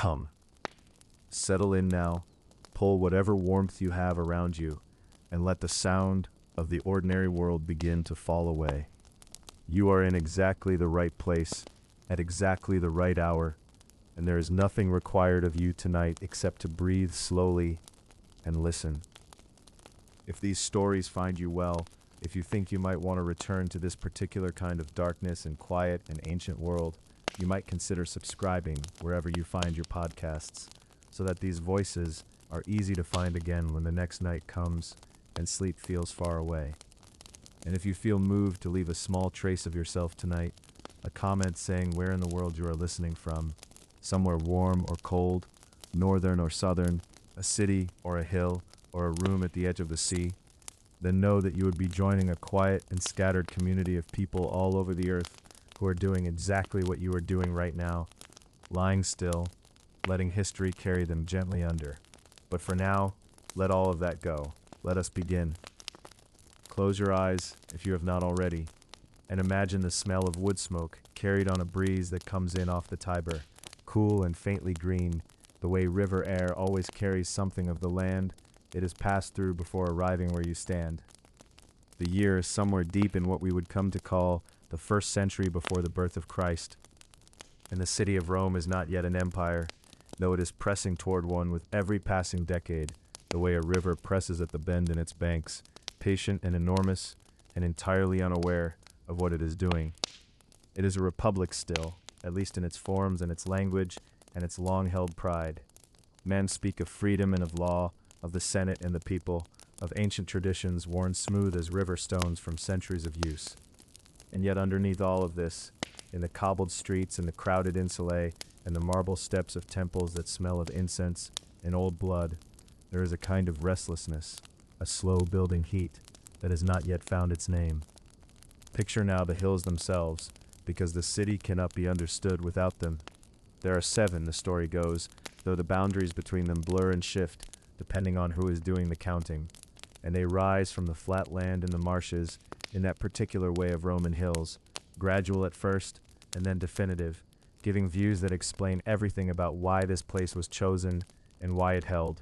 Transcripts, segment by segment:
Come, settle in now, pull whatever warmth you have around you, and let the sound of the ordinary world begin to fall away. You are in exactly the right place, at exactly the right hour, and there is nothing required of you tonight except to breathe slowly and listen. If these stories find you well, if you think you might want to return to this particular kind of darkness and quiet and ancient world, you might consider subscribing wherever you find your podcasts, so that these voices are easy to find again when the next night comes and sleep feels far away. And if you feel moved to leave a small trace of yourself tonight, a comment saying where in the world you are listening from, somewhere warm or cold, northern or southern, a city or a hill, or a room at the edge of the sea, then know that you would be joining a quiet and scattered community of people all over the earth who are doing exactly what you are doing right now, lying still, letting history carry them gently under. But for now, let all of that go. Let us begin. Close your eyes, if you have not already, and imagine the smell of wood smoke carried on a breeze that comes in off the Tiber, cool and faintly green, the way river air always carries something of the land it has passed through before arriving where you stand. The year is somewhere deep in what we would come to call the 1st century before the birth of Christ, and the city of Rome is not yet an empire, though it is pressing toward one with every passing decade, the way a river presses at the bend in its banks, patient and enormous, and entirely unaware of what it is doing. It is a republic still, at least in its forms and its language and its long-held pride. Men speak of freedom and of law, of the Senate and the people, of ancient traditions worn smooth as river stones from centuries of use. And yet underneath all of this, in the cobbled streets and the crowded insulae and the marble steps of temples that smell of incense and old blood, there is a kind of restlessness, a slow-building heat that has not yet found its name. Picture now the hills themselves, because the city cannot be understood without them. There are 7, the story goes, though the boundaries between them blur and shift, depending on who is doing the counting, and they rise from the flat land and the marshes in that particular way of Roman hills, gradual at first and then definitive, giving views that explain everything about why this place was chosen and why it held.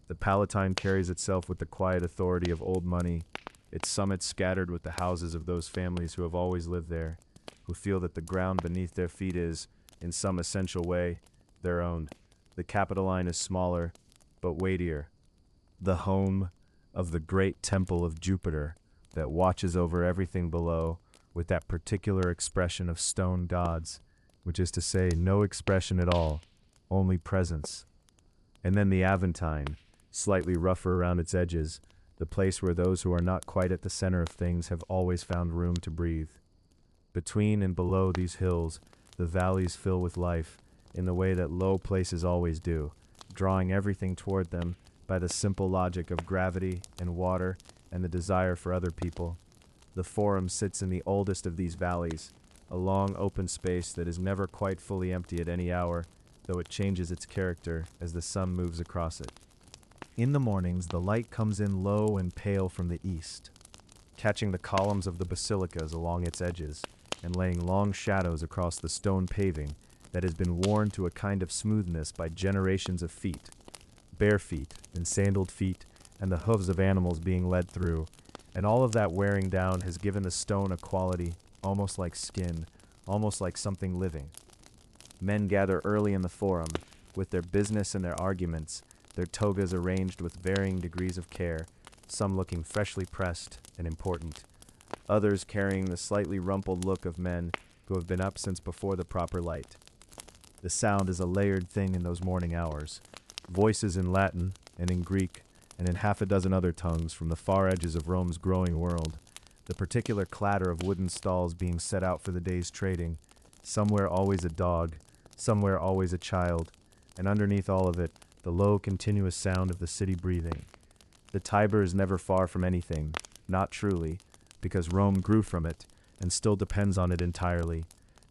The Palatine carries itself with the quiet authority of old money, its summits scattered with the houses of those families who have always lived there, who feel that the ground beneath their feet is, in some essential way, their own. The Capitoline is smaller, but weightier, the home of the great temple of Jupiter that watches over everything below with that particular expression of stone gods, which is to say no expression at all, only presence. And then the Aventine, slightly rougher around its edges, the place where those who are not quite at the center of things have always found room to breathe. Between and below these hills, the valleys fill with life, in the way that low places always do, drawing everything toward them by the simple logic of gravity and water and the desire for other people. The Forum sits in the oldest of these valleys, a long open space that is never quite fully empty at any hour, though it changes its character as the sun moves across it. In the mornings, the light comes in low and pale from the east, catching the columns of the basilicas along its edges and laying long shadows across the stone paving that has been worn to a kind of smoothness by generations of feet, bare feet and sandaled feet, and the hooves of animals being led through, and all of that wearing down has given the stone a quality almost like skin, almost like something living. Men gather early in the Forum, with their business and their arguments, their togas arranged with varying degrees of care, some looking freshly pressed and important, others carrying the slightly rumpled look of men who have been up since before the proper light. The sound is a layered thing in those morning hours. Voices in Latin and in Greek and in half a dozen other tongues from the far edges of Rome's growing world. The particular clatter of wooden stalls being set out for the day's trading. Somewhere always a dog, somewhere always a child, and underneath all of it, the low continuous sound of the city breathing. The Tiber is never far from anything, not truly, because Rome grew from it and still depends on it entirely.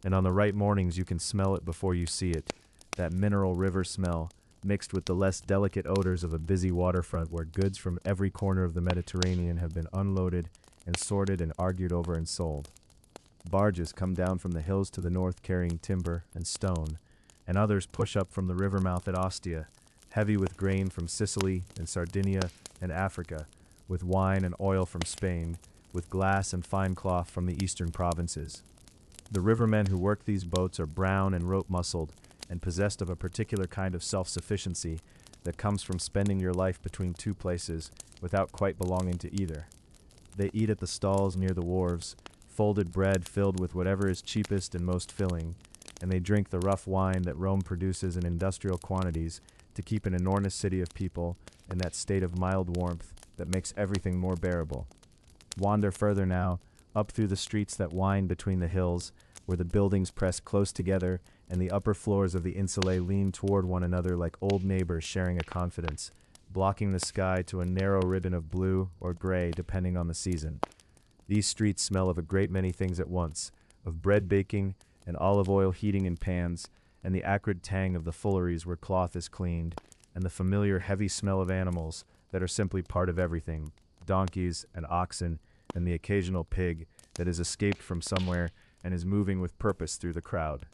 And on the right mornings you can smell it before you see it, that mineral river smell, mixed with the less delicate odors of a busy waterfront where goods from every corner of the Mediterranean have been unloaded and sorted and argued over and sold. Barges come down from the hills to the north carrying timber and stone, and others push up from the river mouth at Ostia, heavy with grain from Sicily and Sardinia and Africa, with wine and oil from Spain, with glass and fine cloth from the eastern provinces. The rivermen who work these boats are brown and rope-muscled, and possessed of a particular kind of self-sufficiency that comes from spending your life between two places without quite belonging to either. They eat at the stalls near the wharves, folded bread filled with whatever is cheapest and most filling, and they drink the rough wine that Rome produces in industrial quantities to keep an enormous city of people in that state of mild warmth that makes everything more bearable. Wander further now, up through the streets that wind between the hills, where the buildings press close together and the upper floors of the insulae lean toward one another like old neighbors sharing a confidence, blocking the sky to a narrow ribbon of blue or gray depending on the season. These streets smell of a great many things at once, of bread baking and olive oil heating in pans, and the acrid tang of the fulleries where cloth is cleaned, and the familiar heavy smell of animals that are simply part of everything, donkeys and oxen and the occasional pig that has escaped from somewhere and is moving with purpose through the crowd.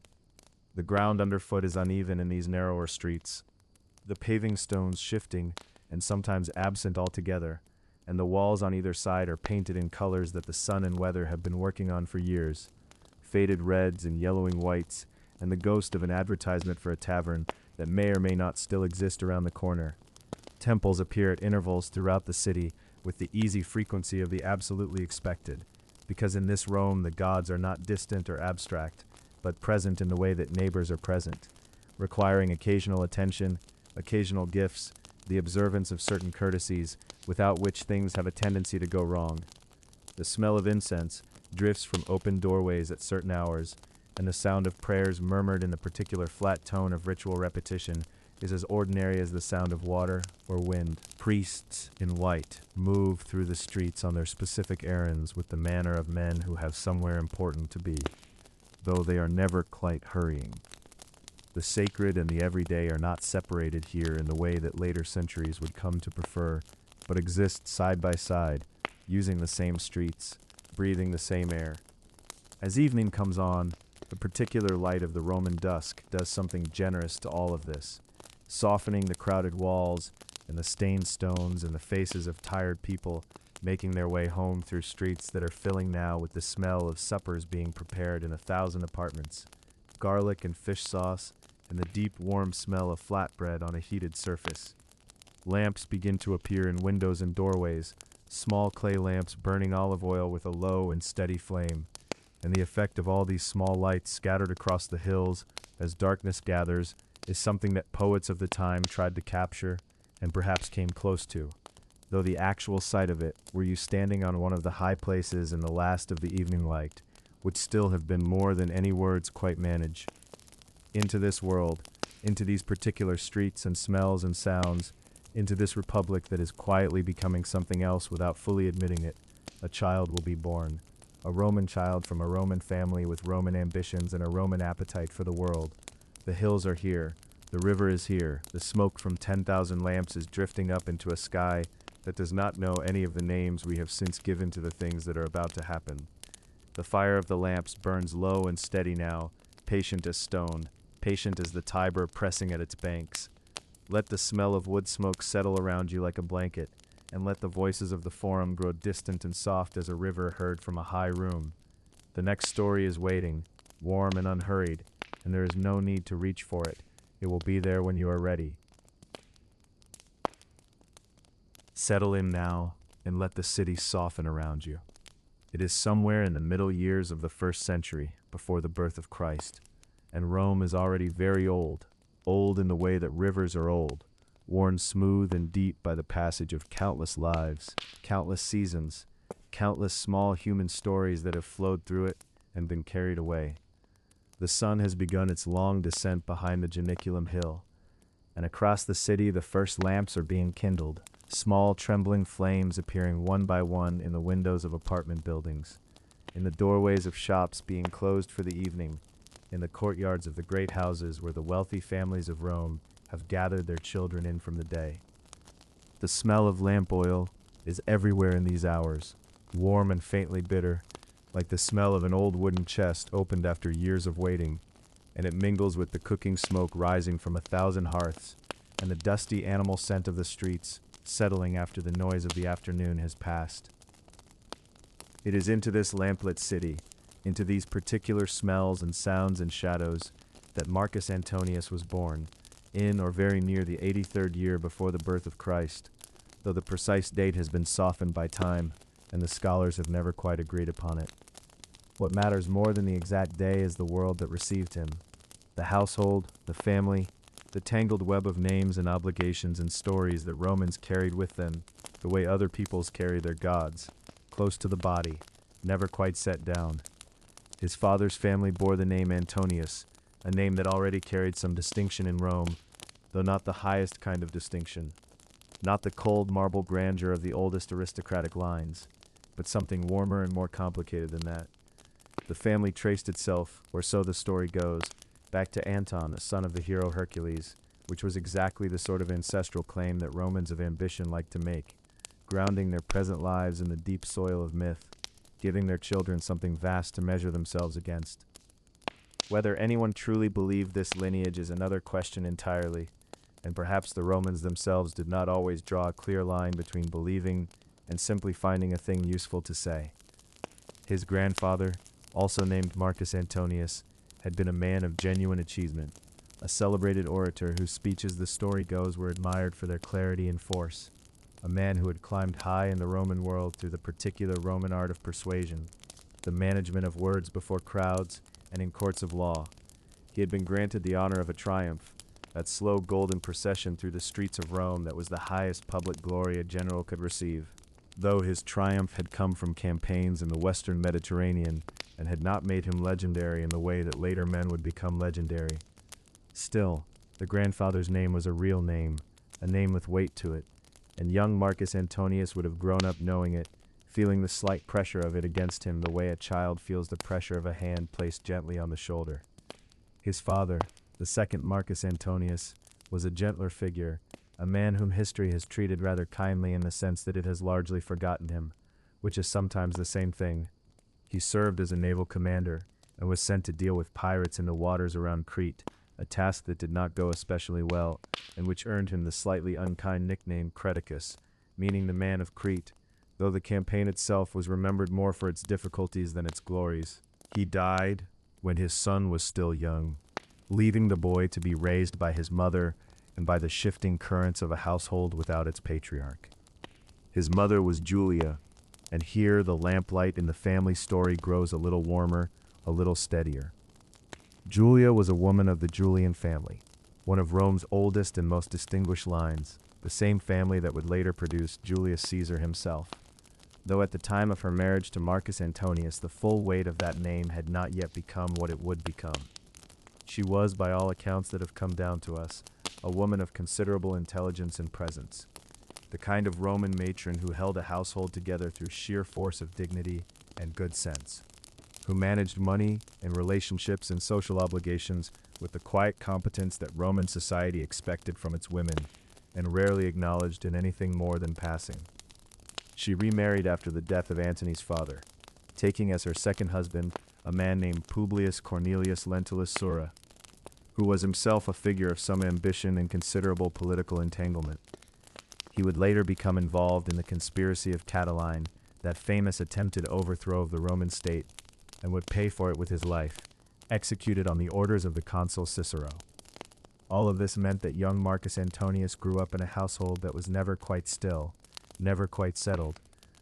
The ground underfoot is uneven in these narrower streets, the paving stones shifting and sometimes absent altogether, and the walls on either side are painted in colors that the sun and weather have been working on for years, faded reds and yellowing whites, and the ghost of an advertisement for a tavern that may or may not still exist around the corner. Temples appear at intervals throughout the city with the easy frequency of the absolutely expected, because in this Rome the gods are not distant or abstract, but present in the way that neighbors are present, requiring occasional attention, occasional gifts, the observance of certain courtesies, without which things have a tendency to go wrong. The smell of incense drifts from open doorways at certain hours, and the sound of prayers murmured in the particular flat tone of ritual repetition is as ordinary as the sound of water or wind. Priests in white move through the streets on their specific errands with the manner of men who have somewhere important to be, though they are never quite hurrying. The sacred and the everyday are not separated here in the way that later centuries would come to prefer, but exist side by side, using the same streets, breathing the same air. As evening comes on, the particular light of the Roman dusk does something generous to all of this, softening the crowded walls and the stained stones and the faces of tired people making their way home through streets that are filling now with the smell of suppers being prepared in 1,000 apartments, garlic and fish sauce, and the deep warm smell of flatbread on a heated surface. Lamps begin to appear in windows and doorways, small clay lamps burning olive oil with a low and steady flame, and the effect of all these small lights scattered across the hills as darkness gathers is something that poets of the time tried to capture and perhaps came close to, though the actual sight of it, were you standing on one of the high places in the last of the evening light, would still have been more than any words quite manage. Into this world, into these particular streets and smells and sounds, into this republic that is quietly becoming something else without fully admitting it, a child will be born, a Roman child from a Roman family with Roman ambitions and a Roman appetite for the world. The hills are here, the river is here, the smoke from 10,000 lamps is drifting up into a sky that does not know any of the names we have since given to the things that are about to happen. The fire of the lamps burns low and steady now, patient as stone, patient as the Tiber pressing at its banks. Let the smell of wood smoke settle around you like a blanket, and let the voices of the forum grow distant and soft as a river heard from a high room. The next story is waiting, warm and unhurried, and there is no need to reach for it. It will be there when you are ready. Settle in now, and let the city soften around you. It is somewhere in the middle years of the 1st century, before the birth of Christ, and Rome is already very old, old in the way that rivers are old, worn smooth and deep by the passage of countless lives, countless seasons, countless small human stories that have flowed through it and been carried away. The sun has begun its long descent behind the Janiculum hill, and across the city the first lamps are being kindled, small trembling flames appearing one by one in the windows of apartment buildings, in the doorways of shops being closed for the evening, in the courtyards of the great houses where the wealthy families of Rome have gathered their children in from the day. The smell of lamp oil is everywhere in these hours, warm and faintly bitter, like the smell of an old wooden chest opened after years of waiting, and it mingles with the cooking smoke rising from 1,000 hearths, and the dusty animal scent of the streets, settling after the noise of the afternoon has passed. It is into this lamplit city, into these particular smells and sounds and shadows, that Marcus Antonius was born, in or very near the 83rd year before the birth of Christ, though the precise date has been softened by time, and the scholars have never quite agreed upon it. What matters more than the exact day is the world that received him, the household, the family, the tangled web of names and obligations and stories that Romans carried with them, the way other peoples carry their gods, close to the body, never quite set down. His father's family bore the name Antonius, a name that already carried some distinction in Rome, though not the highest kind of distinction, not the cold marble grandeur of the oldest aristocratic lines, but something warmer and more complicated than that. The family traced itself, or so the story goes, back to Anton, a son of the hero Hercules, which was exactly the sort of ancestral claim that Romans of ambition like to make, grounding their present lives in the deep soil of myth, giving their children something vast to measure themselves against. Whether anyone truly believed this lineage is another question entirely, and perhaps the Romans themselves did not always draw a clear line between believing and simply finding a thing useful to say. His grandfather, also named Marcus Antonius, had been a man of genuine achievement, a celebrated orator whose speeches, the story goes, were admired for their clarity and force, a man who had climbed high in the Roman world through the particular Roman art of persuasion, the management of words before crowds and in courts of law. He had been granted the honor of a triumph, that slow golden procession through the streets of Rome that was the highest public glory a general could receive. Though his triumph had come from campaigns in the western Mediterranean and had not made him legendary in the way that later men would become legendary, still, the grandfather's name was a real name, a name with weight to it, and young Marcus Antonius would have grown up knowing it, feeling the slight pressure of it against him the way a child feels the pressure of a hand placed gently on the shoulder. His father, the second Marcus Antonius, was a gentler figure, a man whom history has treated rather kindly in the sense that it has largely forgotten him, which is sometimes the same thing. He served as a naval commander and was sent to deal with pirates in the waters around Crete, a task that did not go especially well, and which earned him the slightly unkind nickname Creticus, meaning the man of Crete, though the campaign itself was remembered more for its difficulties than its glories. He died when his son was still young, leaving the boy to be raised by his mother and by the shifting currents of a household without its patriarch. His mother was Julia, and here the lamplight in the family story grows a little warmer, a little steadier. Julia was a woman of the Julian family, one of Rome's oldest and most distinguished lines, the same family that would later produce Julius Caesar himself, though at the time of her marriage to Marcus Antonius the full weight of that name had not yet become what it would become. She was, by all accounts that have come down to us, a woman of considerable intelligence and presence, the kind of Roman matron who held a household together through sheer force of dignity and good sense, who managed money and relationships and social obligations with the quiet competence that Roman society expected from its women, and rarely acknowledged in anything more than passing. She remarried after the death of Antony's father, taking as her second husband a man named Publius Cornelius Lentulus Sura, who was himself a figure of some ambition and considerable political entanglement. He would later become involved in the conspiracy of Catiline, that famous attempted overthrow of the Roman state, and would pay for it with his life, executed on the orders of the consul Cicero. All of this meant that young Marcus Antonius grew up in a household that was never quite still, never quite settled,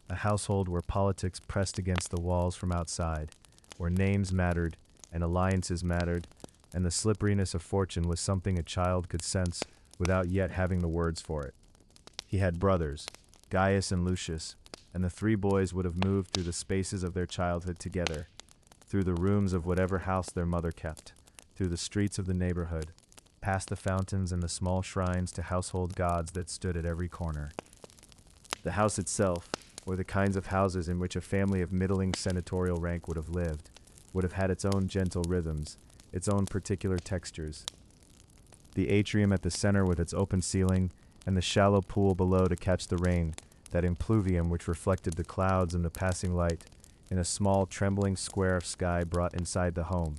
a household where politics pressed against the walls from outside, where names mattered and alliances mattered, and the slipperiness of fortune was something a child could sense without yet having the words for it. He had brothers, Gaius and Lucius, and the three boys would have moved through the spaces of their childhood together, through the rooms of whatever house their mother kept, through the streets of the neighborhood, past the fountains and the small shrines to household gods that stood at every corner. The house itself, or the kinds of houses in which a family of middling senatorial rank would have lived, would have had its own gentle rhythms, its own particular textures. The atrium at the center with its open ceiling, and the shallow pool below to catch the rain, that impluvium which reflected the clouds and the passing light, in a small trembling square of sky brought inside the home.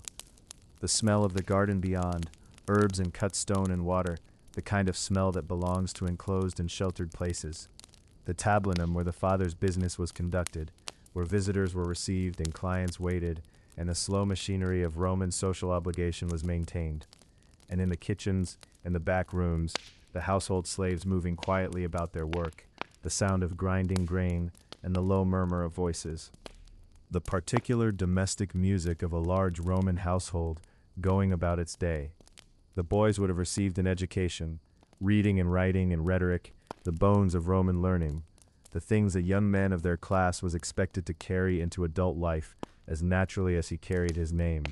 The smell of the garden beyond, herbs and cut stone and water, the kind of smell that belongs to enclosed and sheltered places. The tablinum where the Father's business was conducted, where visitors were received and clients waited, and the slow machinery of Roman social obligation was maintained. And in the kitchens and the back rooms, the household slaves moving quietly about their work, the sound of grinding grain and the low murmur of voices. The particular domestic music of a large Roman household going about its day. The boys would have received an education, reading and writing and rhetoric, the bones of Roman learning, the things a young man of their class was expected to carry into adult life as naturally as he carried his name.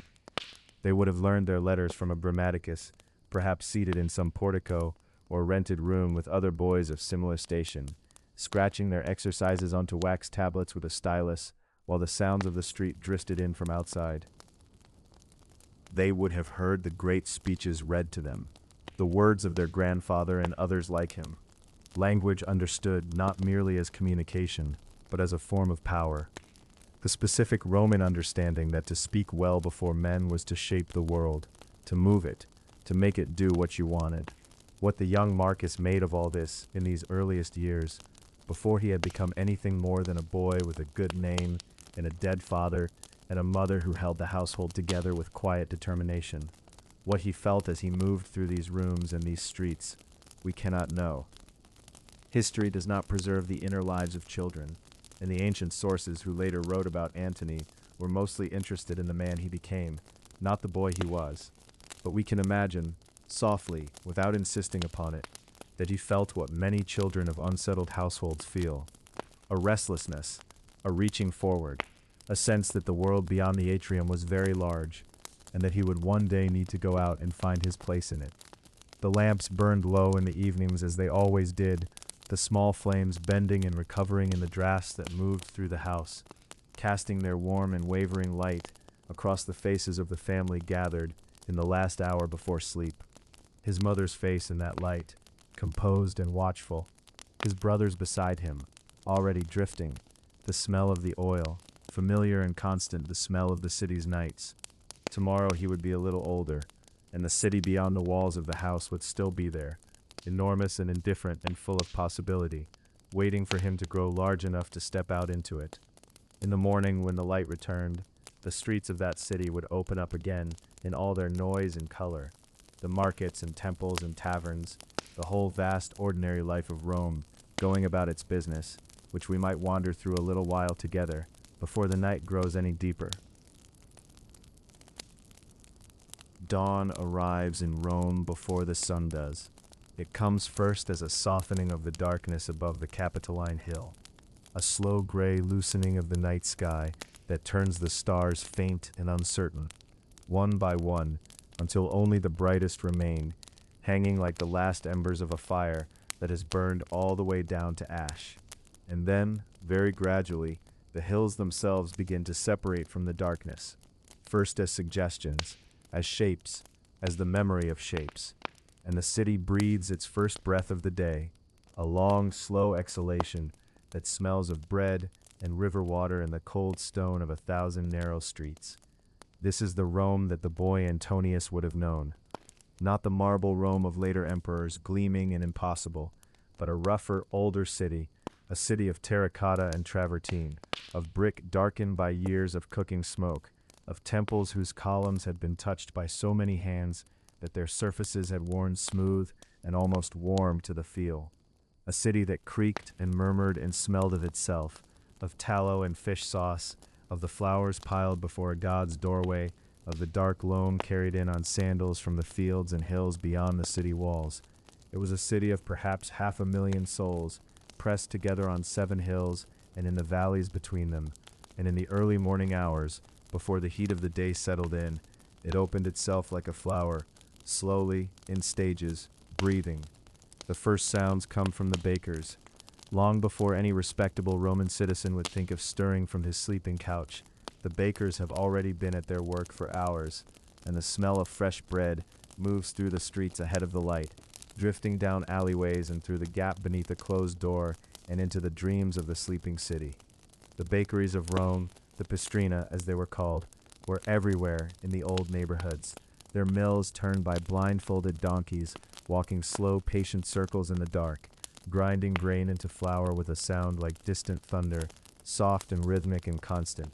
They would have learned their letters from a grammaticus, perhaps seated in some portico or rented room with other boys of similar station, scratching their exercises onto wax tablets with a stylus, while the sounds of the street drifted in from outside. They would have heard the great speeches read to them, the words of their grandfather and others like him. Language understood not merely as communication, but as a form of power. The specific Roman understanding that to speak well before men was to shape the world, to move it, to make it do what you wanted. What the young Marcus made of all this in these earliest years, before he had become anything more than a boy with a good name and a dead father and a mother who held the household together with quiet determination. What he felt as he moved through these rooms and these streets, we cannot know. History does not preserve the inner lives of children, and the ancient sources who later wrote about Antony were mostly interested in the man he became, not the boy he was. But we can imagine, softly, without insisting upon it, that he felt what many children of unsettled households feel: a restlessness, a reaching forward, a sense that the world beyond the atrium was very large, and that he would one day need to go out and find his place in it. The lamps burned low in the evenings as they always did, the small flames bending and recovering in the drafts that moved through the house, casting their warm and wavering light across the faces of the family gathered in the last hour before sleep. His mother's face in that light, composed and watchful, his brothers beside him, already drifting, the smell of the oil, familiar and constant, the smell of the city's nights. Tomorrow he would be a little older, and the city beyond the walls of the house would still be there, enormous and indifferent and full of possibility, waiting for him to grow large enough to step out into it. In the morning, when the light returned, the streets of that city would open up again in all their noise and color, the markets and temples and taverns, the whole vast ordinary life of Rome, going about its business, which we might wander through a little while together, before the night grows any deeper. Dawn arrives in Rome before the sun does. It comes first as a softening of the darkness above the Capitoline hill, a slow gray loosening of the night sky that turns the stars faint and uncertain, one by one, until only the brightest remain, hanging like the last embers of a fire that has burned all the way down to ash. And then, very gradually, the hills themselves begin to separate from the darkness, first as suggestions, as shapes, as the memory of shapes, and the city breathes its first breath of the day, a long, slow exhalation that smells of bread and river water and the cold stone of 1,000 narrow streets. This is the Rome that the boy Antonius would have known. Not the marble Rome of later emperors, gleaming and impossible, but a rougher, older city, a city of terracotta and travertine, of brick darkened by years of cooking smoke, of temples whose columns had been touched by so many hands that their surfaces had worn smooth and almost warm to the feel. A city that creaked and murmured and smelled of itself, of tallow and fish sauce, of the flowers piled before a god's doorway, of the dark loam carried in on sandals from the fields and hills beyond the city walls. It was a city of perhaps 500,000 souls, pressed together on 7 hills and in the valleys between them, and in the early morning hours, before the heat of the day settled in, it opened itself like a flower, slowly, in stages, breathing. The first sounds come from the bakers. Long before any respectable Roman citizen would think of stirring from his sleeping couch, the bakers have already been at their work for hours, and the smell of fresh bread moves through the streets ahead of the light, drifting down alleyways and through the gap beneath a closed door and into the dreams of the sleeping city. The bakeries of Rome, the pistrina as they were called, were everywhere in the old neighborhoods, their mills turned by blindfolded donkeys, walking slow, patient circles in the dark, grinding grain into flour with a sound like distant thunder, soft and rhythmic and constant.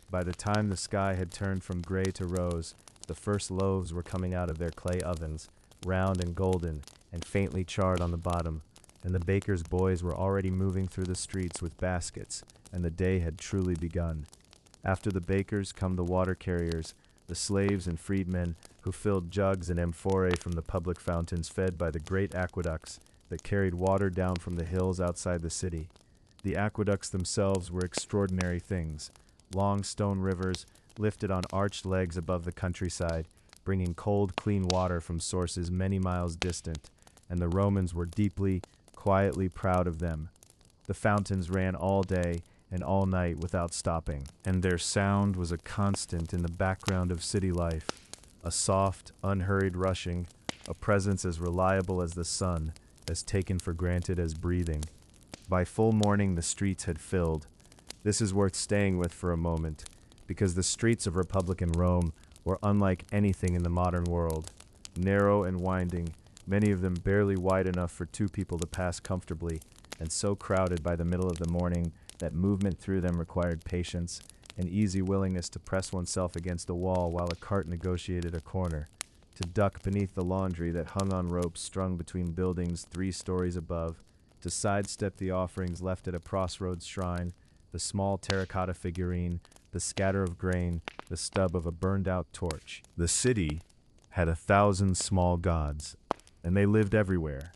By the time the sky had turned from gray to rose, the first loaves were coming out of their clay ovens, round and golden, and faintly charred on the bottom, and the bakers' boys were already moving through the streets with baskets, and the day had truly begun. After the bakers come the water carriers, the slaves and freedmen who filled jugs and amphorae from the public fountains fed by the great aqueducts that carried water down from the hills outside the city. The aqueducts themselves were extraordinary things, long stone rivers lifted on arched legs above the countryside, bringing cold, clean water from sources many miles distant, and the Romans were deeply, quietly proud of them. The fountains ran all day and all night without stopping, and their sound was a constant in the background of city life, a soft, unhurried rushing, a presence as reliable as the sun, as taken for granted as breathing. By full morning the streets had filled. This is worth staying with for a moment, because the streets of Republican Rome were unlike anything in the modern world. Narrow and winding, many of them barely wide enough for two people to pass comfortably, and so crowded by the middle of the morning that movement through them required patience, an easy willingness to press oneself against a wall while a cart negotiated a corner, to duck beneath the laundry that hung on ropes strung between buildings 3 stories above, to sidestep the offerings left at a crossroads shrine, the small terracotta figurine, the scatter of grain, the stub of a burned-out torch. The city had 1,000 small gods, and they lived everywhere,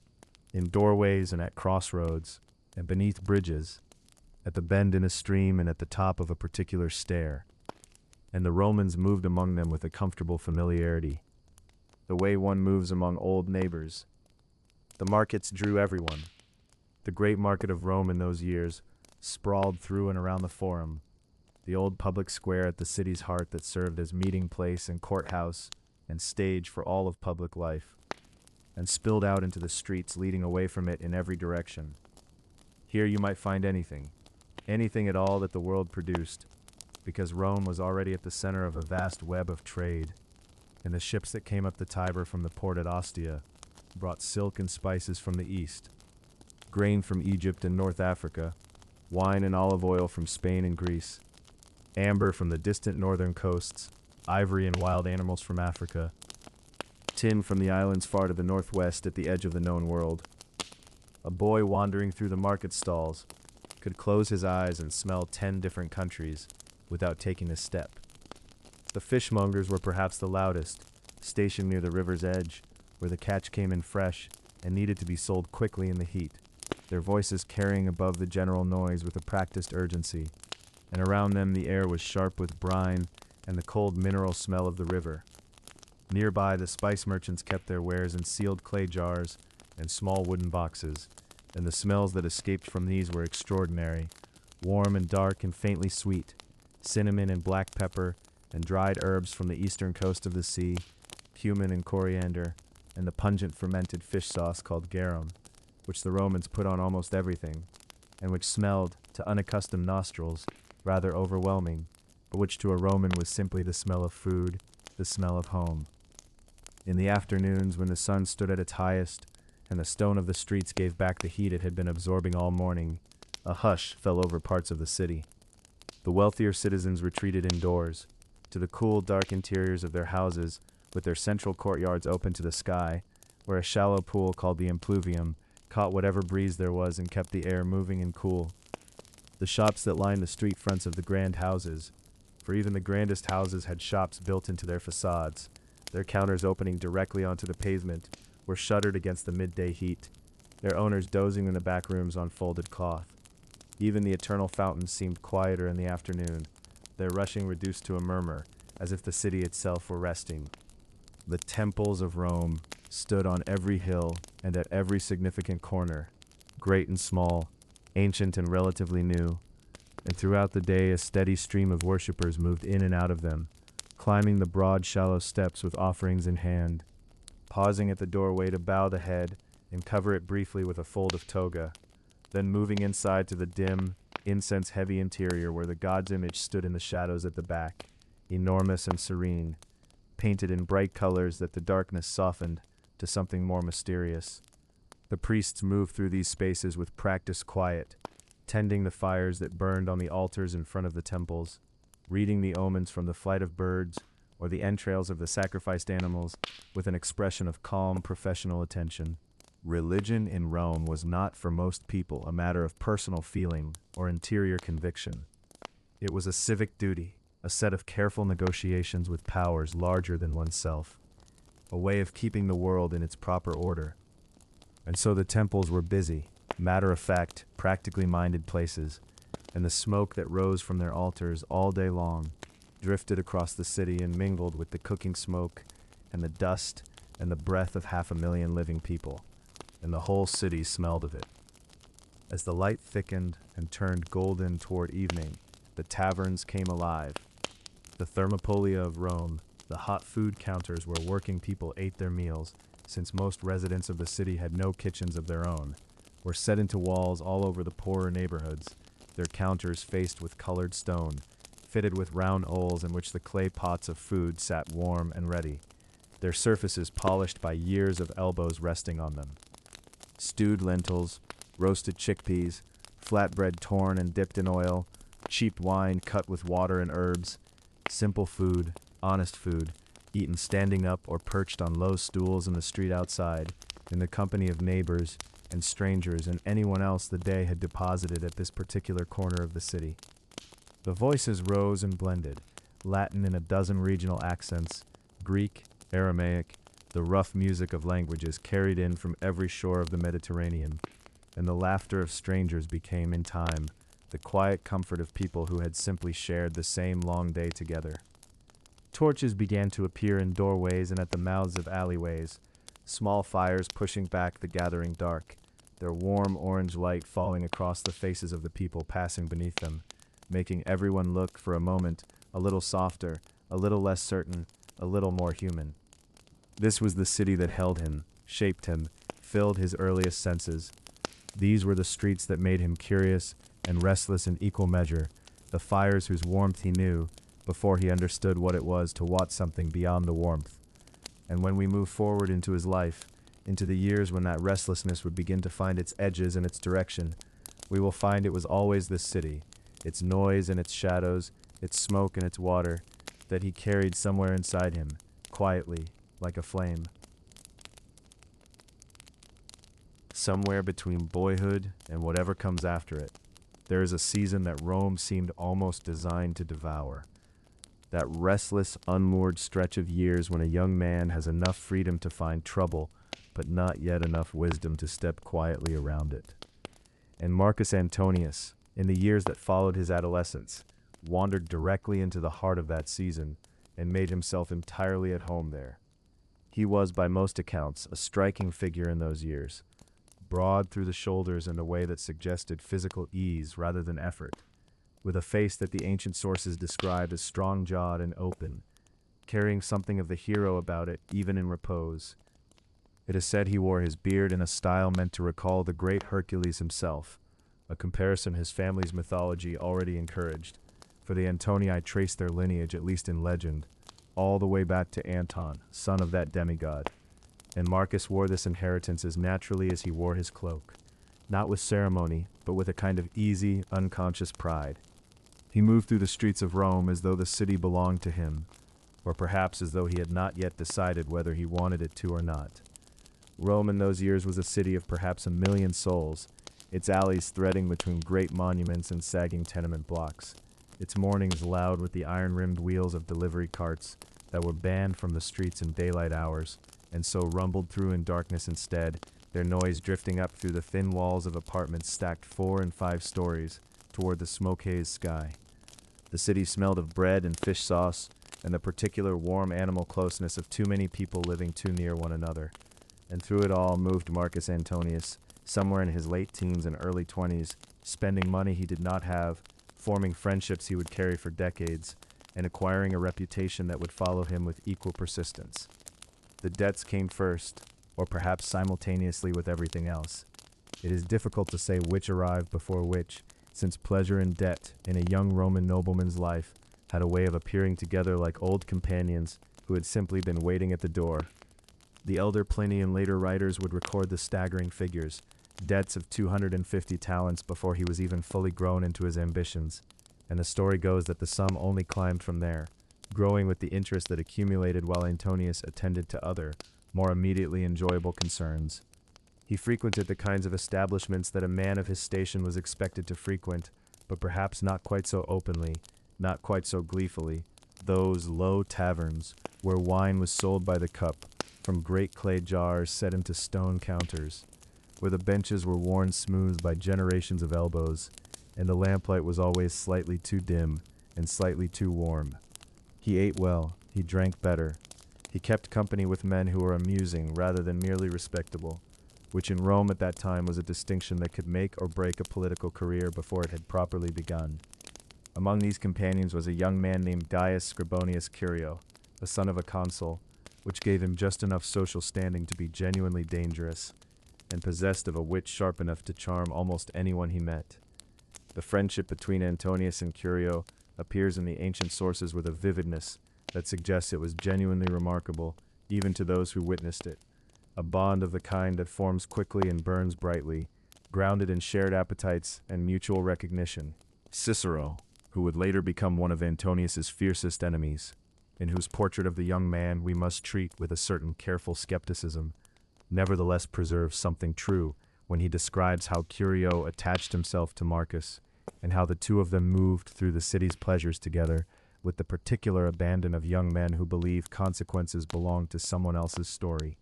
in doorways and at crossroads, and beneath bridges, at the bend in a stream and at the top of a particular stair. And the Romans moved among them with a comfortable familiarity, the way one moves among old neighbors. The markets drew everyone. The great market of Rome in those years sprawled through and around the Forum, the old public square at the city's heart that served as meeting place and courthouse and stage for all of public life, and spilled out into the streets leading away from it in every direction. Here you might find anything at all that the world produced, because Rome was already at the center of a vast web of trade, and the ships that came up the Tiber from the port at Ostia brought silk and spices from the east, grain from Egypt and North Africa, wine and olive oil from Spain and Greece, amber from the distant northern coasts, ivory and wild animals from Africa, tin from the islands far to the northwest at the edge of the known world. A boy wandering through the market stalls could close his eyes and smell 10 different countries without taking a step. The fishmongers were perhaps the loudest, stationed near the river's edge, where the catch came in fresh and needed to be sold quickly in the heat, their voices carrying above the general noise with a practiced urgency, and around them the air was sharp with brine and the cold mineral smell of the river. Nearby, the spice merchants kept their wares in sealed clay jars and small wooden boxes, and the smells that escaped from these were extraordinary, warm and dark and faintly sweet, cinnamon and black pepper and dried herbs from the eastern coast of the sea, cumin and coriander, and the pungent fermented fish sauce called garum, which the Romans put on almost everything, and which smelled, to unaccustomed nostrils, rather overwhelming, but which to a Roman was simply the smell of food, the smell of home. In the afternoons, when the sun stood at its highest, and the stone of the streets gave back the heat it had been absorbing all morning, a hush fell over parts of the city. The wealthier citizens retreated indoors, to the cool, dark interiors of their houses, with their central courtyards open to the sky, where a shallow pool called the impluvium caught whatever breeze there was and kept the air moving and cool. The shops that lined the street fronts of the grand houses, for even the grandest houses had shops built into their facades, their counters opening directly onto the pavement, were shuttered against the midday heat, their owners dozing in the back rooms on folded cloth. Even the eternal fountains seemed quieter in the afternoon, their rushing reduced to a murmur, as if the city itself were resting. The temples of Rome stood on every hill and at every significant corner, great and small, ancient and relatively new, and throughout the day a steady stream of worshippers moved in and out of them, climbing the broad, shallow steps with offerings in hand, pausing at the doorway to bow the head and cover it briefly with a fold of toga, then moving inside to the dim, incense-heavy interior where the god's image stood in the shadows at the back, enormous and serene, painted in bright colors that the darkness softened to something more mysterious. The priests moved through these spaces with practiced quiet, tending the fires that burned on the altars in front of the temples, reading the omens from the flight of birds or the entrails of the sacrificed animals with an expression of calm professional attention. Religion in Rome was not for most people a matter of personal feeling or interior conviction. It was a civic duty, a set of careful negotiations with powers larger than oneself, a way of keeping the world in its proper order. And so the temples were busy, matter-of-fact, practically minded places, and the smoke that rose from their altars all day long drifted across the city and mingled with the cooking smoke and the dust and the breath of 500,000 living people, and the whole city smelled of it. As the light thickened and turned golden toward evening, the taverns came alive. The thermopolia of Rome, the hot food counters where working people ate their meals, since most residents of the city had no kitchens of their own, were set into walls all over the poorer neighborhoods, their counters faced with colored stone, fitted with round owls in which the clay pots of food sat warm and ready, their surfaces polished by years of elbows resting on them. Stewed lentils, roasted chickpeas, flatbread torn and dipped in oil, cheap wine cut with water and herbs, simple food, honest food, eaten standing up or perched on low stools in the street outside, in the company of neighbors and strangers and anyone else the day had deposited at this particular corner of the city. The voices rose and blended, Latin in a dozen regional accents, Greek, Aramaic, the rough music of languages carried in from every shore of the Mediterranean, and the laughter of strangers became, in time, the quiet comfort of people who had simply shared the same long day together. Torches began to appear in doorways and at the mouths of alleyways, small fires pushing back the gathering dark, their warm orange light falling across the faces of the people passing beneath them, making everyone look, for a moment, a little softer, a little less certain, a little more human. This was the city that held him, shaped him, filled his earliest senses. These were the streets that made him curious and restless in equal measure, the fires whose warmth he knew before he understood what it was to want something beyond the warmth. And when we move forward into his life, into the years when that restlessness would begin to find its edges and its direction, we will find it was always this city, its noise and its shadows, its smoke and its water, that he carried somewhere inside him, quietly, like a flame. Somewhere between boyhood and whatever comes after it, there is a season that Rome seemed almost designed to devour. That restless, unmoored stretch of years when a young man has enough freedom to find trouble, but not yet enough wisdom to step quietly around it. And Marcus Antonius, in the years that followed his adolescence, wandered directly into the heart of that season and made himself entirely at home there. He was, by most accounts, a striking figure in those years, broad through the shoulders in a way that suggested physical ease rather than effort, with a face that the ancient sources described as strong-jawed and open, carrying something of the hero about it even in repose. It is said he wore his beard in a style meant to recall the great Hercules himself, a comparison his family's mythology already encouraged, for the Antonii trace their lineage, at least in legend, all the way back to Anton, son of that demigod. And Marcus wore this inheritance as naturally as he wore his cloak, not with ceremony, but with a kind of easy, unconscious pride. He moved through the streets of Rome as though the city belonged to him, or perhaps as though he had not yet decided whether he wanted it to or not. Rome in those years was a city of perhaps 1 million souls, its alleys threading between great monuments and sagging tenement blocks, its mornings loud with the iron-rimmed wheels of delivery carts that were banned from the streets in daylight hours, and so rumbled through in darkness instead, their noise drifting up through the thin walls of apartments stacked 4 and 5 stories toward the smoke-hazed sky. The city smelled of bread and fish sauce, and the particular warm animal closeness of too many people living too near one another. And through it all moved Marcus Antonius, somewhere in his late teens and early 20s, spending money he did not have, forming friendships he would carry for decades, and acquiring a reputation that would follow him with equal persistence. The debts came first, or perhaps simultaneously with everything else. It is difficult to say which arrived before which, since pleasure and debt in a young Roman nobleman's life had a way of appearing together like old companions who had simply been waiting at the door. The elder Pliny and later writers would record the staggering figures, debts of 250 talents before he was even fully grown into his ambitions, and the story goes that the sum only climbed from there, growing with the interest that accumulated while Antonius attended to other, more immediately enjoyable concerns. He frequented the kinds of establishments that a man of his station was expected to frequent, but perhaps not quite so openly, not quite so gleefully, those low taverns where wine was sold by the cup, from great clay jars set into stone counters, where the benches were worn smooth by generations of elbows, and the lamplight was always slightly too dim and slightly too warm. He ate well, he drank better, he kept company with men who were amusing rather than merely respectable, which in Rome at that time was a distinction that could make or break a political career before it had properly begun. Among these companions was a young man named Gaius Scribonius Curio, the son of a consul, which gave him just enough social standing to be genuinely dangerous, and possessed of a wit sharp enough to charm almost anyone he met. The friendship between Antonius and Curio appears in the ancient sources with a vividness that suggests it was genuinely remarkable, even to those who witnessed it, a bond of the kind that forms quickly and burns brightly, grounded in shared appetites and mutual recognition. Cicero, who would later become one of Antonius's fiercest enemies, in whose portrait of the young man we must treat with a certain careful skepticism, nevertheless preserves something true when he describes how Curio attached himself to Marcus, and how the two of them moved through the city's pleasures together with the particular abandon of young men who believe consequences belong to someone else's story.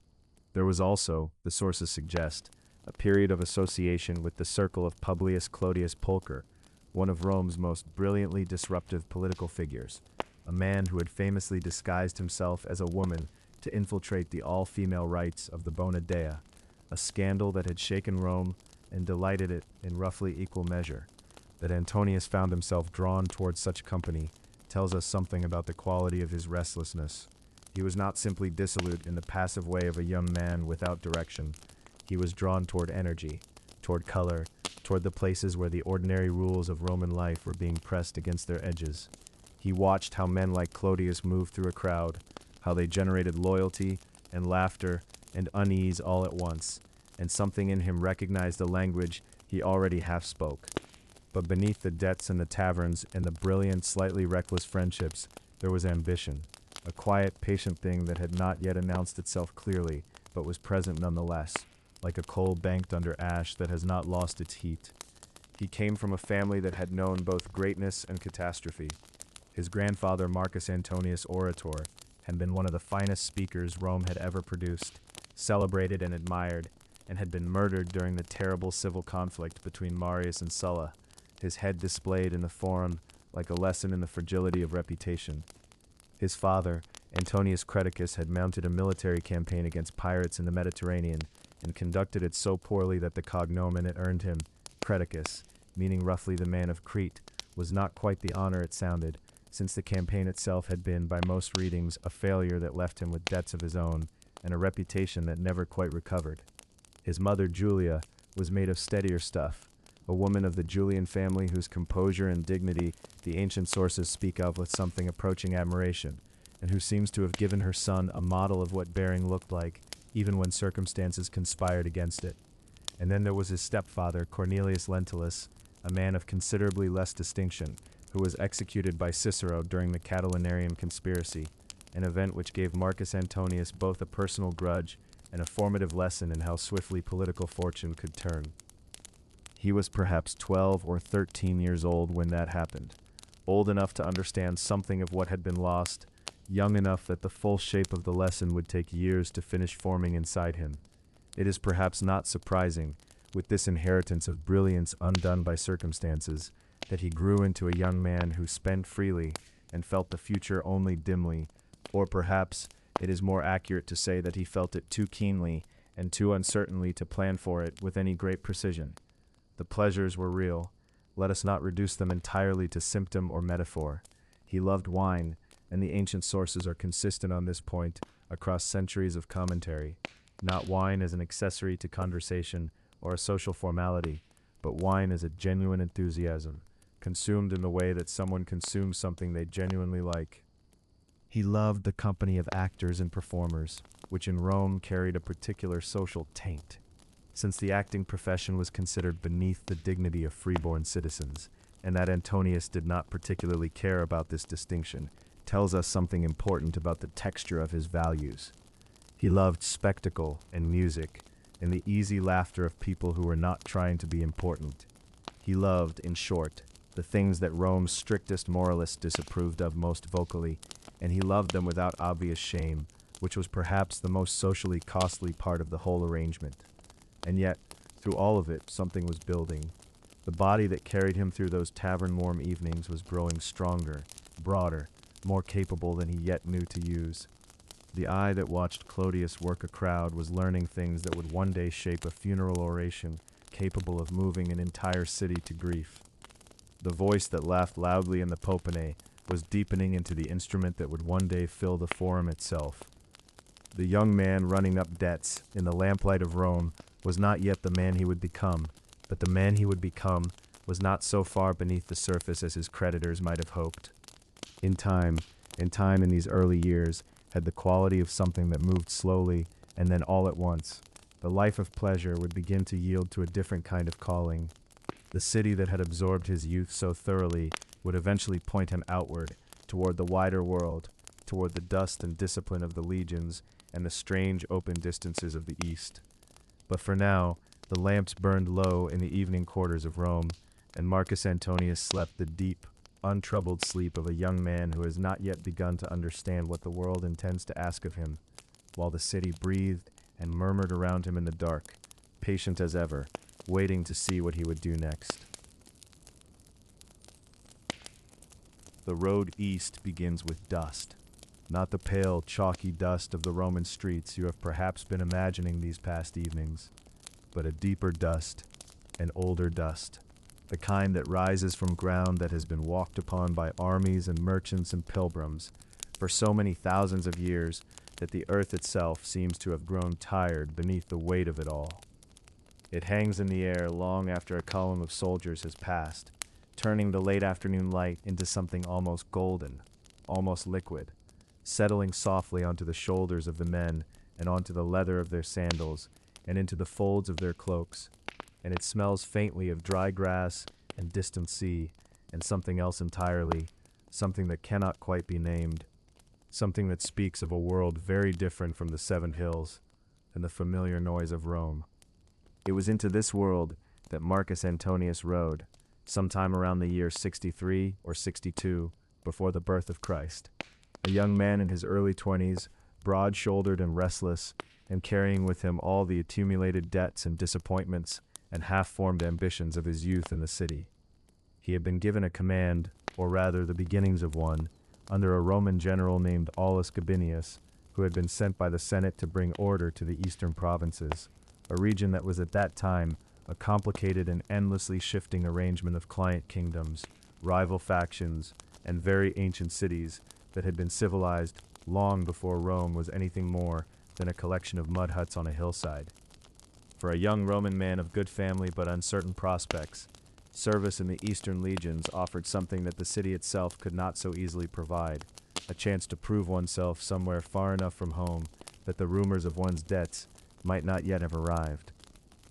There was also, the sources suggest, a period of association with the circle of Publius Clodius Pulcher, one of Rome's most brilliantly disruptive political figures, a man who had famously disguised himself as a woman to infiltrate the all-female rites of the Bona Dea, a scandal that had shaken Rome and delighted it in roughly equal measure. That Antonius found himself drawn towards such company tells us something about the quality of his restlessness. He was not simply dissolute in the passive way of a young man without direction. He was drawn toward energy, toward color, toward the places where the ordinary rules of Roman life were being pressed against their edges. He watched how men like Clodius moved through a crowd, how they generated loyalty and laughter and unease all at once, and something in him recognized a language he already half spoke. But beneath the debts and the taverns and the brilliant, slightly reckless friendships, there was ambition, a quiet, patient thing that had not yet announced itself clearly, but was present nonetheless, like a coal banked under ash that has not lost its heat. He came from a family that had known both greatness and catastrophe. His grandfather, Marcus Antonius Orator, had been one of the finest speakers Rome had ever produced, celebrated and admired, and had been murdered during the terrible civil conflict between Marius and Sulla, his head displayed in the forum like a lesson in the fragility of reputation. His father, Antonius Creticus, had mounted a military campaign against pirates in the Mediterranean and conducted it so poorly that the cognomen it earned him, Creticus, meaning roughly the man of Crete, was not quite the honor it sounded, since the campaign itself had been, by most readings, a failure that left him with debts of his own and a reputation that never quite recovered. His mother, Julia, was made of steadier stuff, a woman of the Julian family whose composure and dignity the ancient sources speak of with something approaching admiration, and who seems to have given her son a model of what bearing looked like, even when circumstances conspired against it. And then there was his stepfather, Cornelius Lentulus, a man of considerably less distinction, who was executed by Cicero during the Catilinarian conspiracy, an event which gave Marcus Antonius both a personal grudge and a formative lesson in how swiftly political fortune could turn. He was perhaps 12 or 13 years old when that happened, old enough to understand something of what had been lost, young enough that the full shape of the lesson would take years to finish forming inside him. It is perhaps not surprising, with this inheritance of brilliance undone by circumstances, that he grew into a young man who spent freely and felt the future only dimly, or perhaps it is more accurate to say that he felt it too keenly and too uncertainly to plan for it with any great precision. The pleasures were real. Let us not reduce them entirely to symptom or metaphor. He loved wine, and the ancient sources are consistent on this point across centuries of commentary. Not wine as an accessory to conversation or a social formality, but wine as a genuine enthusiasm, consumed in the way that someone consumes something they genuinely like. He loved the company of actors and performers, which in Rome carried a particular social taint, since the acting profession was considered beneath the dignity of freeborn citizens, and that Antonius did not particularly care about this distinction, tells us something important about the texture of his values. He loved spectacle and music, and the easy laughter of people who were not trying to be important. He loved, in short, the things that Rome's strictest moralists disapproved of most vocally, and he loved them without obvious shame, which was perhaps the most socially costly part of the whole arrangement. And yet, through all of it, something was building. The body that carried him through those tavern-warm evenings was growing stronger, broader, more capable than he yet knew to use. The eye that watched Clodius work a crowd was learning things that would one day shape a funeral oration capable of moving an entire city to grief. The voice that laughed loudly in the Popene was deepening into the instrument that would one day fill the forum itself. The young man running up debts in the lamplight of Rome was not yet the man he would become, but the man he would become was not so far beneath the surface as his creditors might have hoped. In time in these early years, had the quality of something that moved slowly, and then all at once, the life of pleasure would begin to yield to a different kind of calling. The city that had absorbed his youth so thoroughly would eventually point him outward, toward the wider world, toward the dust and discipline of the legions, and the strange open distances of the east. But for now, the lamps burned low in the evening quarters of Rome, and Marcus Antonius slept the deep, untroubled sleep of a young man who has not yet begun to understand what the world intends to ask of him, while the city breathed and murmured around him in the dark, patient as ever, waiting to see what he would do next. The road east begins with dust, not the pale, chalky dust of the Roman streets you have perhaps been imagining these past evenings, but a deeper dust, an older dust, the kind that rises from ground that has been walked upon by armies and merchants and pilgrims for so many thousands of years that the earth itself seems to have grown tired beneath the weight of it all. It hangs in the air long after a column of soldiers has passed, turning the late afternoon light into something almost golden, almost liquid, settling softly onto the shoulders of the men and onto the leather of their sandals and into the folds of their cloaks, and it smells faintly of dry grass and distant sea and something else entirely, something that cannot quite be named, something that speaks of a world very different from the Seven Hills and the familiar noise of Rome. It was into this world that Marcus Antonius rode, sometime around the year 63 or 62 before the birth of Christ, a young man in his early 20s, broad-shouldered and restless, and carrying with him all the accumulated debts and disappointments and half-formed ambitions of his youth in the city. He had been given a command, or rather the beginnings of one, under a Roman general named Aulus Gabinius, who had been sent by the Senate to bring order to the eastern provinces, a region that was at that time a complicated and endlessly shifting arrangement of client kingdoms, rival factions, and very ancient cities that had been civilized long before Rome was anything more than a collection of mud huts on a hillside. For a young Roman man of good family but uncertain prospects, service in the Eastern legions offered something that the city itself could not so easily provide, a chance to prove oneself somewhere far enough from home that the rumors of one's debts might not yet have arrived.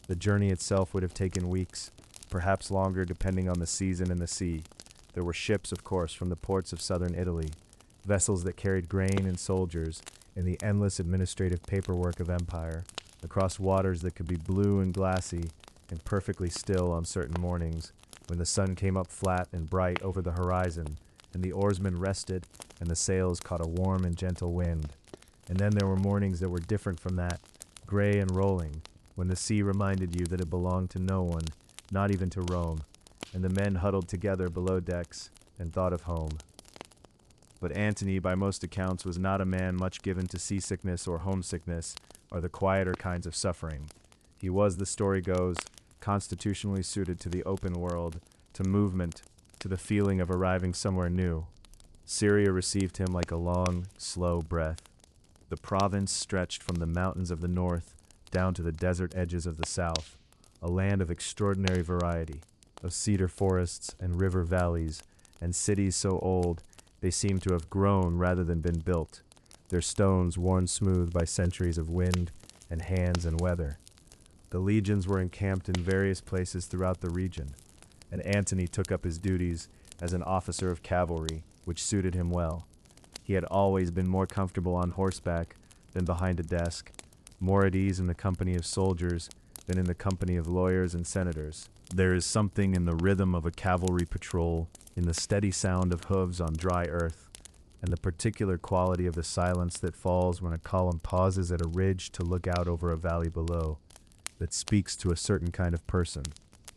The journey itself would have taken weeks, perhaps longer depending on the season and the sea. There were ships, of course, from the ports of southern Italy, vessels that carried grain and soldiers in the endless administrative paperwork of empire, across waters that could be blue and glassy and perfectly still on certain mornings when the sun came up flat and bright over the horizon and the oarsmen rested and the sails caught a warm and gentle wind. And then there were mornings that were different from that, gray and rolling, when the sea reminded you that it belonged to no one, not even to Rome, and the men huddled together below decks and thought of home. But Antony, by most accounts, was not a man much given to seasickness or homesickness, or the quieter kinds of suffering. He was, the story goes, constitutionally suited to the open world, to movement, to the feeling of arriving somewhere new. Syria received him like a long, slow breath. The province stretched from the mountains of the north down to the desert edges of the south, a land of extraordinary variety, of cedar forests and river valleys, and cities so old they seem to have grown rather than been built, their stones worn smooth by centuries of wind and hands and weather. The legions were encamped in various places throughout the region, and Antony took up his duties as an officer of cavalry, which suited him well. He had always been more comfortable on horseback than behind a desk, more at ease in the company of soldiers than in the company of lawyers and senators. There is something in the rhythm of a cavalry patrol, in the steady sound of hooves on dry earth, and the particular quality of the silence that falls when a column pauses at a ridge to look out over a valley below, that speaks to a certain kind of person.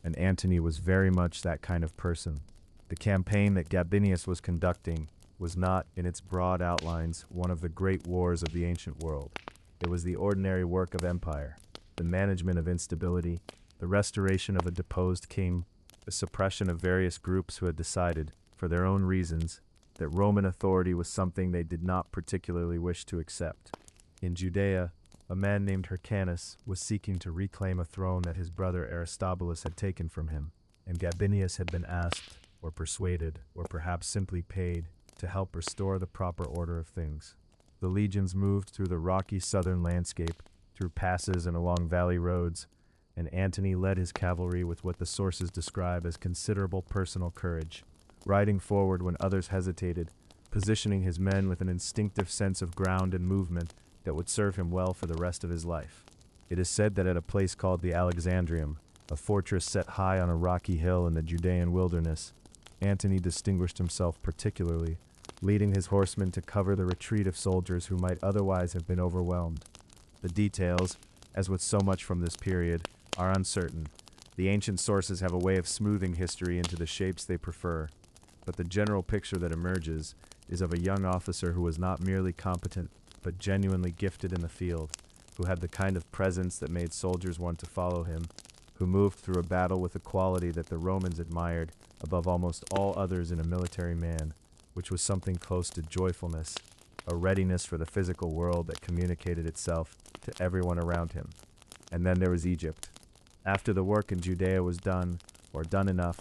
And Antony was very much that kind of person. The campaign that Gabinius was conducting was not, in its broad outlines, one of the great wars of the ancient world. It was the ordinary work of empire, the management of instability, the restoration of a deposed king, the suppression of various groups who had decided, for their own reasons, that Roman authority was something they did not particularly wish to accept. In Judea, a man named Hyrcanus was seeking to reclaim a throne that his brother Aristobulus had taken from him, and Gabinius had been asked, or persuaded, or perhaps simply paid, to help restore the proper order of things. The legions moved through the rocky southern landscape, through passes and along valley roads, and Antony led his cavalry with what the sources describe as considerable personal courage, riding forward when others hesitated, positioning his men with an instinctive sense of ground and movement that would serve him well for the rest of his life. It is said that at a place called the Alexandrium, a fortress set high on a rocky hill in the Judean wilderness, Antony distinguished himself particularly, leading his horsemen to cover the retreat of soldiers who might otherwise have been overwhelmed. The details, as with so much from this period, are uncertain. The ancient sources have a way of smoothing history into the shapes they prefer, but the general picture that emerges is of a young officer who was not merely competent, but genuinely gifted in the field, who had the kind of presence that made soldiers want to follow him, who moved through a battle with a quality that the Romans admired above almost all others in a military man, which was something close to joyfulness, a readiness for the physical world that communicated itself to everyone around him. And then there was Egypt. After the work in Judea was done, or done enough,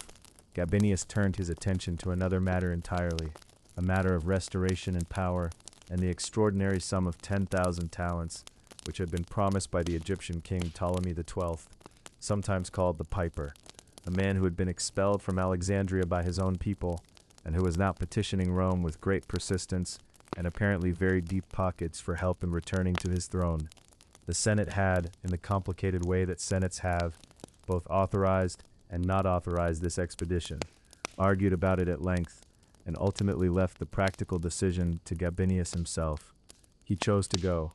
Gabinius turned his attention to another matter entirely, a matter of restoration and power, and the extraordinary sum of 10,000 talents, which had been promised by the Egyptian king Ptolemy XII, sometimes called the Piper, a man who had been expelled from Alexandria by his own people, and who was now petitioning Rome with great persistence and apparently very deep pockets for help in returning to his throne. The Senate had, in the complicated way that senates have, both authorized and not authorized this expedition, argued about it at length, and ultimately left the practical decision to Gabinius himself. He chose to go,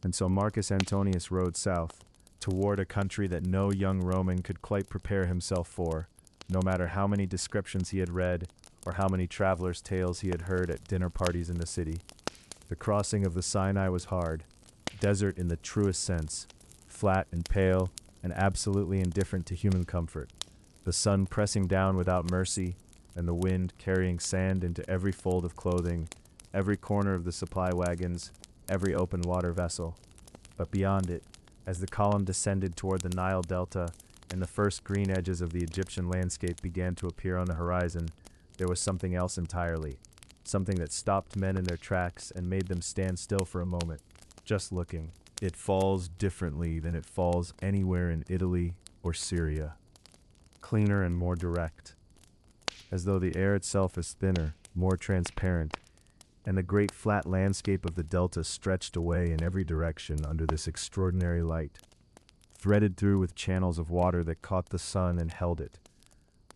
and so Marcus Antonius rode south, toward a country that no young Roman could quite prepare himself for, no matter how many descriptions he had read, or how many travelers' tales he had heard at dinner parties in the city. The crossing of the Sinai was hard, desert in the truest sense, flat and pale, and absolutely indifferent to human comfort, the sun pressing down without mercy, and the wind carrying sand into every fold of clothing, every corner of the supply wagons, every open water vessel. But beyond it, as the column descended toward the Nile Delta, and the first green edges of the Egyptian landscape began to appear on the horizon, there was something else entirely, something that stopped men in their tracks and made them stand still for a moment, just looking. It falls differently than it falls anywhere in Italy or Syria, cleaner and more direct, as though the air itself is thinner, more transparent, and the great flat landscape of the delta stretched away in every direction under this extraordinary light, threaded through with channels of water that caught the sun and held it,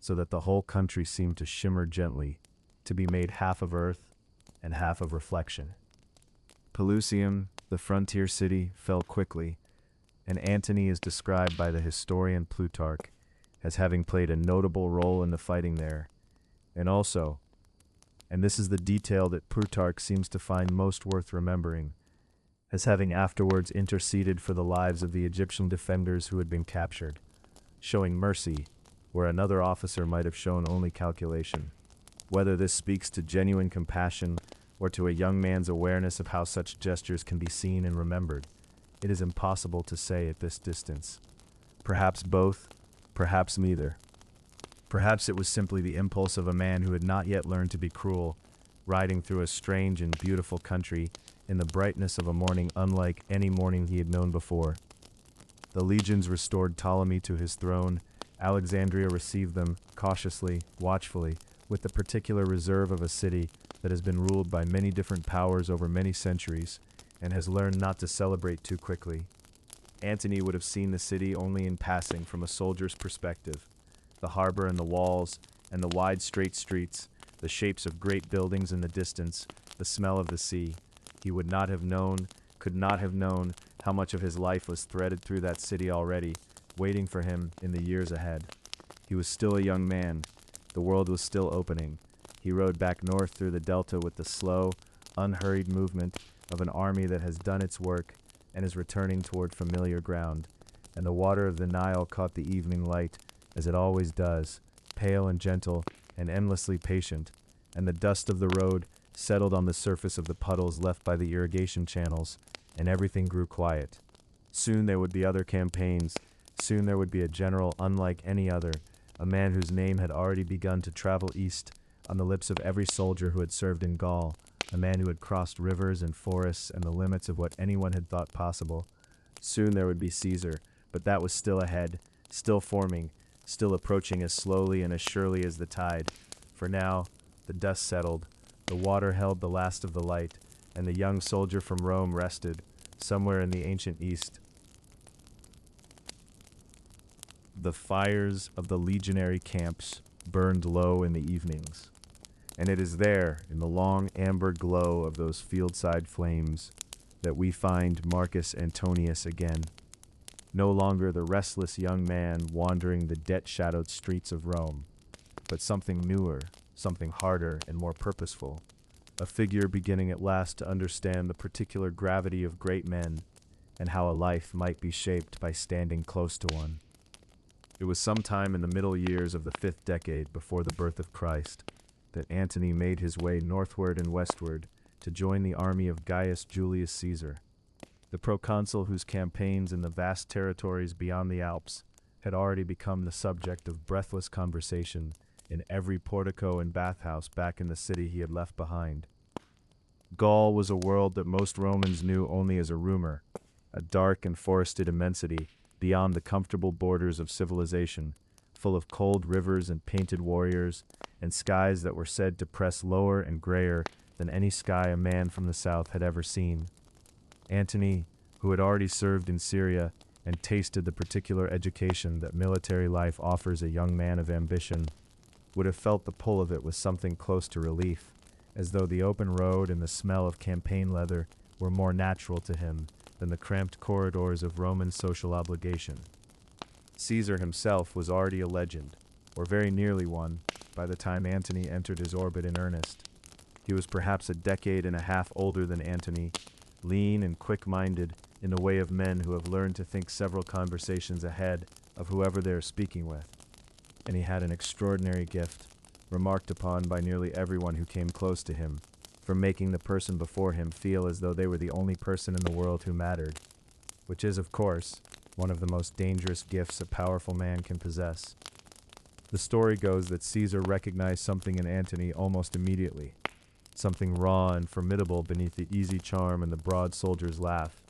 so that the whole country seemed to shimmer gently, to be made half of earth and half of reflection. Pelusium, the frontier city, fell quickly, and Antony is described by the historian Plutarch as having played a notable role in the fighting there, and also, and this is the detail that Plutarch seems to find most worth remembering, as having afterwards interceded for the lives of the Egyptian defenders who had been captured, showing mercy where another officer might have shown only calculation. Whether this speaks to genuine compassion or to a young man's awareness of how such gestures can be seen and remembered, it is impossible to say at this distance. Perhaps both, perhaps neither. Perhaps it was simply the impulse of a man who had not yet learned to be cruel, riding through a strange and beautiful country in the brightness of a morning unlike any morning he had known before. The legions restored Ptolemy to his throne. Alexandria received them cautiously, watchfully, with the particular reserve of a city that has been ruled by many different powers over many centuries and has learned not to celebrate too quickly. Antony would have seen the city only in passing from a soldier's perspective. The harbor and the walls, and the wide straight streets, the shapes of great buildings in the distance, the smell of the sea. He would not have known, could not have known, how much of his life was threaded through that city already, waiting for him in the years ahead. He was still a young man. The world was still opening. He rode back north through the delta with the slow, unhurried movement of an army that has done its work and is returning toward familiar ground. And the water of the Nile caught the evening light, as it always does, pale and gentle and endlessly patient, and the dust of the road settled on the surface of the puddles left by the irrigation channels, and everything grew quiet. Soon there would be other campaigns. Soon there would be a general unlike any other, a man whose name had already begun to travel east on the lips of every soldier who had served in Gaul, a man who had crossed rivers and forests and the limits of what anyone had thought possible. Soon there would be Caesar, but that was still ahead, still forming, still approaching as slowly and as surely as the tide. For now, the dust settled, the water held the last of the light, and the young soldier from Rome rested, somewhere in the ancient East. The fires of the legionary camps burned low in the evenings, and it is there, in the long amber glow of those fieldside flames, that we find Marcus Antonius again, no longer the restless young man wandering the debt-shadowed streets of Rome, but something newer, something harder and more purposeful, a figure beginning at last to understand the particular gravity of great men and how a life might be shaped by standing close to one. It was sometime in the middle years of the 5th decade before the birth of Christ that Antony made his way northward and westward to join the army of Gaius Julius Caesar, the proconsul whose campaigns in the vast territories beyond the Alps had already become the subject of breathless conversation in every portico and bathhouse back in the city he had left behind. Gaul was a world that most Romans knew only as a rumor, a dark and forested immensity beyond the comfortable borders of civilization, full of cold rivers and painted warriors, and skies that were said to press lower and grayer than any sky a man from the south had ever seen. Antony, who had already served in Syria and tasted the particular education that military life offers a young man of ambition, would have felt the pull of it with something close to relief, as though the open road and the smell of campaign leather were more natural to him than the cramped corridors of Roman social obligation. Caesar himself was already a legend, or very nearly one, by the time Antony entered his orbit in earnest. He was perhaps a decade and a half older than Antony, lean and quick-minded in the way of men who have learned to think several conversations ahead of whoever they are speaking with. And he had an extraordinary gift, remarked upon by nearly everyone who came close to him, for making the person before him feel as though they were the only person in the world who mattered, which is, of course, one of the most dangerous gifts a powerful man can possess. The story goes that Caesar recognized something in Antony almost immediately, something raw and formidable beneath the easy charm and the broad soldier's laugh,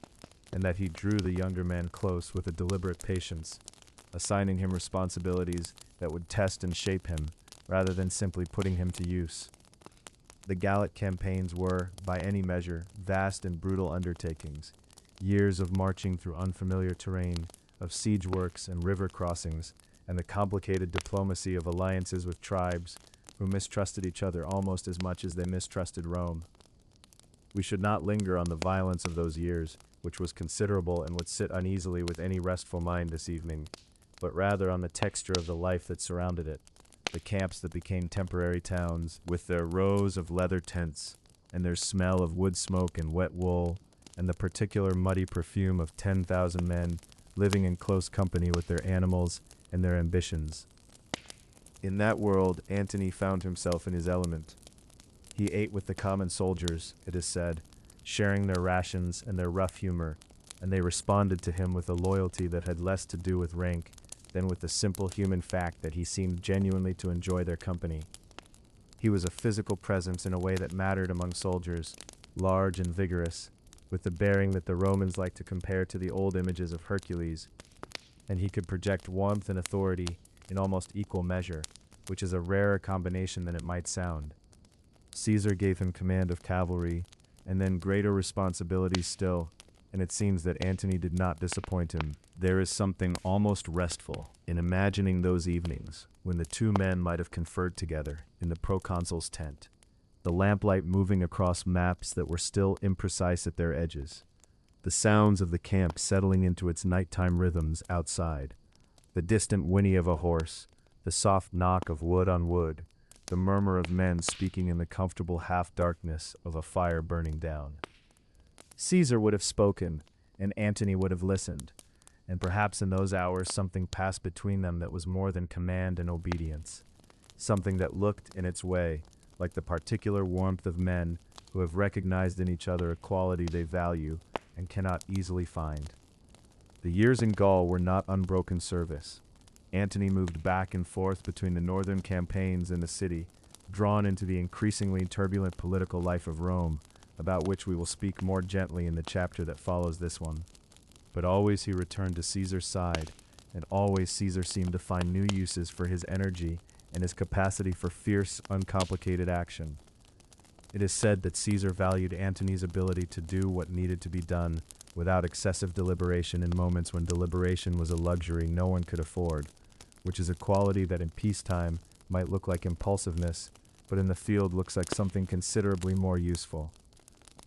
and that he drew the younger man close with a deliberate patience, assigning him responsibilities that would test and shape him, rather than simply putting him to use. The Gallic campaigns were, by any measure, vast and brutal undertakings, years of marching through unfamiliar terrain, of siege works and river crossings, and the complicated diplomacy of alliances with tribes who mistrusted each other almost as much as they mistrusted Rome. We should not linger on the violence of those years, which was considerable and would sit uneasily with any restful mind this evening, but rather on the texture of the life that surrounded it, the camps that became temporary towns, with their rows of leather tents, and their smell of wood smoke and wet wool, and the particular muddy perfume of 10,000 men living in close company with their animals and their ambitions. In that world, Antony found himself in his element. He ate with the common soldiers, it is said, sharing their rations and their rough humor, and they responded to him with a loyalty that had less to do with rank than with the simple human fact that he seemed genuinely to enjoy their company. He was a physical presence in a way that mattered among soldiers, large and vigorous, with the bearing that the Romans liked to compare to the old images of Hercules, and he could project warmth and authority in almost equal measure, which is a rarer combination than it might sound. Caesar gave him command of cavalry, and then greater responsibilities still, and it seems that Antony did not disappoint him. There is something almost restful in imagining those evenings when the two men might have conferred together in the proconsul's tent, the lamplight moving across maps that were still imprecise at their edges, the sounds of the camp settling into its nighttime rhythms outside, the distant whinny of a horse, the soft knock of wood on wood, the murmur of men speaking in the comfortable half-darkness of a fire burning down. Caesar would have spoken, and Antony would have listened, and perhaps in those hours something passed between them that was more than command and obedience, something that looked, in its way, like the particular warmth of men who have recognized in each other a quality they value and cannot easily find. The years in Gaul were not unbroken service. Antony moved back and forth between the northern campaigns and the city, drawn into the increasingly turbulent political life of Rome, about which we will speak more gently in the chapter that follows this one. But always he returned to Caesar's side, and always Caesar seemed to find new uses for his energy and his capacity for fierce, uncomplicated action. It is said that Caesar valued Antony's ability to do what needed to be done without excessive deliberation in moments when deliberation was a luxury no one could afford, which is a quality that in peacetime might look like impulsiveness, but in the field looks like something considerably more useful.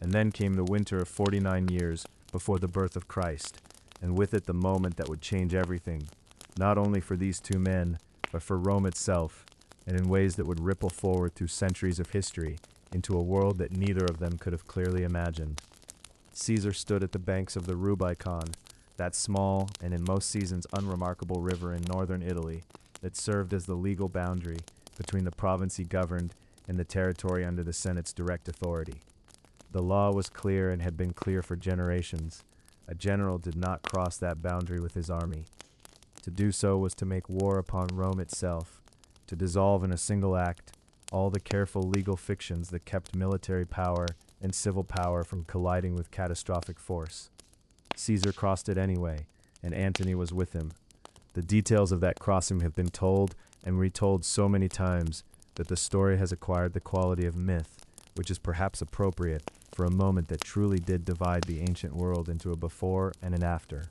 And then came the winter of 49 years before the birth of Christ, and with it the moment that would change everything, not only for these two men, but for Rome itself, and in ways that would ripple forward through centuries of history into a world that neither of them could have clearly imagined. Caesar stood at the banks of the Rubicon, that small and in most seasons unremarkable river in northern Italy that served as the legal boundary between the province he governed and the territory under the Senate's direct authority. The law was clear and had been clear for generations. A general did not cross that boundary with his army. To do so was to make war upon Rome itself, to dissolve in a single act all the careful legal fictions that kept military power and civil power from colliding with catastrophic force. Caesar crossed it anyway, and Antony was with him. The details of that crossing have been told and retold so many times that the story has acquired the quality of myth, which is perhaps appropriate for a moment that truly did divide the ancient world into a before and an after.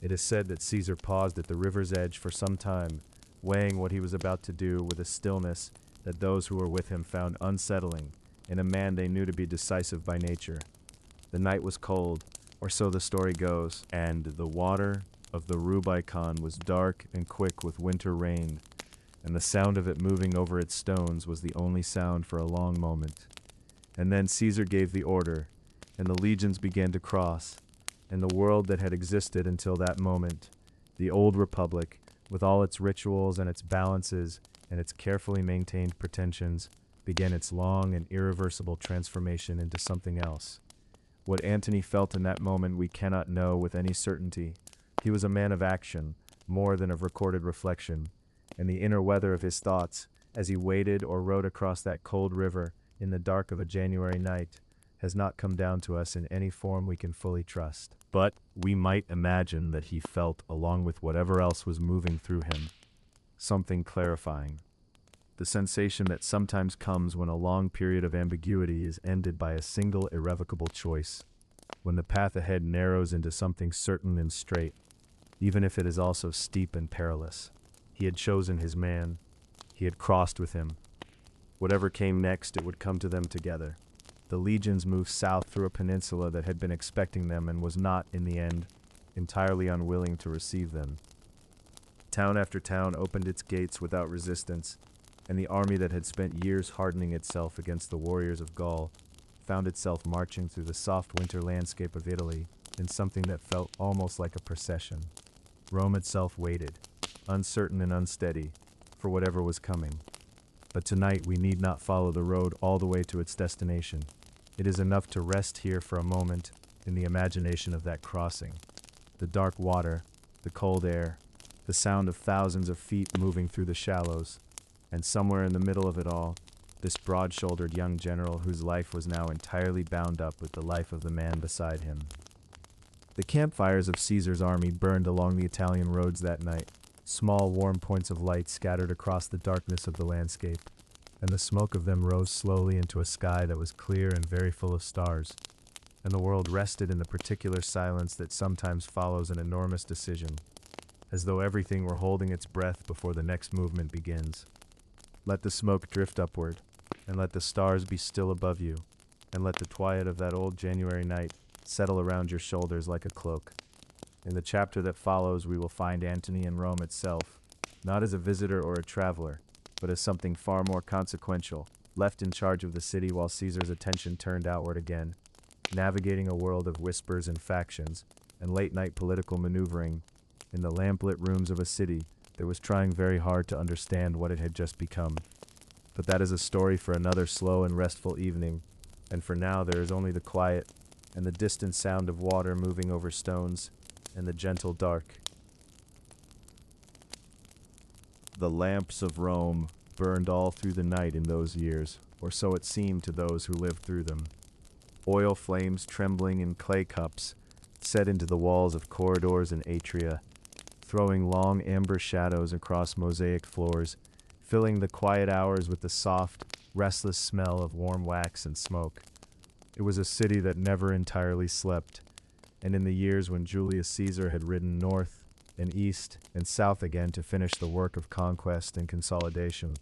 It is said that Caesar paused at the river's edge for some time, weighing what he was about to do with a stillness that those who were with him found unsettling in a man they knew to be decisive by nature. The night was cold, or so the story goes, and the water of the Rubicon was dark and quick with winter rain, and the sound of it moving over its stones was the only sound for a long moment. And then Caesar gave the order, and the legions began to cross, and the world that had existed until that moment, the old republic, with all its rituals and its balances and its carefully maintained pretensions, began its long and irreversible transformation into something else. What Antony felt in that moment we cannot know with any certainty. He was a man of action, more than of recorded reflection, and the inner weather of his thoughts, as he waded or rode across that cold river in the dark of a January night, has not come down to us in any form we can fully trust. But we might imagine that he felt, along with whatever else was moving through him, something clarifying. The sensation that sometimes comes when a long period of ambiguity is ended by a single irrevocable choice, when the path ahead narrows into something certain and straight, even if it is also steep and perilous. He had chosen his man. He had crossed with him. Whatever came next, it would come to them together. The legions moved south through a peninsula that had been expecting them and was not, in the end, entirely unwilling to receive them. Town after town opened its gates without resistance, and the army that had spent years hardening itself against the warriors of Gaul found itself marching through the soft winter landscape of Italy in something that felt almost like a procession. Rome itself waited, uncertain and unsteady, for whatever was coming. But tonight we need not follow the road all the way to its destination. It is enough to rest here for a moment in the imagination of that crossing. The dark water, the cold air, the sound of thousands of feet moving through the shallows, and somewhere in the middle of it all, this broad-shouldered young general whose life was now entirely bound up with the life of the man beside him. The campfires of Caesar's army burned along the Italian roads that night, small warm points of light scattered across the darkness of the landscape, and the smoke of them rose slowly into a sky that was clear and very full of stars, and the world rested in the particular silence that sometimes follows an enormous decision, as though everything were holding its breath before the next movement begins. Let the smoke drift upward, and let the stars be still above you, and let the twilight of that old January night settle around your shoulders like a cloak. In the chapter that follows, we will find Antony in Rome itself, not as a visitor or a traveler, but as something far more consequential, left in charge of the city while Caesar's attention turned outward again, navigating a world of whispers and factions, and late-night political maneuvering, in the lamplit rooms of a city that was trying very hard to understand what it had just become. But that is a story for another slow and restful evening, and for now there is only the quiet, and the distant sound of water moving over stones, and the gentle dark. The lamps of Rome burned all through the night in those years, or so it seemed to those who lived through them. Oil flames trembling in clay cups, set into the walls of corridors and atria, throwing long amber shadows across mosaic floors, filling the quiet hours with the soft, restless smell of warm wax and smoke. It was a city that never entirely slept, and in the years when Julius Caesar had ridden north and east and south again to finish the work of conquest and consolidation,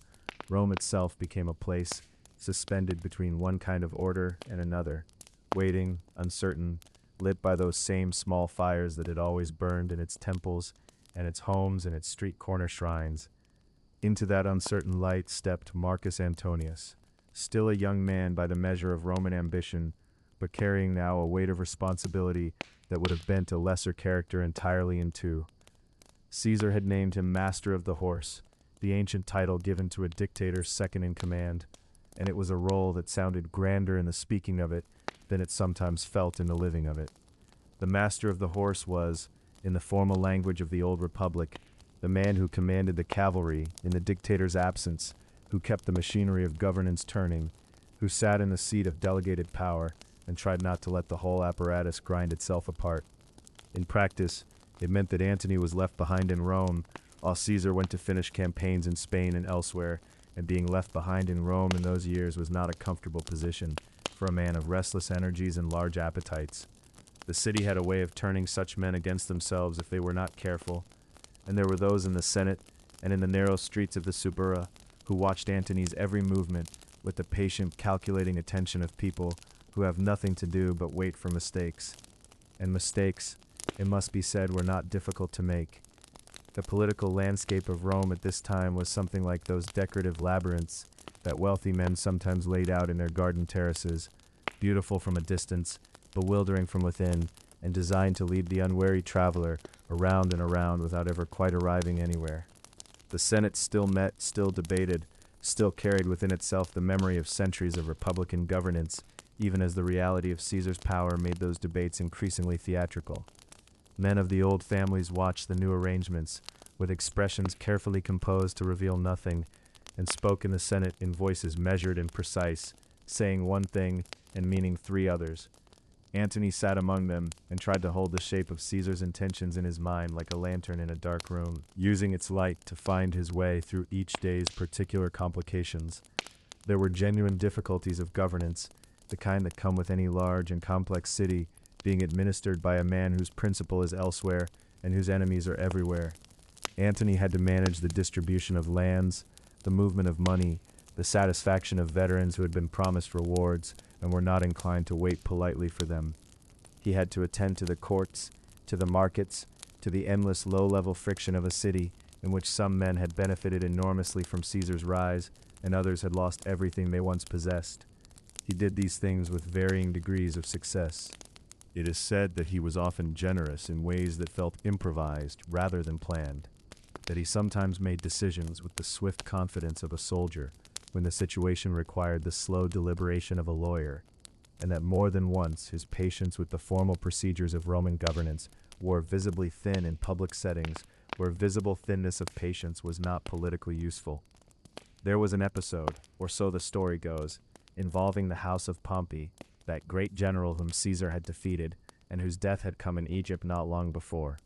Rome itself became a place suspended between one kind of order and another, waiting, uncertain, lit by those same small fires that had always burned in its temples and its homes and its street corner shrines. Into that uncertain light stepped Marcus Antonius, still a young man by the measure of Roman ambition, but carrying now a weight of responsibility that would have bent a lesser character entirely in two. Caesar had named him Master of the Horse, the ancient title given to a dictator's second in command, and it was a role that sounded grander in the speaking of it than it sometimes felt in the living of it. The Master of the Horse was, in the formal language of the old republic, the man who commanded the cavalry in the dictator's absence, who kept the machinery of governance turning, who sat in the seat of delegated power and tried not to let the whole apparatus grind itself apart. In practice, it meant that Antony was left behind in Rome, while Caesar went to finish campaigns in Spain and elsewhere, and being left behind in Rome in those years was not a comfortable position for a man of restless energies and large appetites. The city had a way of turning such men against themselves if they were not careful, and there were those in the Senate and in the narrow streets of the Suburra who watched Antony's every movement with the patient, calculating attention of people who have nothing to do but wait for mistakes. And mistakes, it must be said, were not difficult to make. The political landscape of Rome at this time was something like those decorative labyrinths that wealthy men sometimes laid out in their garden terraces, beautiful from a distance, bewildering from within, and designed to lead the unwary traveler around and around without ever quite arriving anywhere. The Senate still met, still debated, still carried within itself the memory of centuries of republican governance, even as the reality of Caesar's power made those debates increasingly theatrical. Men of the old families watched the new arrangements, with expressions carefully composed to reveal nothing, and spoke in the Senate in voices measured and precise, saying one thing and meaning three others. Antony sat among them and tried to hold the shape of Caesar's intentions in his mind like a lantern in a dark room, using its light to find his way through each day's particular complications. There were genuine difficulties of governance, the kind that come with any large and complex city, being administered by a man whose principle is elsewhere and whose enemies are everywhere. Antony had to manage the distribution of lands, the movement of money, the satisfaction of veterans who had been promised rewards and were not inclined to wait politely for them. He had to attend to the courts, to the markets, to the endless low-level friction of a city in which some men had benefited enormously from Caesar's rise and others had lost everything they once possessed. He did these things with varying degrees of success. It is said that he was often generous in ways that felt improvised rather than planned, that he sometimes made decisions with the swift confidence of a soldier when the situation required the slow deliberation of a lawyer, and that more than once his patience with the formal procedures of Roman governance wore visibly thin in public settings where visible thinness of patience was not politically useful. There was an episode, or so the story goes, involving the house of Pompey, that great general whom Caesar had defeated, and whose death had come in Egypt not long before.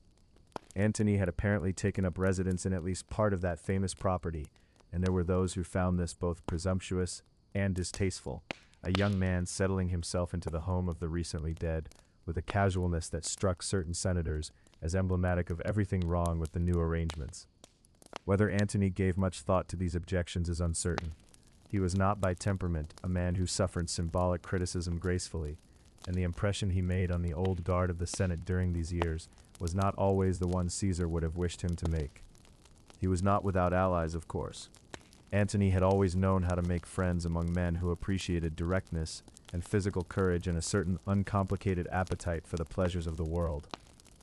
Antony had apparently taken up residence in at least part of that famous property, and there were those who found this both presumptuous and distasteful, a young man settling himself into the home of the recently dead, with a casualness that struck certain senators as emblematic of everything wrong with the new arrangements. Whether Antony gave much thought to these objections is uncertain. He was not by temperament a man who suffered symbolic criticism gracefully, and the impression he made on the old guard of the Senate during these years was not always the one Caesar would have wished him to make. He was not without allies, of course. Antony had always known how to make friends among men who appreciated directness and physical courage and a certain uncomplicated appetite for the pleasures of the world.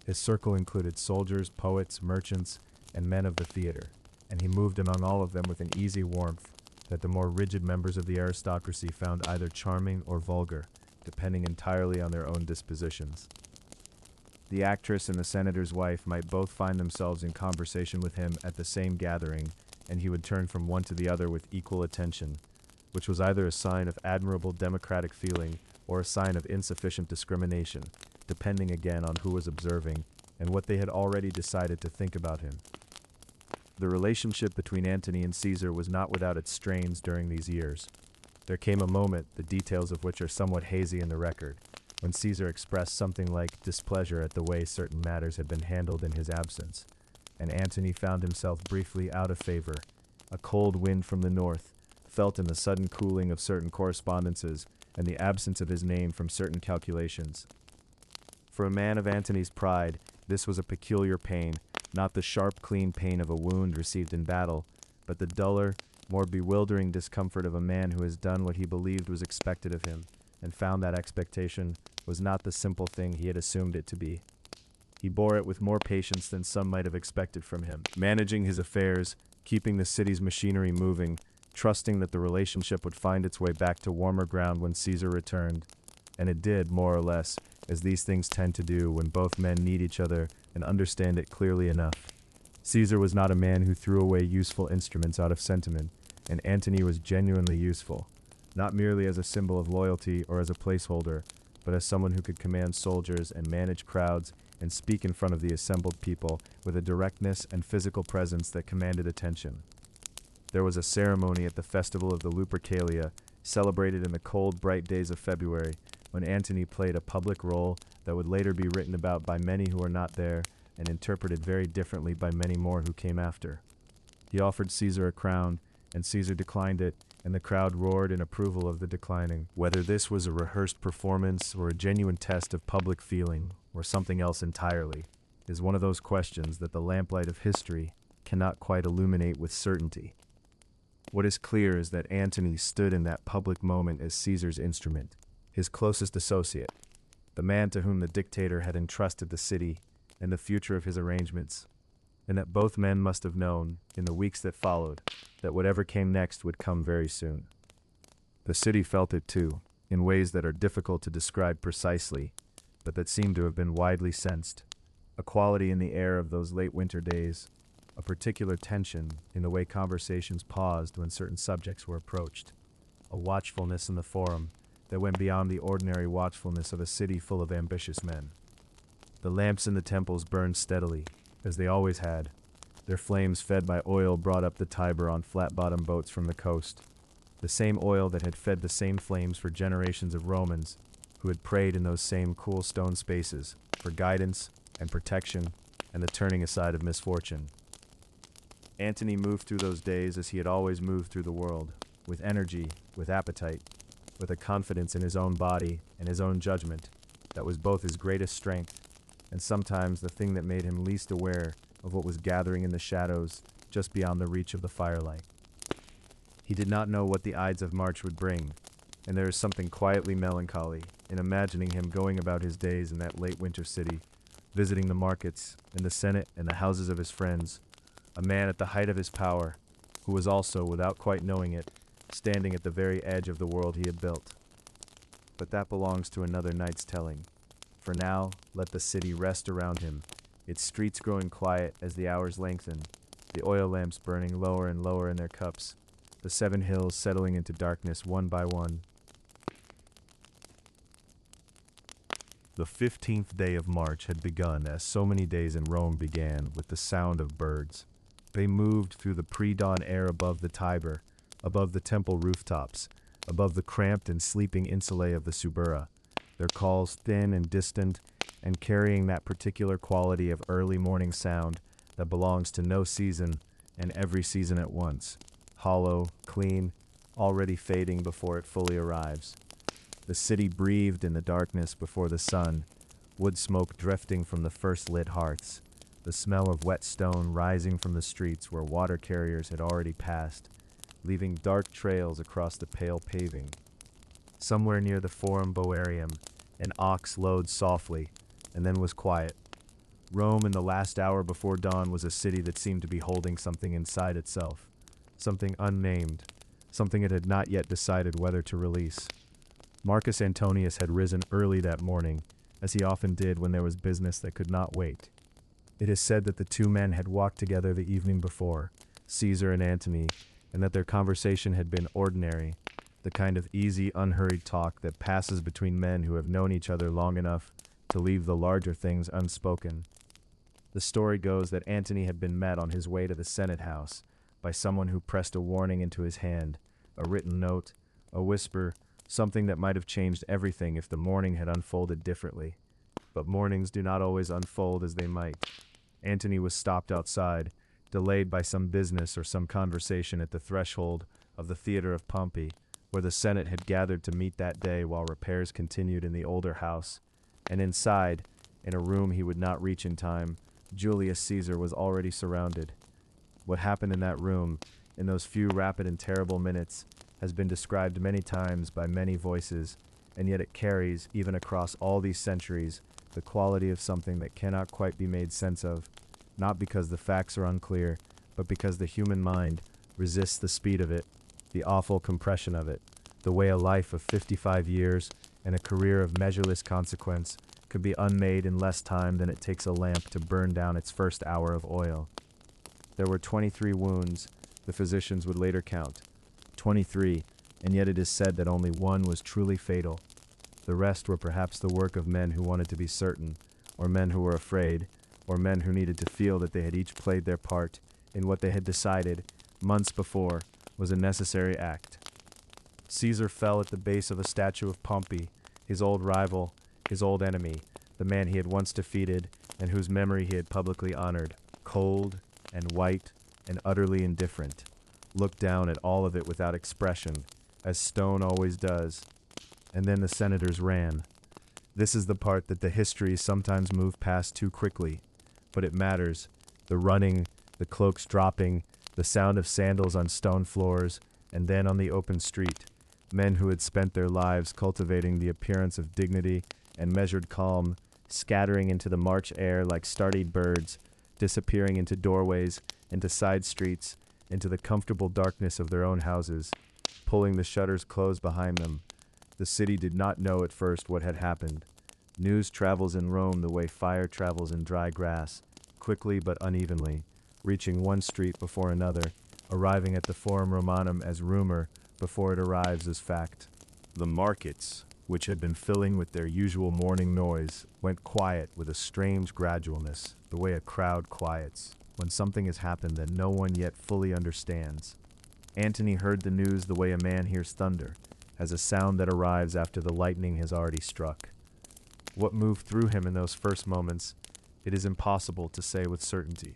His circle included soldiers, poets, merchants, and men of the theater, and he moved among all of them with an easy warmth that the more rigid members of the aristocracy found either charming or vulgar, depending entirely on their own dispositions. The actress and the senator's wife might both find themselves in conversation with him at the same gathering, and he would turn from one to the other with equal attention, which was either a sign of admirable democratic feeling or a sign of insufficient discrimination, depending again on who was observing and what they had already decided to think about him. The relationship between Antony and Caesar was not without its strains during these years. There came a moment, the details of which are somewhat hazy in the record, when Caesar expressed something like displeasure at the way certain matters had been handled in his absence, and Antony found himself briefly out of favor. A cold wind from the north, felt in the sudden cooling of certain correspondences and the absence of his name from certain calculations. For a man of Antony's pride, this was a peculiar pain, not the sharp, clean pain of a wound received in battle, but the duller, more bewildering discomfort of a man who has done what he believed was expected of him, and found that expectation was not the simple thing he had assumed it to be. He bore it with more patience than some might have expected from him, managing his affairs, keeping the city's machinery moving, trusting that the relationship would find its way back to warmer ground when Caesar returned. And it did, more or less, as these things tend to do when both men need each other and understand it clearly enough. Caesar was not a man who threw away useful instruments out of sentiment, and Antony was genuinely useful, not merely as a symbol of loyalty or as a placeholder, but as someone who could command soldiers and manage crowds and speak in front of the assembled people with a directness and physical presence that commanded attention. There was a ceremony at the festival of the Lupercalia, celebrated in the cold, bright days of February, when Antony played a public role that would later be written about by many who were not there and interpreted very differently by many more who came after. He offered Caesar a crown, and Caesar declined it, and the crowd roared in approval of the declining. Whether this was a rehearsed performance or a genuine test of public feeling, or something else entirely, is one of those questions that the lamplight of history cannot quite illuminate with certainty. What is clear is that Antony stood in that public moment as Caesar's instrument, his closest associate, the man to whom the dictator had entrusted the city and the future of his arrangements, and that both men must have known, in the weeks that followed, that whatever came next would come very soon. The city felt it too, in ways that are difficult to describe precisely, but that seem to have been widely sensed. A quality in the air of those late winter days, a particular tension in the way conversations paused when certain subjects were approached, a watchfulness in the forum that went beyond the ordinary watchfulness of a city full of ambitious men. The lamps in the temples burned steadily, as they always had, their flames fed by oil brought up the Tiber on flat-bottomed boats from the coast, the same oil that had fed the same flames for generations of Romans who had prayed in those same cool stone spaces for guidance and protection and the turning aside of misfortune. Antony moved through those days as he had always moved through the world, with energy, with appetite, with a confidence in his own body and his own judgment that was both his greatest strength and sometimes the thing that made him least aware of what was gathering in the shadows just beyond the reach of the firelight. He did not know what the Ides of March would bring, and there is something quietly melancholy in imagining him going about his days in that late winter city, visiting the markets and the Senate and the houses of his friends, a man at the height of his power, who was also, without quite knowing it, standing at the very edge of the world he had built. But that belongs to another night's telling. For now, let the city rest around him, its streets growing quiet as the hours lengthened, the oil lamps burning lower and lower in their cups, the 7 hills settling into darkness one by one. The 15th day of March had begun as so many days in Rome began with the sound of birds. They moved through the pre-dawn air above the Tiber, above the temple rooftops, above the cramped and sleeping insulae of the Subura, their calls thin and distant, and carrying that particular quality of early morning sound that belongs to no season and every season at once, hollow, clean, already fading before it fully arrives. The city breathed in the darkness before the sun, wood smoke drifting from the first lit hearths, the smell of wet stone rising from the streets where water carriers had already passed, leaving dark trails across the pale paving. Somewhere near the Forum Boarium, an ox lowed softly, and then was quiet. Rome in the last hour before dawn was a city that seemed to be holding something inside itself, something unnamed, something it had not yet decided whether to release. Marcus Antonius had risen early that morning, as he often did when there was business that could not wait. It is said that the two men had walked together the evening before, Caesar and Antony, and that their conversation had been ordinary, the kind of easy, unhurried talk that passes between men who have known each other long enough to leave the larger things unspoken. The story goes that Antony had been met on his way to the Senate House by someone who pressed a warning into his hand, a written note, a whisper, something that might have changed everything if the morning had unfolded differently. But mornings do not always unfold as they might. Antony was stopped outside, delayed by some business or some conversation at the threshold of the Theater of Pompey, where the Senate had gathered to meet that day while repairs continued in the older house. And inside, in a room he would not reach in time, Julius Caesar was already surrounded. What happened in that room, in those few rapid and terrible minutes, has been described many times by many voices, and yet it carries, even across all these centuries, the quality of something that cannot quite be made sense of, not because the facts are unclear, but because the human mind resists the speed of it, the awful compression of it, the way a life of 55 years and a career of measureless consequence could be unmade in less time than it takes a lamp to burn down its first hour of oil. There were 23 wounds, the physicians would later count. 23, and yet it is said that only one was truly fatal. The rest were perhaps the work of men who wanted to be certain, or men who were afraid, or men who needed to feel that they had each played their part in what they had decided, months before, was a necessary act. Caesar fell at the base of a statue of Pompey, his old rival, his old enemy, the man he had once defeated and whose memory he had publicly honored, cold and white and utterly indifferent, looked down at all of it without expression, as stone always does. And then the senators ran. This is the part that the histories sometimes move past too quickly, but it matters. The running, the cloaks dropping, the sound of sandals on stone floors, and then on the open street, men who had spent their lives cultivating the appearance of dignity and measured calm, scattering into the March air like startled birds, disappearing into doorways, into side streets, into the comfortable darkness of their own houses, pulling the shutters closed behind them. The city did not know at first what had happened. News travels in Rome the way fire travels in dry grass, quickly but unevenly, reaching one street before another, arriving at the Forum Romanum as rumor before it arrives as fact. The markets, which had been filling with their usual morning noise, went quiet with a strange gradualness, the way a crowd quiets when something has happened that no one yet fully understands. Antony heard the news the way a man hears thunder, as a sound that arrives after the lightning has already struck. What moved through him in those first moments, it is impossible to say with certainty.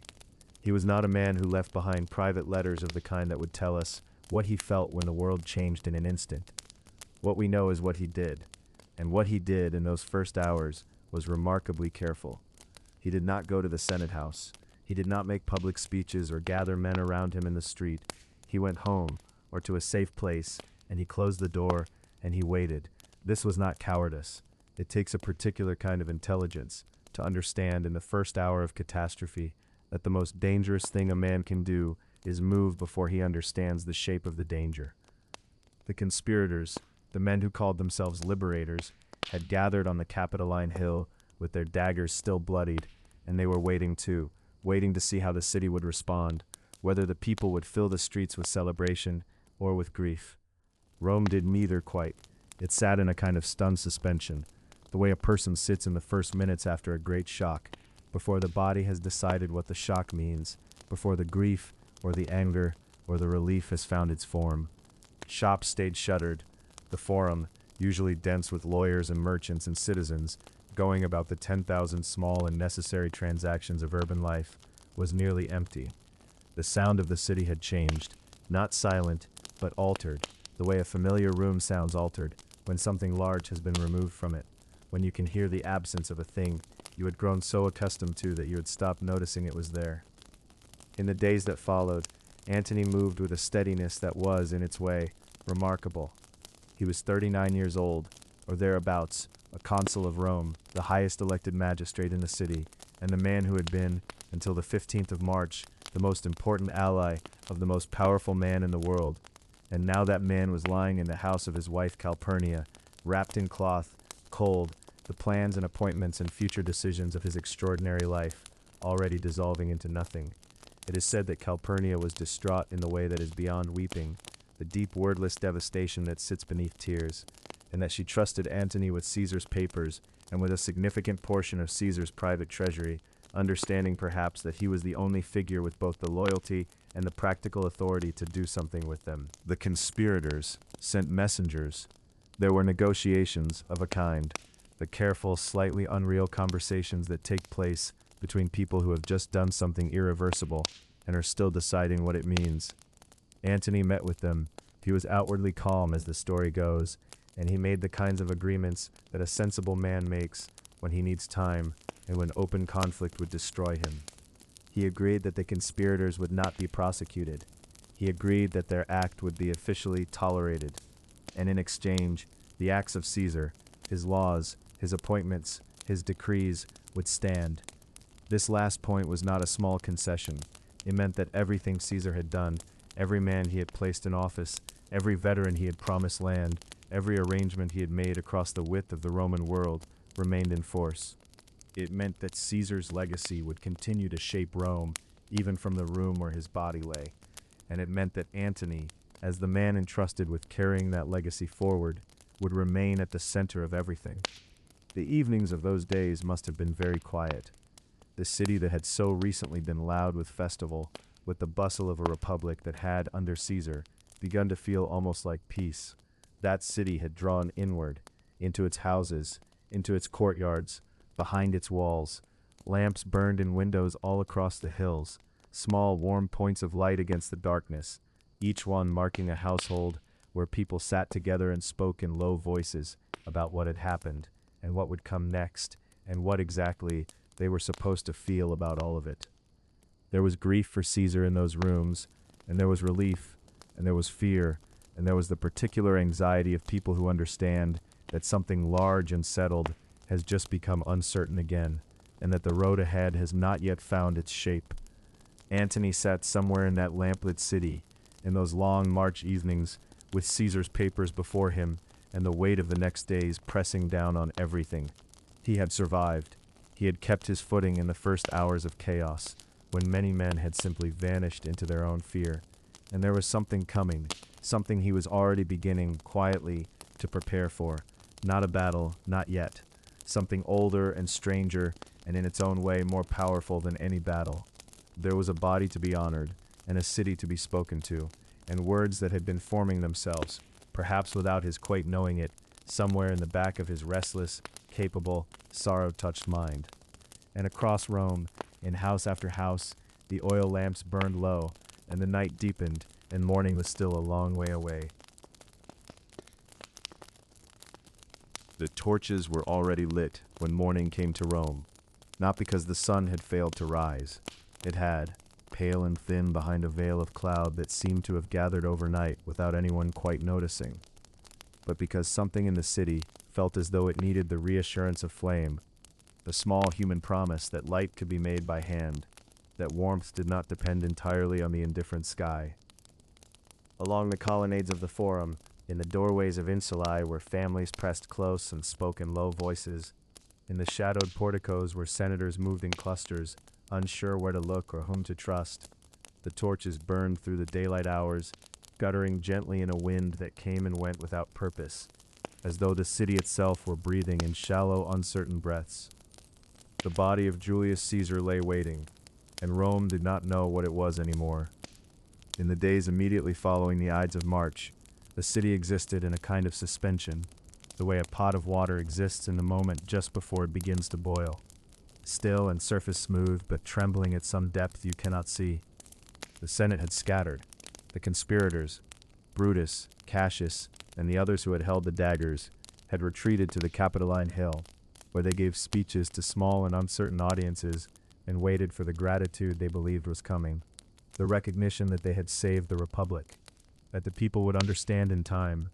He was not a man who left behind private letters of the kind that would tell us what he felt when the world changed in an instant. What we know is what he did, and what he did in those first hours was remarkably careful. He did not go to the Senate House. He did not make public speeches or gather men around him in the street. He went home, or to a safe place, and he closed the door, and he waited. This was not cowardice. It takes a particular kind of intelligence to understand in the first hour of catastrophe that the most dangerous thing a man can do is move before he understands the shape of the danger. The conspirators, the men who called themselves liberators, had gathered on the Capitoline Hill with their daggers still bloodied, and they were waiting too, waiting to see how the city would respond, whether the people would fill the streets with celebration or with grief. Rome did neither quite. It sat in a kind of stunned suspension, the way a person sits in the first minutes after a great shock, before the body has decided what the shock means, before the grief or the anger or the relief has found its form. Shops stayed shuttered. The Forum, usually dense with lawyers and merchants and citizens, going about the 10,000 small and necessary transactions of urban life, was nearly empty. The sound of the city had changed, not silent, but altered, the way a familiar room sounds altered when something large has been removed from it, when you can hear the absence of a thing you had grown so accustomed to that you had stopped noticing it was there. In the days that followed, Antony moved with a steadiness that was, in its way, remarkable. He was 39 years old, or thereabouts, a consul of Rome, the highest elected magistrate in the city, and the man who had been, until the 15th of March, the most important ally of the most powerful man in the world. And now that man was lying in the house of his wife Calpurnia, wrapped in cloth, cold, the plans and appointments and future decisions of his extraordinary life already dissolving into nothing. It is said that Calpurnia was distraught in the way that is beyond weeping, the deep wordless devastation that sits beneath tears, and that she trusted Antony with Caesar's papers and with a significant portion of Caesar's private treasury, understanding perhaps that he was the only figure with both the loyalty and the practical authority to do something with them. The conspirators sent messengers. There were negotiations of a kind, the careful, slightly unreal conversations that take place between people who have just done something irreversible and are still deciding what it means. Antony met with them. He was outwardly calm, as the story goes, and he made the kinds of agreements that a sensible man makes when he needs time and when open conflict would destroy him. He agreed that the conspirators would not be prosecuted. He agreed that their act would be officially tolerated, and in exchange, the acts of Caesar, his laws, his appointments, his decrees, would stand. This last point was not a small concession. It meant that everything Caesar had done, every man he had placed in office, every veteran he had promised land, every arrangement he had made across the width of the Roman world, remained in force. It meant that Caesar's legacy would continue to shape Rome, even from the room where his body lay. And it meant that Antony, as the man entrusted with carrying that legacy forward, would remain at the center of everything. The evenings of those days must have been very quiet. The city that had so recently been loud with festival, with the bustle of a republic that had, under Caesar, begun to feel almost like peace. That city had drawn inward, into its houses, into its courtyards, behind its walls. Lamps burned in windows all across the hills, small warm points of light against the darkness, each one marking a household where people sat together and spoke in low voices about what had happened, and what would come next, and what exactly they were supposed to feel about all of it. There was grief for Caesar in those rooms, and there was relief, and there was fear, and there was the particular anxiety of people who understand that something large and settled has just become uncertain again, and that the road ahead has not yet found its shape. Antony sat somewhere in that lamplit city, in those long March evenings, with Caesar's papers before him, and the weight of the next days pressing down on everything. He had survived. He had kept his footing in the first hours of chaos, when many men had simply vanished into their own fear. And there was something coming, something he was already beginning, quietly, to prepare for. Not a battle, not yet. Something older and stranger, and in its own way more powerful than any battle. There was a body to be honored, and a city to be spoken to, and words that had been forming themselves, perhaps without his quite knowing it, somewhere in the back of his restless, capable, sorrow-touched mind. And across Rome, in house after house, the oil lamps burned low, and the night deepened, and morning was still a long way away. The torches were already lit when morning came to Rome, not because the sun had failed to rise. It had, pale and thin behind a veil of cloud that seemed to have gathered overnight without anyone quite noticing, but because something in the city felt as though it needed the reassurance of flame, the small human promise that light could be made by hand, that warmth did not depend entirely on the indifferent sky. Along the colonnades of the Forum, in the doorways of insulae where families pressed close and spoke in low voices, In the shadowed porticos where senators moved in clusters, unsure where to look or whom to trust, the torches burned through the daylight hours, guttering gently in a wind that came and went without purpose, as though the city itself were breathing in shallow, uncertain breaths. The body of Julius Caesar lay waiting, and Rome did not know what it was anymore. In the days immediately following the Ides of March, the city existed in a kind of suspension, the way a pot of water exists in the moment just before it begins to boil, still and surface smooth, but trembling at some depth you cannot see. The Senate had scattered. The conspirators, Brutus, Cassius, and the others who had held the daggers, had retreated to the Capitoline Hill, where they gave speeches to small and uncertain audiences and waited for the gratitude they believed was coming, the recognition that they had saved the Republic, that the people would understand in time.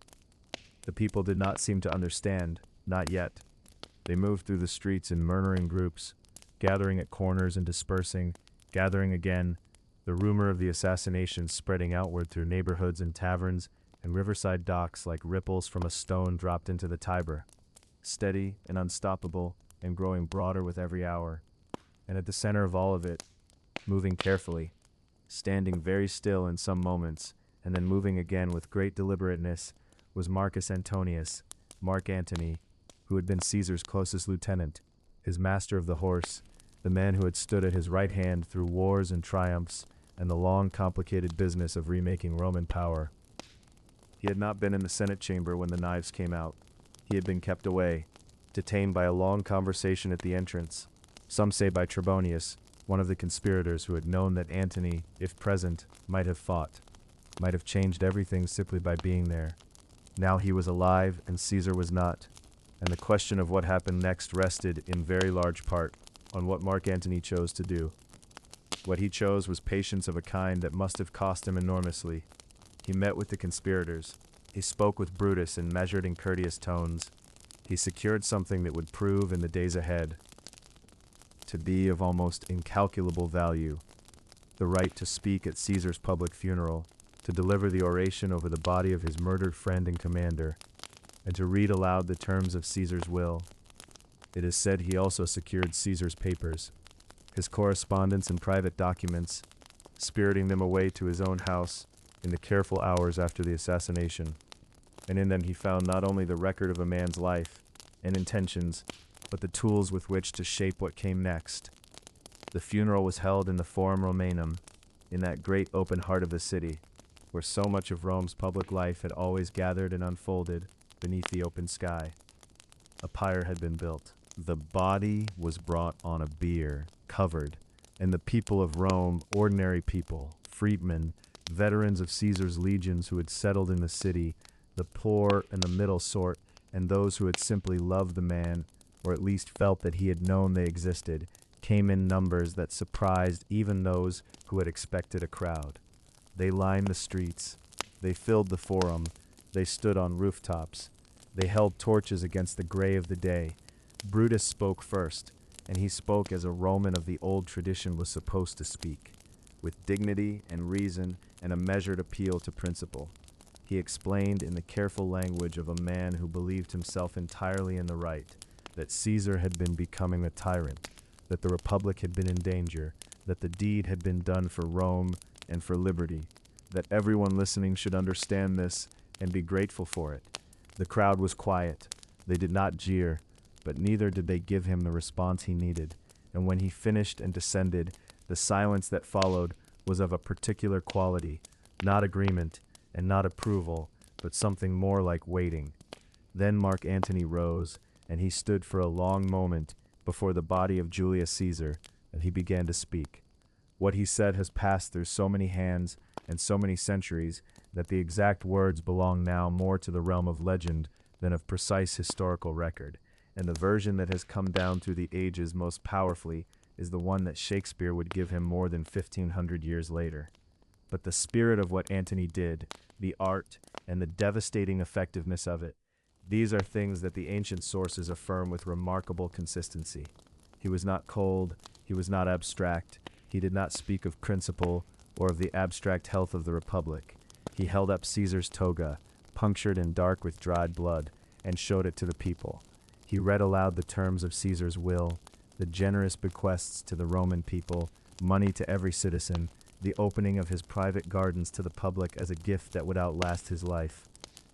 The people did not seem to understand, not yet. They moved through the streets in murmuring groups, gathering at corners and dispersing, gathering again, the rumor of the assassination spreading outward through neighborhoods and taverns and riverside docks like ripples from a stone dropped into the Tiber, steady and unstoppable and growing broader with every hour. And at the center of all of it, moving carefully, standing very still in some moments, and then moving again with great deliberateness, was Marcus Antonius, Mark Antony, who had been Caesar's closest lieutenant, his master of the horse, the man who had stood at his right hand through wars and triumphs and the long, complicated business of remaking Roman power. He had not been in the Senate chamber when the knives came out. He had been kept away, detained by a long conversation at the entrance, some say by Trebonius, one of the conspirators who had known that Antony, if present, might have fought, might have changed everything simply by being there. Now he was alive and Caesar was not, and the question of what happened next rested, in very large part, on what Mark Antony chose to do. What he chose was patience of a kind that must have cost him enormously. He met with the conspirators. He spoke with Brutus in measured and courteous tones. He secured something that would prove in the days ahead to be of almost incalculable value: the right to speak at Caesar's public funeral, to deliver the oration over the body of his murdered friend and commander, and to read aloud the terms of Caesar's will. It is said he also secured Caesar's papers, his correspondence and private documents, spiriting them away to his own house in the careful hours after the assassination, and in them he found not only the record of a man's life and intentions, but the tools with which to shape what came next. The funeral was held in the Forum Romanum, in that great open heart of the city, where so much of Rome's public life had always gathered and unfolded beneath the open sky. A pyre had been built. The body was brought on a bier, covered, and the people of Rome, ordinary people, freedmen, veterans of Caesar's legions who had settled in the city, the poor and the middle sort, and those who had simply loved the man, or at least felt that he had known they existed, came in numbers that surprised even those who had expected a crowd. They lined the streets, they filled the forum, they stood on rooftops, they held torches against the gray of the day. Brutus spoke first, and he spoke as a Roman of the old tradition was supposed to speak, with dignity and reason and a measured appeal to principle. He explained in the careful language of a man who believed himself entirely in the right, that Caesar had been becoming a tyrant, that the Republic had been in danger, that the deed had been done for Rome and for liberty, that everyone listening should understand this and be grateful for it. The crowd was quiet. They did not jeer, but neither did they give him the response he needed, and when he finished and descended, the silence that followed was of a particular quality, not agreement and not approval, but something more like waiting. Then Mark Antony rose, and he stood for a long moment before the body of Julius Caesar, and he began to speak. What he said has passed through so many hands and so many centuries that the exact words belong now more to the realm of legend than of precise historical record, and the version that has come down through the ages most powerfully is the one that Shakespeare would give him more than 1,500 years later. But the spirit of what Antony did, the art, and the devastating effectiveness of it, these are things that the ancient sources affirm with remarkable consistency. He was not cold, he was not abstract, he did not speak of principle or of the abstract health of the Republic. He held up Caesar's toga, punctured and dark with dried blood, and showed it to the people. He read aloud the terms of Caesar's will, the generous bequests to the Roman people, money to every citizen, the opening of his private gardens to the public as a gift that would outlast his life.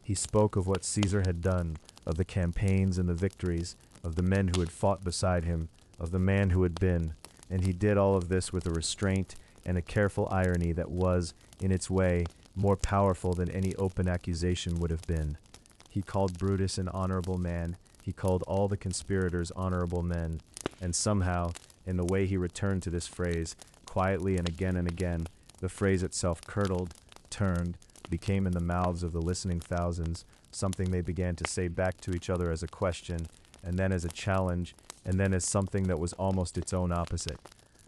He spoke of what Caesar had done, of the campaigns and the victories, of the men who had fought beside him, of the man who had been, and he did all of this with a restraint and a careful irony that was, in its way, more powerful than any open accusation would have been. He called Brutus an honorable man, he called all the conspirators honorable men, and somehow, in the way he returned to this phrase, quietly and again, the phrase itself curdled, turned, became in the mouths of the listening thousands something they began to say back to each other as a question, and then as a challenge, and then as something that was almost its own opposite.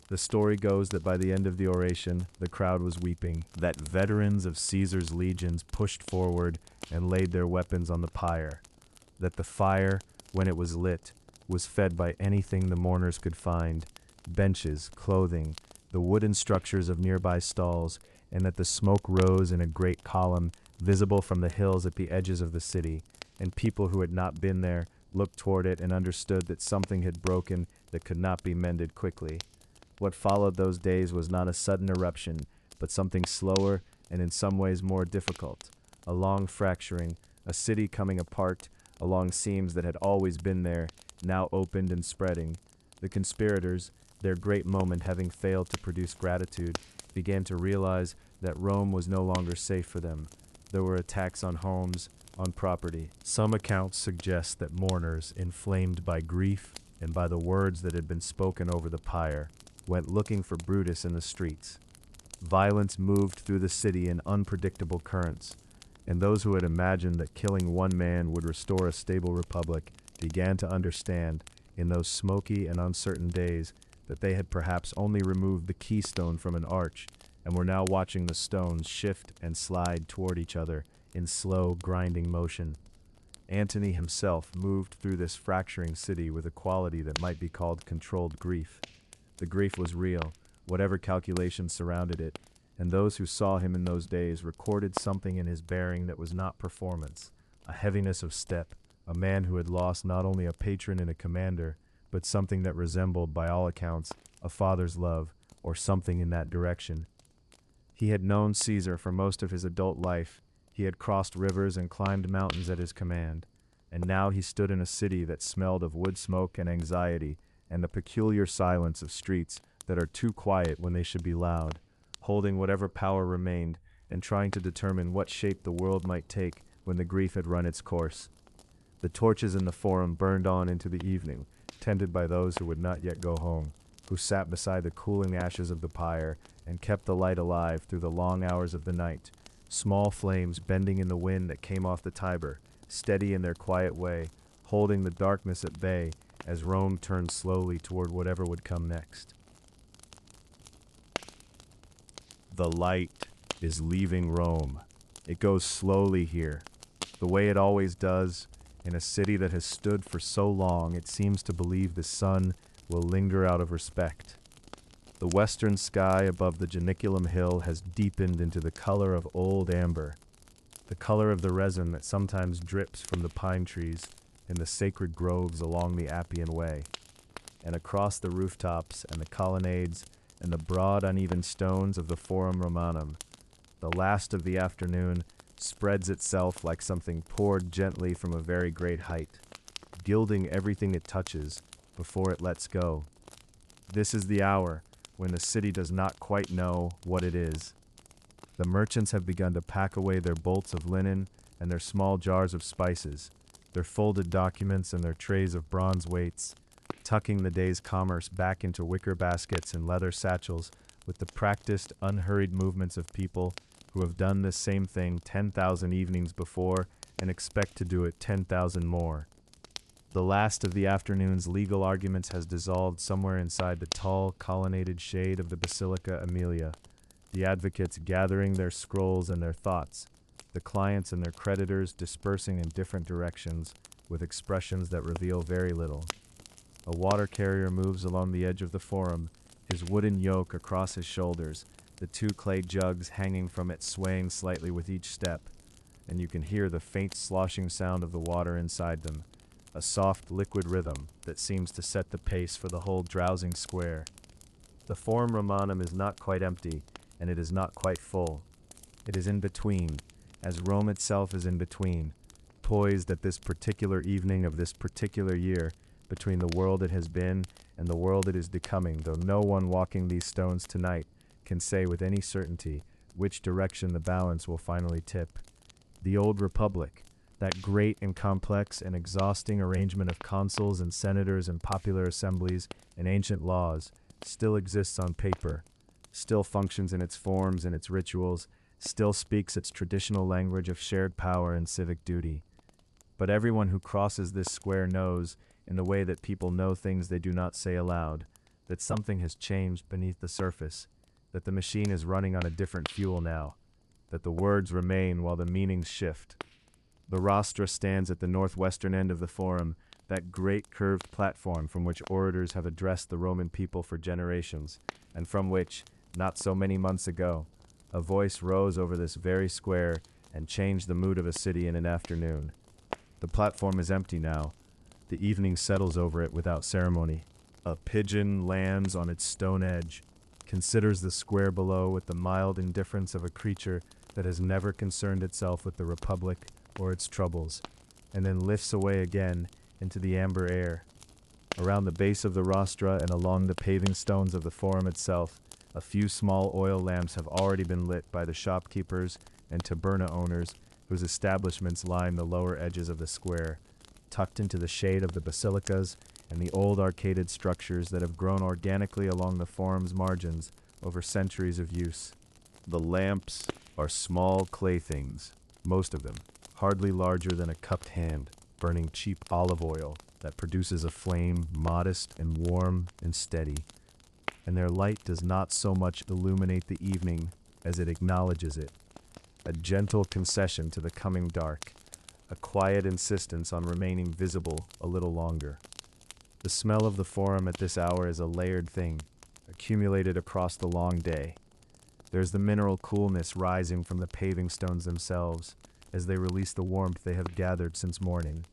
The story goes that by the end of the oration, the crowd was weeping, that veterans of Caesar's legions pushed forward and laid their weapons on the pyre, that the fire, when it was lit, was fed by anything the mourners could find, benches, clothing, the wooden structures of nearby stalls, and that the smoke rose in a great column, visible from the hills at the edges of the city, and people who had not been there looked toward it and understood that something had broken that could not be mended quickly. What followed those days was not a sudden eruption, but something slower and in some ways more difficult, a long fracturing, a city coming apart along seams that had always been there, now opened and spreading. The conspirators, their great moment having failed to produce gratitude, began to realize that Rome was no longer safe for them. There were attacks on homes, on property. Some accounts suggest that mourners, inflamed by grief and by the words that had been spoken over the pyre, went looking for Brutus in the streets. Violence moved through the city in unpredictable currents, and those who had imagined that killing one man would restore a stable republic began to understand, in those smoky and uncertain days, that they had perhaps only removed the keystone from an arch and were now watching the stones shift and slide toward each other in slow, grinding motion. Antony himself moved through this fracturing city with a quality that might be called controlled grief. The grief was real, whatever calculations surrounded it, and those who saw him in those days recorded something in his bearing that was not performance, a heaviness of step, a man who had lost not only a patron and a commander, but something that resembled, by all accounts, a father's love, or something in that direction. He had known Caesar for most of his adult life. He had crossed rivers and climbed mountains at his command, and now he stood in a city that smelled of wood smoke and anxiety, and the peculiar silence of streets that are too quiet when they should be loud, holding whatever power remained, and trying to determine what shape the world might take when the grief had run its course. The torches in the forum burned on into the evening, tended by those who would not yet go home, who sat beside the cooling ashes of the pyre and kept the light alive through the long hours of the night, small flames bending in the wind that came off the Tiber, steady in their quiet way, holding the darkness at bay as Rome turned slowly toward whatever would come next. The light is leaving Rome. It goes slowly here, the way it always does. In a city that has stood for so long, it seems to believe the sun will linger out of respect. The western sky above the Janiculum hill has deepened into the color of old amber, the color of the resin that sometimes drips from the pine trees in the sacred groves along the Appian Way, and across the rooftops and the colonnades and the broad uneven stones of the Forum Romanum. The last of the afternoon spreads itself like something poured gently from a very great height, gilding everything it touches before it lets go. This is the hour when the city does not quite know what it is. The merchants have begun to pack away their bolts of linen and their small jars of spices, their folded documents and their trays of bronze weights, tucking the day's commerce back into wicker baskets and leather satchels with the practiced, unhurried movements of people who have done this same thing 10,000 evenings before and expect to do it 10,000 more. The last of the afternoon's legal arguments has dissolved somewhere inside the tall, colonnaded shade of the Basilica Aemilia, the advocates gathering their scrolls and their thoughts, the clients and their creditors dispersing in different directions with expressions that reveal very little. A water carrier moves along the edge of the forum, his wooden yoke across his shoulders, the two clay jugs hanging from it swaying slightly with each step, and you can hear the faint sloshing sound of the water inside them. a soft liquid rhythm that seems to set the pace for the whole drowsing square. The Forum Romanum is not quite empty, and it is not quite full. It is in between, as Rome itself is in between, poised at this particular evening of this particular year, between the world it has been and the world it is becoming, though no one walking these stones tonight can say with any certainty which direction the balance will finally tip. The old republic, that great and complex and exhausting arrangement of consuls and senators and popular assemblies and ancient laws, still exists on paper, still functions in its forms and its rituals, still speaks its traditional language of shared power and civic duty. But everyone who crosses this square knows, in the way that people know things they do not say aloud, that something has changed beneath the surface, that the machine is running on a different fuel now, that the words remain while the meanings shift. The rostra stands at the northwestern end of the forum, that great curved platform from which orators have addressed the Roman people for generations, and from which, not so many months ago, a voice rose over this very square and changed the mood of a city in an afternoon. The platform is empty now. The evening settles over it without ceremony. A pigeon lands on its stone edge, considers the square below with the mild indifference of a creature that has never concerned itself with the republic or its troubles, and then lifts away again into the amber air. Around the base of the rostra and along the paving stones of the forum itself, a few small oil lamps have already been lit by the shopkeepers and taberna owners whose establishments line the lower edges of the square, tucked into the shade of the basilicas and the old arcaded structures that have grown organically along the forum's margins over centuries of use. The lamps are small clay things, most of them, hardly larger than a cupped hand, burning cheap olive oil that produces a flame modest and warm and steady, and their light does not so much illuminate the evening as it acknowledges it, a gentle concession to the coming dark, a quiet insistence on remaining visible a little longer. The smell of the forum at this hour is a layered thing, accumulated across the long day. There's the mineral coolness rising from the paving stones themselves as they release the warmth they have gathered since morning,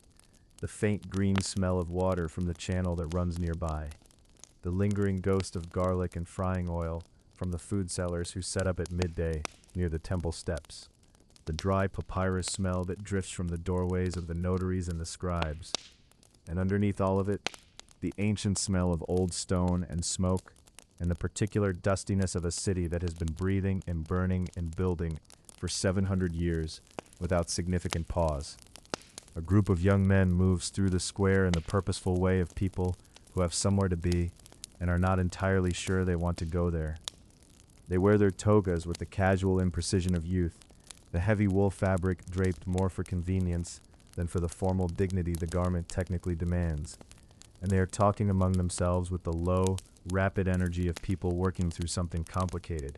the faint green smell of water from the channel that runs nearby, the lingering ghost of garlic and frying oil from the food sellers who set up at midday near the temple steps, the dry papyrus smell that drifts from the doorways of the notaries and the scribes, and underneath all of it, the ancient smell of old stone and smoke, and the particular dustiness of a city that has been breathing and burning and building for 700 years without significant pause. A group of young men moves through the square in the purposeful way of people who have somewhere to be and are not entirely sure they want to go there. They wear their togas with the casual imprecision of youth, the heavy wool fabric draped more for convenience than for the formal dignity the garment technically demands, and they are talking among themselves with the low, rapid energy of people working through something complicated,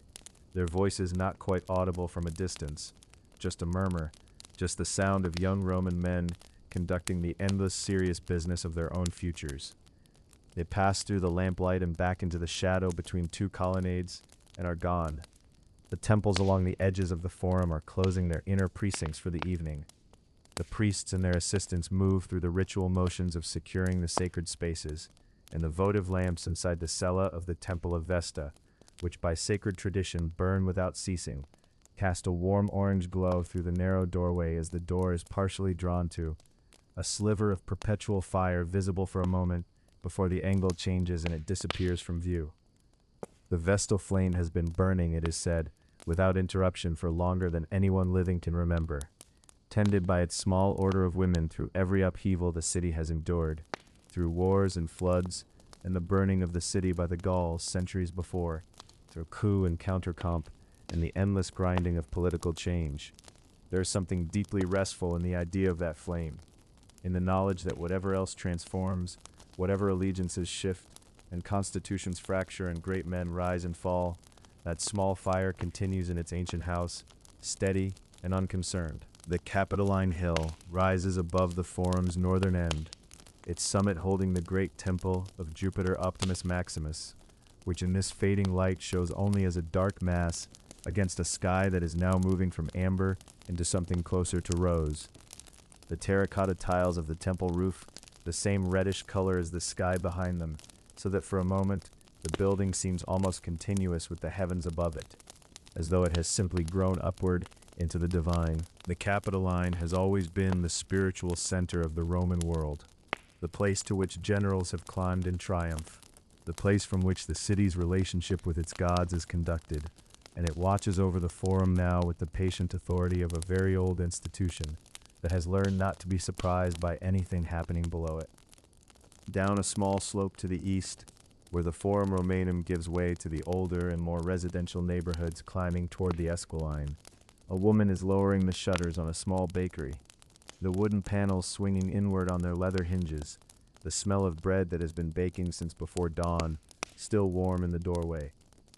their voices not quite audible from a distance, just a murmur, just the sound of young Roman men conducting the endless serious business of their own futures. They pass through the lamplight and back into the shadow between two colonnades and are gone. The temples along the edges of the forum are closing their inner precincts for the evening. The priests and their assistants move through the ritual motions of securing the sacred spaces, and the votive lamps inside the cella of the Temple of Vesta, which by sacred tradition burn without ceasing, cast a warm orange glow through the narrow doorway as the door is partially drawn to, a sliver of perpetual fire visible for a moment before the angle changes and it disappears from view. The Vestal flame has been burning, it is said, without interruption for longer than anyone living can remember, tended by its small order of women through every upheaval the city has endured, through wars and floods, and the burning of the city by the Gauls centuries before, through coup and countercomp, and the endless grinding of political change. There is something deeply restful in the idea of that flame, in the knowledge that whatever else transforms, whatever allegiances shift, and constitutions fracture and great men rise and fall, that small fire continues in its ancient house, steady and unconcerned. The Capitoline Hill rises above the forum's northern end, its summit holding the great temple of Jupiter Optimus Maximus, which in this fading light shows only as a dark mass against a sky that is now moving from amber into something closer to rose. The terracotta tiles of the temple roof the same reddish color as the sky behind them, so that for a moment the building seems almost continuous with the heavens above it, as though it has simply grown upward into the divine. The Capitoline has always been the spiritual center of the Roman world, the place to which generals have climbed in triumph, the place from which the city's relationship with its gods is conducted, and it watches over the Forum now with the patient authority of a very old institution that has learned not to be surprised by anything happening below it. Down a small slope to the east, where the Forum Romanum gives way to the older and more residential neighborhoods climbing toward the Esquiline, a woman is lowering the shutters on a small bakery, the wooden panels swinging inward on their leather hinges, the smell of bread that has been baking since before dawn, still warm in the doorway.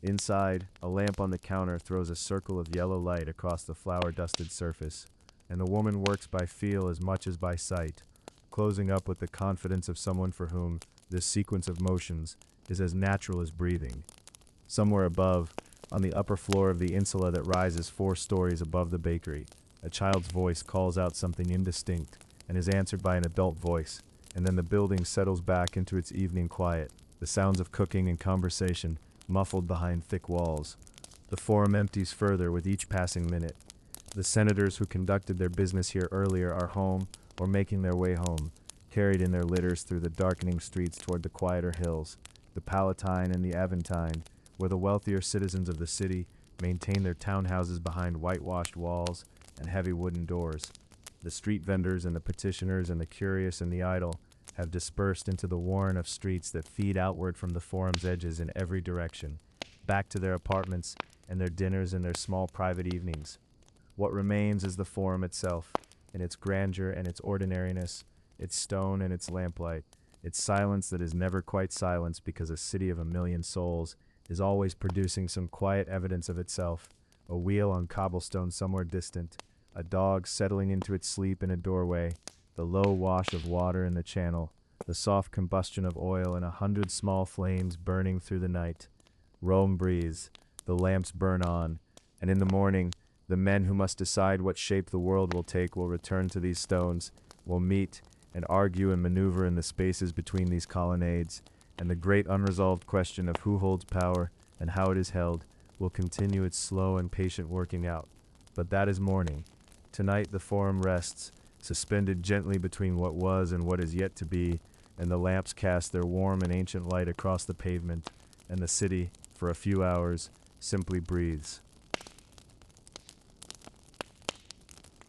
Inside, a lamp on the counter throws a circle of yellow light across the flour-dusted surface, and the woman works by feel as much as by sight, closing up with the confidence of someone for whom this sequence of motions is as natural as breathing. Somewhere above, on the upper floor of the insula that rises 4 stories above the bakery, a child's voice calls out something indistinct and is answered by an adult voice, and then the building settles back into its evening quiet, the sounds of cooking and conversation muffled behind thick walls. The Forum empties further with each passing minute. The senators who conducted their business here earlier are home or making their way home, carried in their litters through the darkening streets toward the quieter hills, the Palatine and the Aventine, where the wealthier citizens of the city maintain their townhouses behind whitewashed walls and heavy wooden doors. The street vendors and the petitioners and the curious and the idle have dispersed into the warren of streets that feed outward from the Forum's edges in every direction, back to their apartments and their dinners and their small private evenings. What remains is the Forum itself, in its grandeur and its ordinariness, its stone and its lamplight, its silence that is never quite silence because a city of 1,000,000 souls is always producing some quiet evidence of itself, a wheel on cobblestone somewhere distant, a dog settling into its sleep in a doorway, the low wash of water in the channel, the soft combustion of oil in 100 small flames burning through the night. Rome breathes, the lamps burn on, and in the morning, the men who must decide what shape the world will take will return to these stones, will meet and argue and maneuver in the spaces between these colonnades, and the great unresolved question of who holds power and how it is held will continue its slow and patient working out. But that is morning. Tonight the Forum rests, suspended gently between what was and what is yet to be, and the lamps cast their warm and ancient light across the pavement, and the city, for a few hours, simply breathes.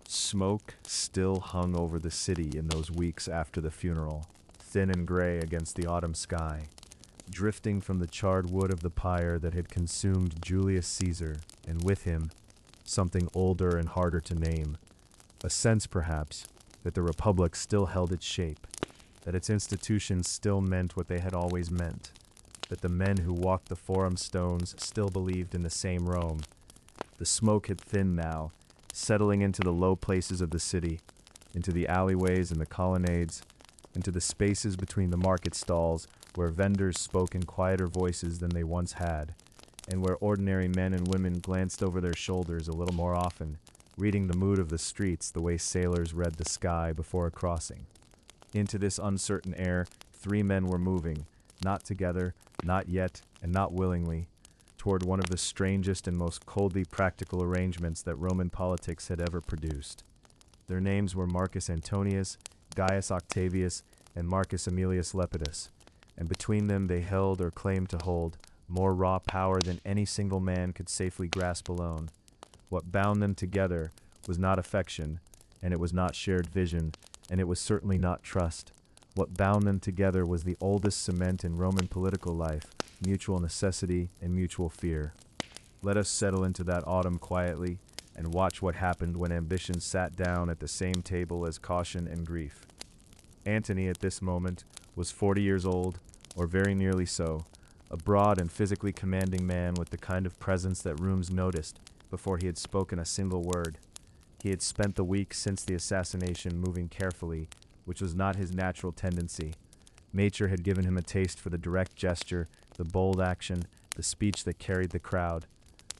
Smoke still hung over the city in those weeks after the funeral, thin and gray against the autumn sky, drifting from the charred wood of the pyre that had consumed Julius Caesar, and with him, something older and harder to name, a sense, perhaps, that the Republic still held its shape, that its institutions still meant what they had always meant, that the men who walked the Forum stones still believed in the same Rome. The smoke had thinned now, settling into the low places of the city, into the alleyways and the colonnades, into the spaces between the market stalls where vendors spoke in quieter voices than they once had, and where ordinary men and women glanced over their shoulders a little more often, reading the mood of the streets the way sailors read the sky before a crossing. Into this uncertain air, 3 men were moving, not together, not yet, and not willingly, toward one of the strangest and most coldly practical arrangements that Roman politics had ever produced. Their names were Marcus Antonius, Gaius Octavius, and Marcus Aemilius Lepidus, and between them they held or claimed to hold more raw power than any single man could safely grasp alone. What bound them together was not affection, and it was not shared vision, and it was certainly not trust. What bound them together was the oldest cement in Roman political life, mutual necessity and mutual fear. Let us settle into that autumn quietly and watch what happened when ambition sat down at the same table as caution and grief. Antony at this moment was 40 years old, or very nearly so, a broad and physically commanding man with the kind of presence that rooms noticed before he had spoken a single word. He had spent the week since the assassination moving carefully, which was not his natural tendency. Nature had given him a taste for the direct gesture, the bold action, the speech that carried the crowd.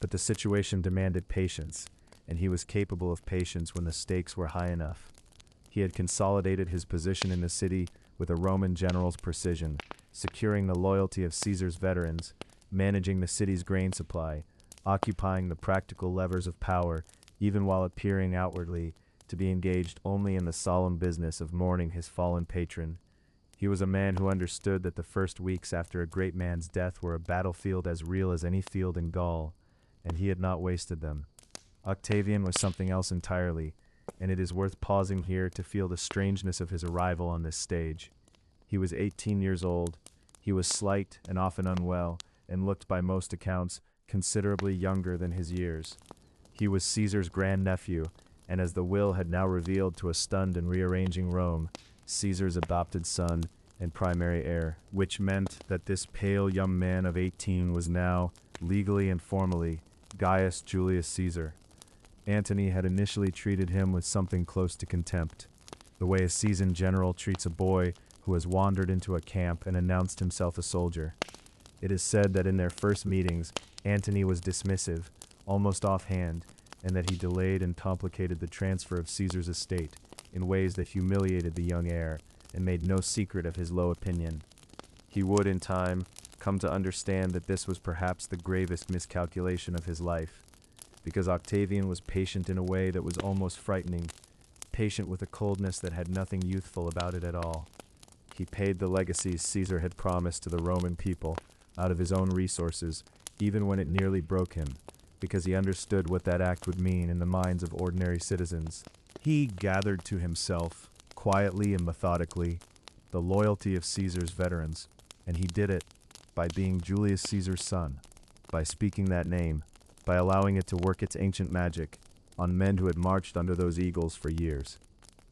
But the situation demanded patience, and he was capable of patience when the stakes were high enough. He had consolidated his position in the city with a Roman general's precision, securing the loyalty of Caesar's veterans, managing the city's grain supply, occupying the practical levers of power, even while appearing outwardly to be engaged only in the solemn business of mourning his fallen patron. He was a man who understood that the first weeks after a great man's death were a battlefield as real as any field in Gaul, and he had not wasted them. Octavian was something else entirely, and it is worth pausing here to feel the strangeness of his arrival on this stage. He was 18 years old. He was slight and often unwell, and looked by most accounts considerably younger than his years. He was Caesar's grandnephew, and as the will had now revealed to a stunned and rearranging Rome, Caesar's adopted son and primary heir, which meant that this pale young man of 18 was now, legally and formally, Gaius Julius Caesar. Antony had initially treated him with something close to contempt, the way a seasoned general treats a boy who has wandered into a camp and announced himself a soldier. It is said that in their first meetings, Antony was dismissive, almost offhand, and that he delayed and complicated the transfer of Caesar's estate in ways that humiliated the young heir and made no secret of his low opinion. He would, in time, come to understand that this was perhaps the gravest miscalculation of his life, because Octavian was patient in a way that was almost frightening, patient with a coldness that had nothing youthful about it at all. He paid the legacies Caesar had promised to the Roman people out of his own resources, even when it nearly broke him, because he understood what that act would mean in the minds of ordinary citizens. He gathered to himself, quietly and methodically, the loyalty of Caesar's veterans, and he did it by being Julius Caesar's son, by speaking that name, by allowing it to work its ancient magic on men who had marched under those eagles for years.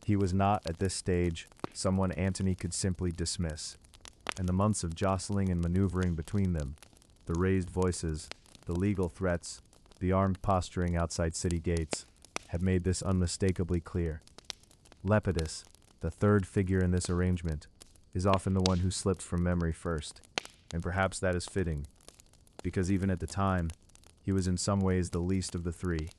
He was not, at this stage, someone Antony could simply dismiss, and the months of jostling and maneuvering between them, the raised voices, the legal threats, the armed posturing outside city gates, had made this unmistakably clear. Lepidus, the third figure in this arrangement, is often the one who slipped from memory first, and perhaps that is fitting, because even at the time, he was in some ways the least of the three.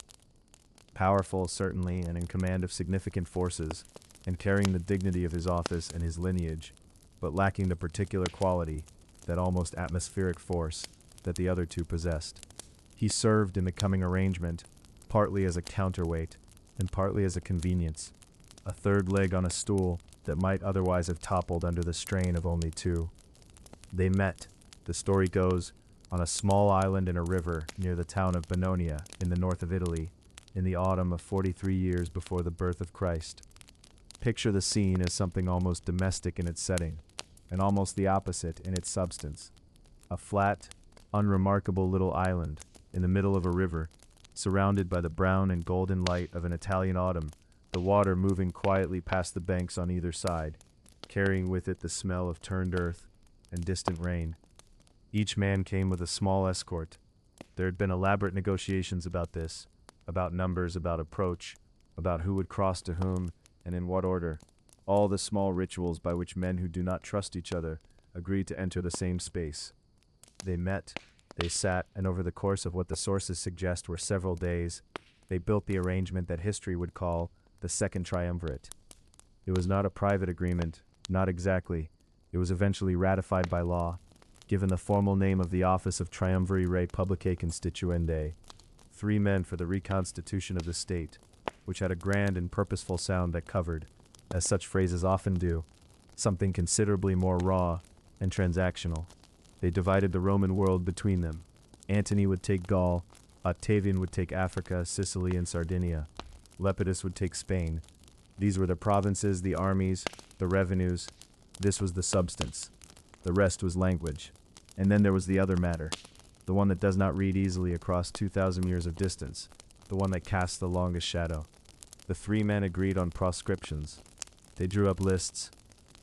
Powerful, certainly, and in command of significant forces, and carrying the dignity of his office and his lineage, but lacking the particular quality, that almost atmospheric force, that the other two possessed. He served in the coming arrangement, partly as a counterweight, and partly as a convenience, a third leg on a stool that might otherwise have toppled under the strain of only two. They met, the story goes, on a small island in a river near the town of Bononia in the north of Italy, in the autumn of 43 years before the birth of Christ. Picture the scene as something almost domestic in its setting, and almost the opposite in its substance. A flat, unremarkable little island in the middle of a river, surrounded by the brown and golden light of an Italian autumn, the water moving quietly past the banks on either side, carrying with it the smell of turned earth and distant rain. Each man came with a small escort. There had been elaborate negotiations about this, about numbers, about approach, about who would cross to whom, and in what order. All the small rituals by which men who do not trust each other agreed to enter the same space. They met, they sat, and over the course of what the sources suggest were several days, they built the arrangement that history would call the Second Triumvirate. It was not a private agreement, not exactly. It was eventually ratified by law, given the formal name of the Office of Triumviri Rei Publicae Constituendae, 3 men for the reconstitution of the state, which had a grand and purposeful sound that covered, as such phrases often do, something considerably more raw and transactional. They divided the Roman world between them. Antony would take Gaul, Octavian would take Africa, Sicily, and Sardinia. Lepidus would take Spain. These were the provinces, the armies, the revenues. This was the substance. The rest was language. And then there was the other matter, the one that does not read easily across 2,000 years of distance, the one that casts the longest shadow. The 3 men agreed on proscriptions. They drew up lists.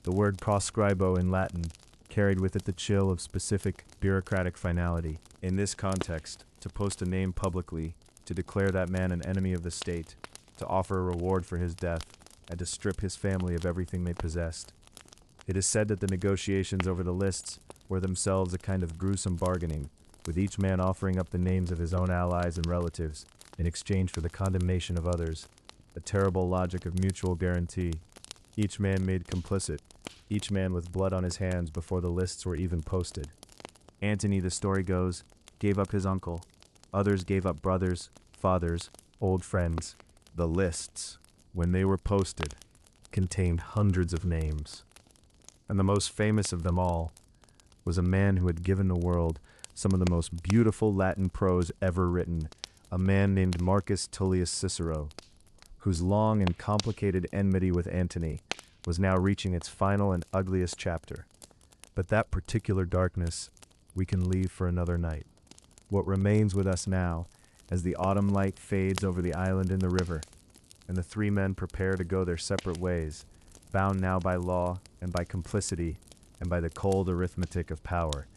The word proscribo in Latin carried with it the chill of specific bureaucratic finality. In this context, to post a name publicly, to declare that man an enemy of the state, to offer a reward for his death, and to strip his family of everything they possessed. It is said that the negotiations over the lists were themselves a kind of gruesome bargaining, with each man offering up the names of his own allies and relatives in exchange for the condemnation of others, a terrible logic of mutual guarantee. each man made complicit, each man with blood on his hands before the lists were even posted. Antony, the story goes, gave up his uncle. Others gave up brothers, fathers, old friends. The lists, when they were posted, contained hundreds of names. And the most famous of them all was a man who had given the world some of the most beautiful Latin prose ever written, a man named Marcus Tullius Cicero, whose long and complicated enmity with Antony was now reaching its final and ugliest chapter. But that particular darkness we can leave for another night. What remains with us now, as the autumn light fades over the island and the river, and the three men prepare to go their separate ways, bound now by law and by complicity and by the cold arithmetic of power,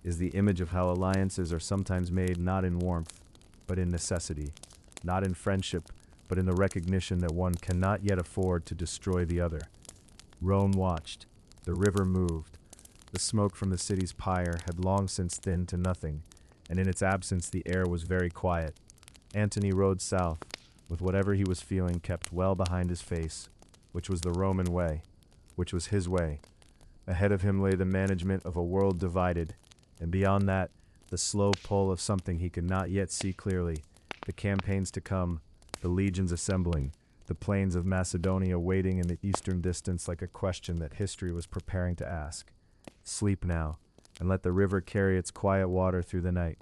is the image of how alliances are sometimes made not in warmth, but in necessity, not in friendship, but in the recognition that one cannot yet afford to destroy the other. Rome watched, the river moved, the smoke from the city's pyre had long since thinned to nothing, and in its absence the air was very quiet. Antony rode south, with whatever he was feeling kept well behind his face, which was the Roman way, which was his way. Ahead of him lay the management of a world divided, and beyond that, the slow pull of something he could not yet see clearly, the campaigns to come, the legions assembling, the plains of Macedonia waiting in the eastern distance like a question that history was preparing to ask. Sleep now, and let the river carry its quiet water through the night,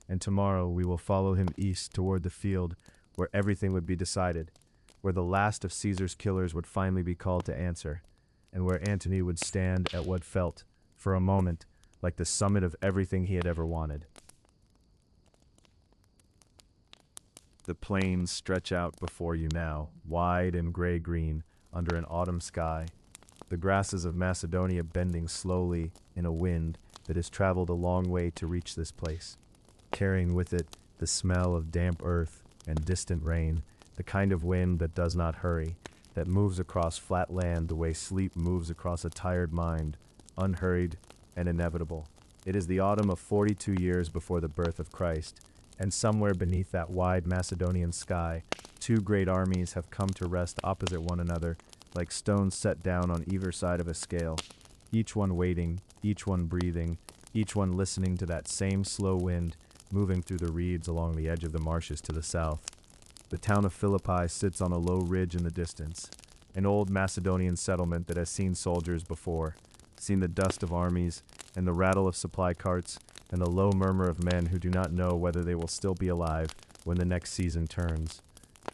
and tomorrow we will follow him east toward the field where everything would be decided, where the last of Caesar's killers would finally be called to answer, and where Antony would stand at what felt, for a moment, like the summit of everything he had ever wanted. The plains stretch out before you now, wide and gray-green, under an autumn sky, the grasses of Macedonia bending slowly in a wind that has traveled a long way to reach this place, carrying with it the smell of damp earth and distant rain, the kind of wind that does not hurry, that moves across flat land the way sleep moves across a tired mind, unhurried and inevitable. It is the autumn of 42 years before the birth of Christ, and somewhere beneath that wide Macedonian sky, two great armies have come to rest opposite one another, like stones set down on either side of a scale, each one waiting, each one breathing, each one listening to that same slow wind moving through the reeds along the edge of the marshes to the south. The town of Philippi sits on a low ridge in the distance, an old Macedonian settlement that has seen soldiers before, seen the dust of armies, and the rattle of supply carts, and the low murmur of men who do not know whether they will still be alive when the next season turns.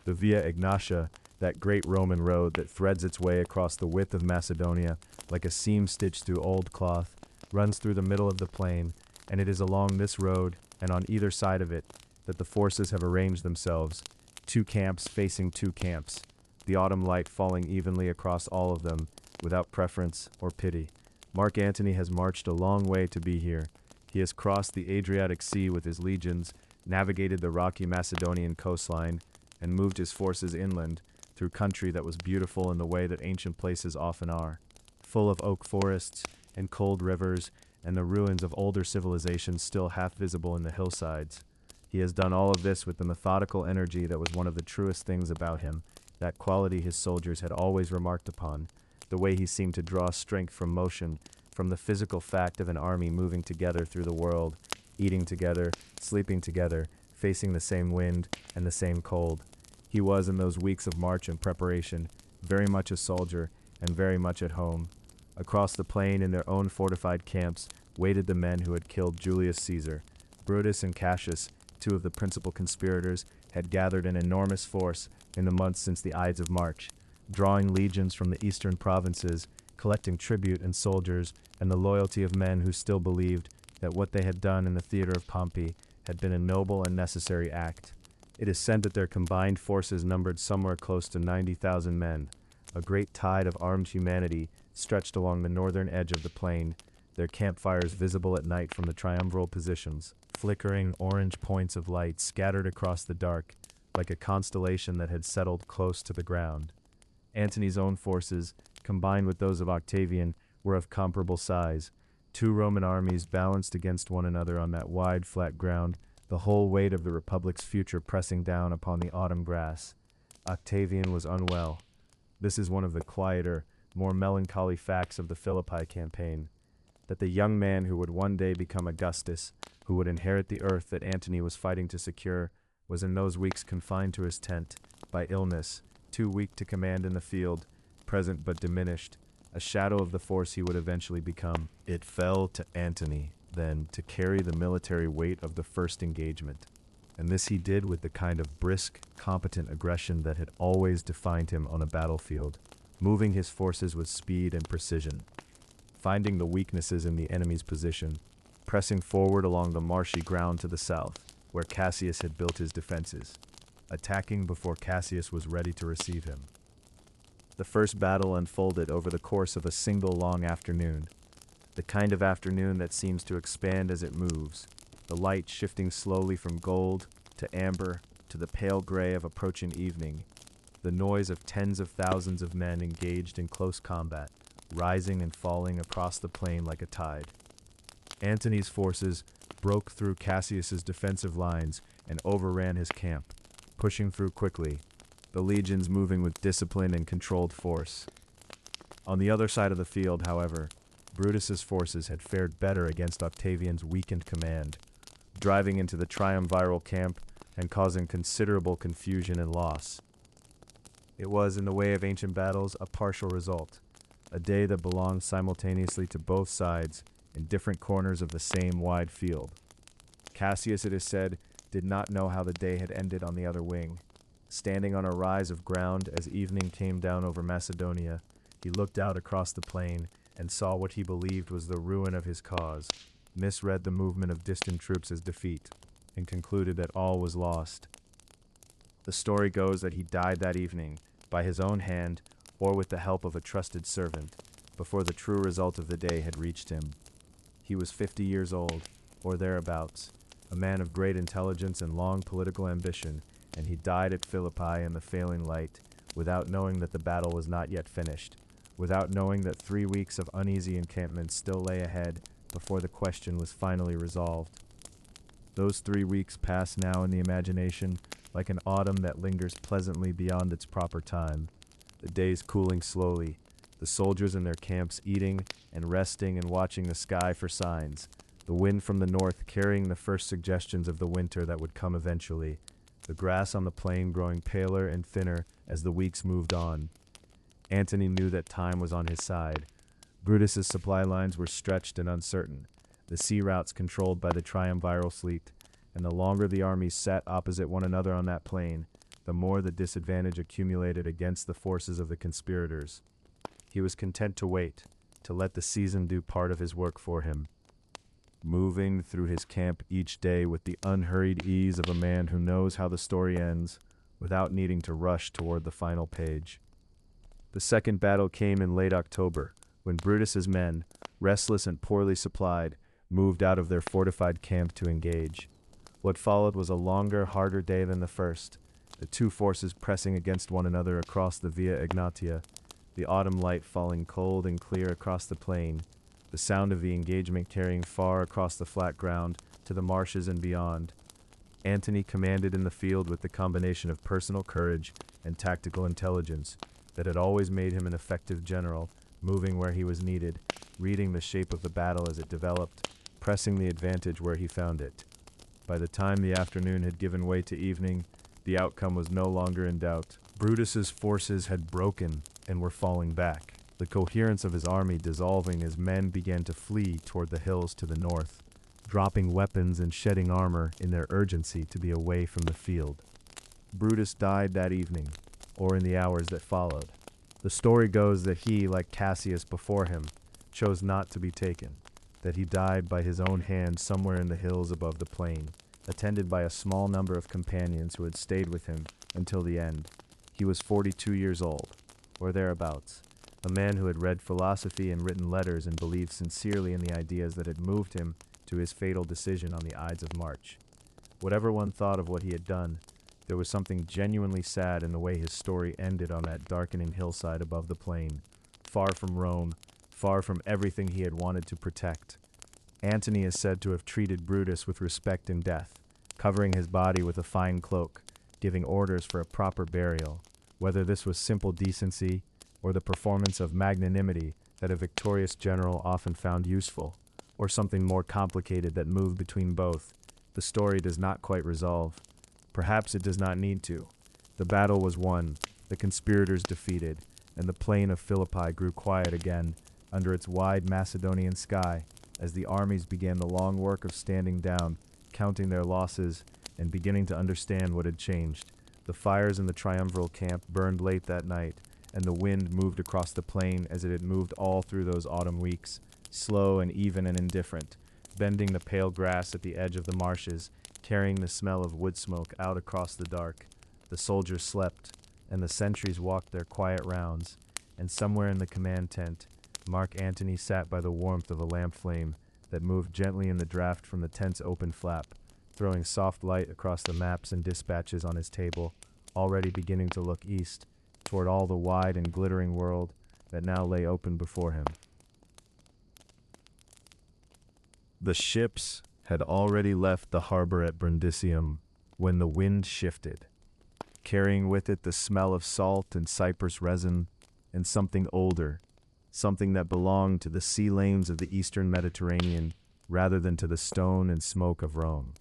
The Via Egnatia, that great Roman road that threads its way across the width of Macedonia like a seam stitched through old cloth, runs through the middle of the plain, and it is along this road, and on either side of it, that the forces have arranged themselves, two camps facing two camps, the autumn light falling evenly across all of them, without preference or pity. Mark Antony has marched a long way to be here. He has crossed the Adriatic Sea with his legions, navigated the rocky Macedonian coastline, and moved his forces inland, through country that was beautiful in the way that ancient places often are, full of oak forests and cold rivers and the ruins of older civilizations still half visible in the hillsides. He has done all of this with the methodical energy that was one of the truest things about him, that quality his soldiers had always remarked upon, the way he seemed to draw strength from motion, from the physical fact of an army moving together through the world, eating together, sleeping together, facing the same wind and the same cold. He was, in those weeks of march and preparation, very much a soldier and very much at home. Across the plain in their own fortified camps waited the men who had killed Julius Caesar. Brutus and Cassius, two of the principal conspirators, had gathered an enormous force in the months since the Ides of March, drawing legions from the eastern provinces, collecting tribute and soldiers, and the loyalty of men who still believed that what they had done in the theater of Pompey had been a noble and necessary act. It is said that their combined forces numbered somewhere close to 90,000 men. A great tide of armed humanity stretched along the northern edge of the plain, their campfires visible at night from the triumviral positions, flickering orange points of light scattered across the dark, like a constellation that had settled close to the ground. Antony's own forces, combined with those of Octavian, were of comparable size. Two Roman armies balanced against one another on that wide, flat ground, the whole weight of the Republic's future pressing down upon the autumn grass. Octavian was unwell. This is one of the quieter, more melancholy facts of the Philippi campaign, that the young man who would one day become Augustus, who would inherit the earth that Antony was fighting to secure, was in those weeks confined to his tent, by illness, too weak to command in the field, present but diminished, a shadow of the force he would eventually become. It fell to Antony, then, to carry the military weight of the first engagement, and this he did with the kind of brisk, competent aggression that had always defined him on a battlefield, moving his forces with speed and precision, finding the weaknesses in the enemy's position, pressing forward along the marshy ground to the south, where Cassius had built his defenses, attacking before Cassius was ready to receive him. The first battle unfolded over the course of a single long afternoon, the kind of afternoon that seems to expand as it moves, the light shifting slowly from gold to amber to the pale gray of approaching evening, the noise of tens of thousands of men engaged in close combat, rising and falling across the plain like a tide. Antony's forces broke through Cassius's defensive lines and overran his camp, pushing through quickly, the legions moving with discipline and controlled force. On the other side of the field, however, Brutus's forces had fared better against Octavian's weakened command, driving into the triumviral camp and causing considerable confusion and loss. It was, in the way of ancient battles, a partial result, a day that belonged simultaneously to both sides in different corners of the same wide field. Cassius, it is said, did not know how the day had ended on the other wing. Standing on a rise of ground as evening came down over Macedonia, he looked out across the plain and saw what he believed was the ruin of his cause, misread the movement of distant troops as defeat, and concluded that all was lost. The story goes that he died that evening, by his own hand or with the help of a trusted servant, before the true result of the day had reached him. He was 50 years old, or thereabouts, a man of great intelligence and long political ambition, and he died at Philippi in the failing light, without knowing that the battle was not yet finished, without knowing that 3 weeks of uneasy encampment still lay ahead before the question was finally resolved. Those 3 weeks pass now in the imagination like an autumn that lingers pleasantly beyond its proper time, the days cooling slowly, the soldiers in their camps eating and resting and watching the sky for signs, the wind from the north carrying the first suggestions of the winter that would come eventually, the grass on the plain growing paler and thinner as the weeks moved on. Antony knew that time was on his side. Brutus's supply lines were stretched and uncertain, the sea routes controlled by the triumviral fleet, and the longer the armies sat opposite one another on that plain, the more the disadvantage accumulated against the forces of the conspirators. He was content to wait, to let the season do part of his work for him, moving through his camp each day with the unhurried ease of a man who knows how the story ends, without needing to rush toward the final page. The second battle came in late October, when Brutus's men, restless and poorly supplied, moved out of their fortified camp to engage. What followed was a longer, harder day than the first, the two forces pressing against one another across the Via Egnatia, the autumn light falling cold and clear across the plain, the sound of the engagement carrying far across the flat ground to the marshes and beyond. Antony commanded in the field with the combination of personal courage and tactical intelligence that had always made him an effective general, moving where he was needed, reading the shape of the battle as it developed, pressing the advantage where he found it. By the time the afternoon had given way to evening, the outcome was no longer in doubt. Brutus's forces had broken and were falling back, the coherence of his army dissolving as men began to flee toward the hills to the north, dropping weapons and shedding armor in their urgency to be away from the field. Brutus died that evening, or in the hours that followed. The story goes that he, like Cassius before him, chose not to be taken, that he died by his own hand somewhere in the hills above the plain, attended by a small number of companions who had stayed with him until the end. He was 42 years old, or thereabouts, a man who had read philosophy and written letters and believed sincerely in the ideas that had moved him to his fatal decision on the Ides of March. Whatever one thought of what he had done, there was something genuinely sad in the way his story ended on that darkening hillside above the plain, far from Rome, far from everything he had wanted to protect. Antony is said to have treated Brutus with respect in death, covering his body with a fine cloak, giving orders for a proper burial. Whether this was simple decency, or the performance of magnanimity that a victorious general often found useful, or something more complicated that moved between both, the story does not quite resolve. Perhaps it does not need to. The battle was won, the conspirators defeated, and the plain of Philippi grew quiet again under its wide Macedonian sky as the armies began the long work of standing down, counting their losses, and beginning to understand what had changed. The fires in the triumviral camp burned late that night, and the wind moved across the plain as it had moved all through those autumn weeks, slow and even and indifferent, bending the pale grass at the edge of the marshes, carrying the smell of wood smoke out across the dark. The soldiers slept, and the sentries walked their quiet rounds, and somewhere in the command tent, Mark Antony sat by the warmth of a lamp flame that moved gently in the draft from the tent's open flap, throwing soft light across the maps and dispatches on his table, already beginning to look east, toward all the wide and glittering world that now lay open before him. The ships had already left the harbor at Brundisium when the wind shifted, carrying with it the smell of salt and cypress resin and something older, something that belonged to the sea lanes of the eastern Mediterranean rather than to the stone and smoke of Rome.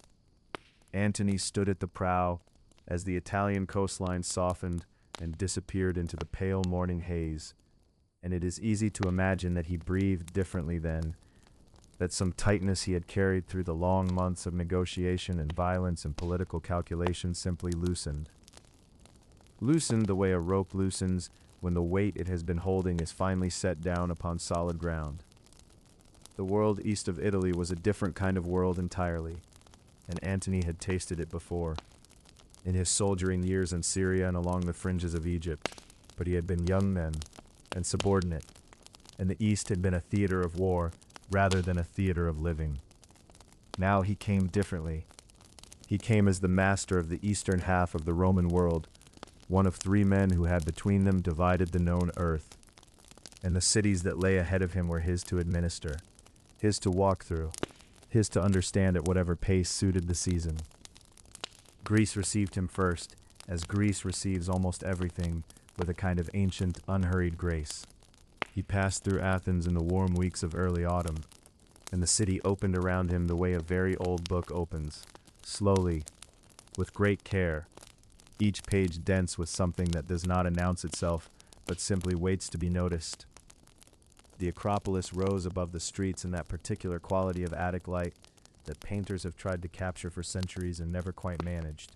Antony stood at the prow as the Italian coastline softened and disappeared into the pale morning haze, and it is easy to imagine that he breathed differently then, that some tightness he had carried through the long months of negotiation and violence and political calculation simply loosened. Loosened the way a rope loosens when the weight it has been holding is finally set down upon solid ground. The world east of Italy was a different kind of world entirely, and Antony had tasted it before, in his soldiering years in Syria and along the fringes of Egypt, but he had been young then and subordinate, and the East had been a theater of war rather than a theater of living. Now he came differently. He came as the master of the eastern half of the Roman world, one of 3 men who had between them divided the known earth, and the cities that lay ahead of him were his to administer, his to walk through, his to understand at whatever pace suited the season. Greece received him first, as Greece receives almost everything, with a kind of ancient, unhurried grace. He passed through Athens in the warm weeks of early autumn, and the city opened around him the way a very old book opens, slowly, with great care, each page dense with something that does not announce itself, but simply waits to be noticed. The Acropolis rose above the streets in that particular quality of attic light that painters have tried to capture for centuries and never quite managed,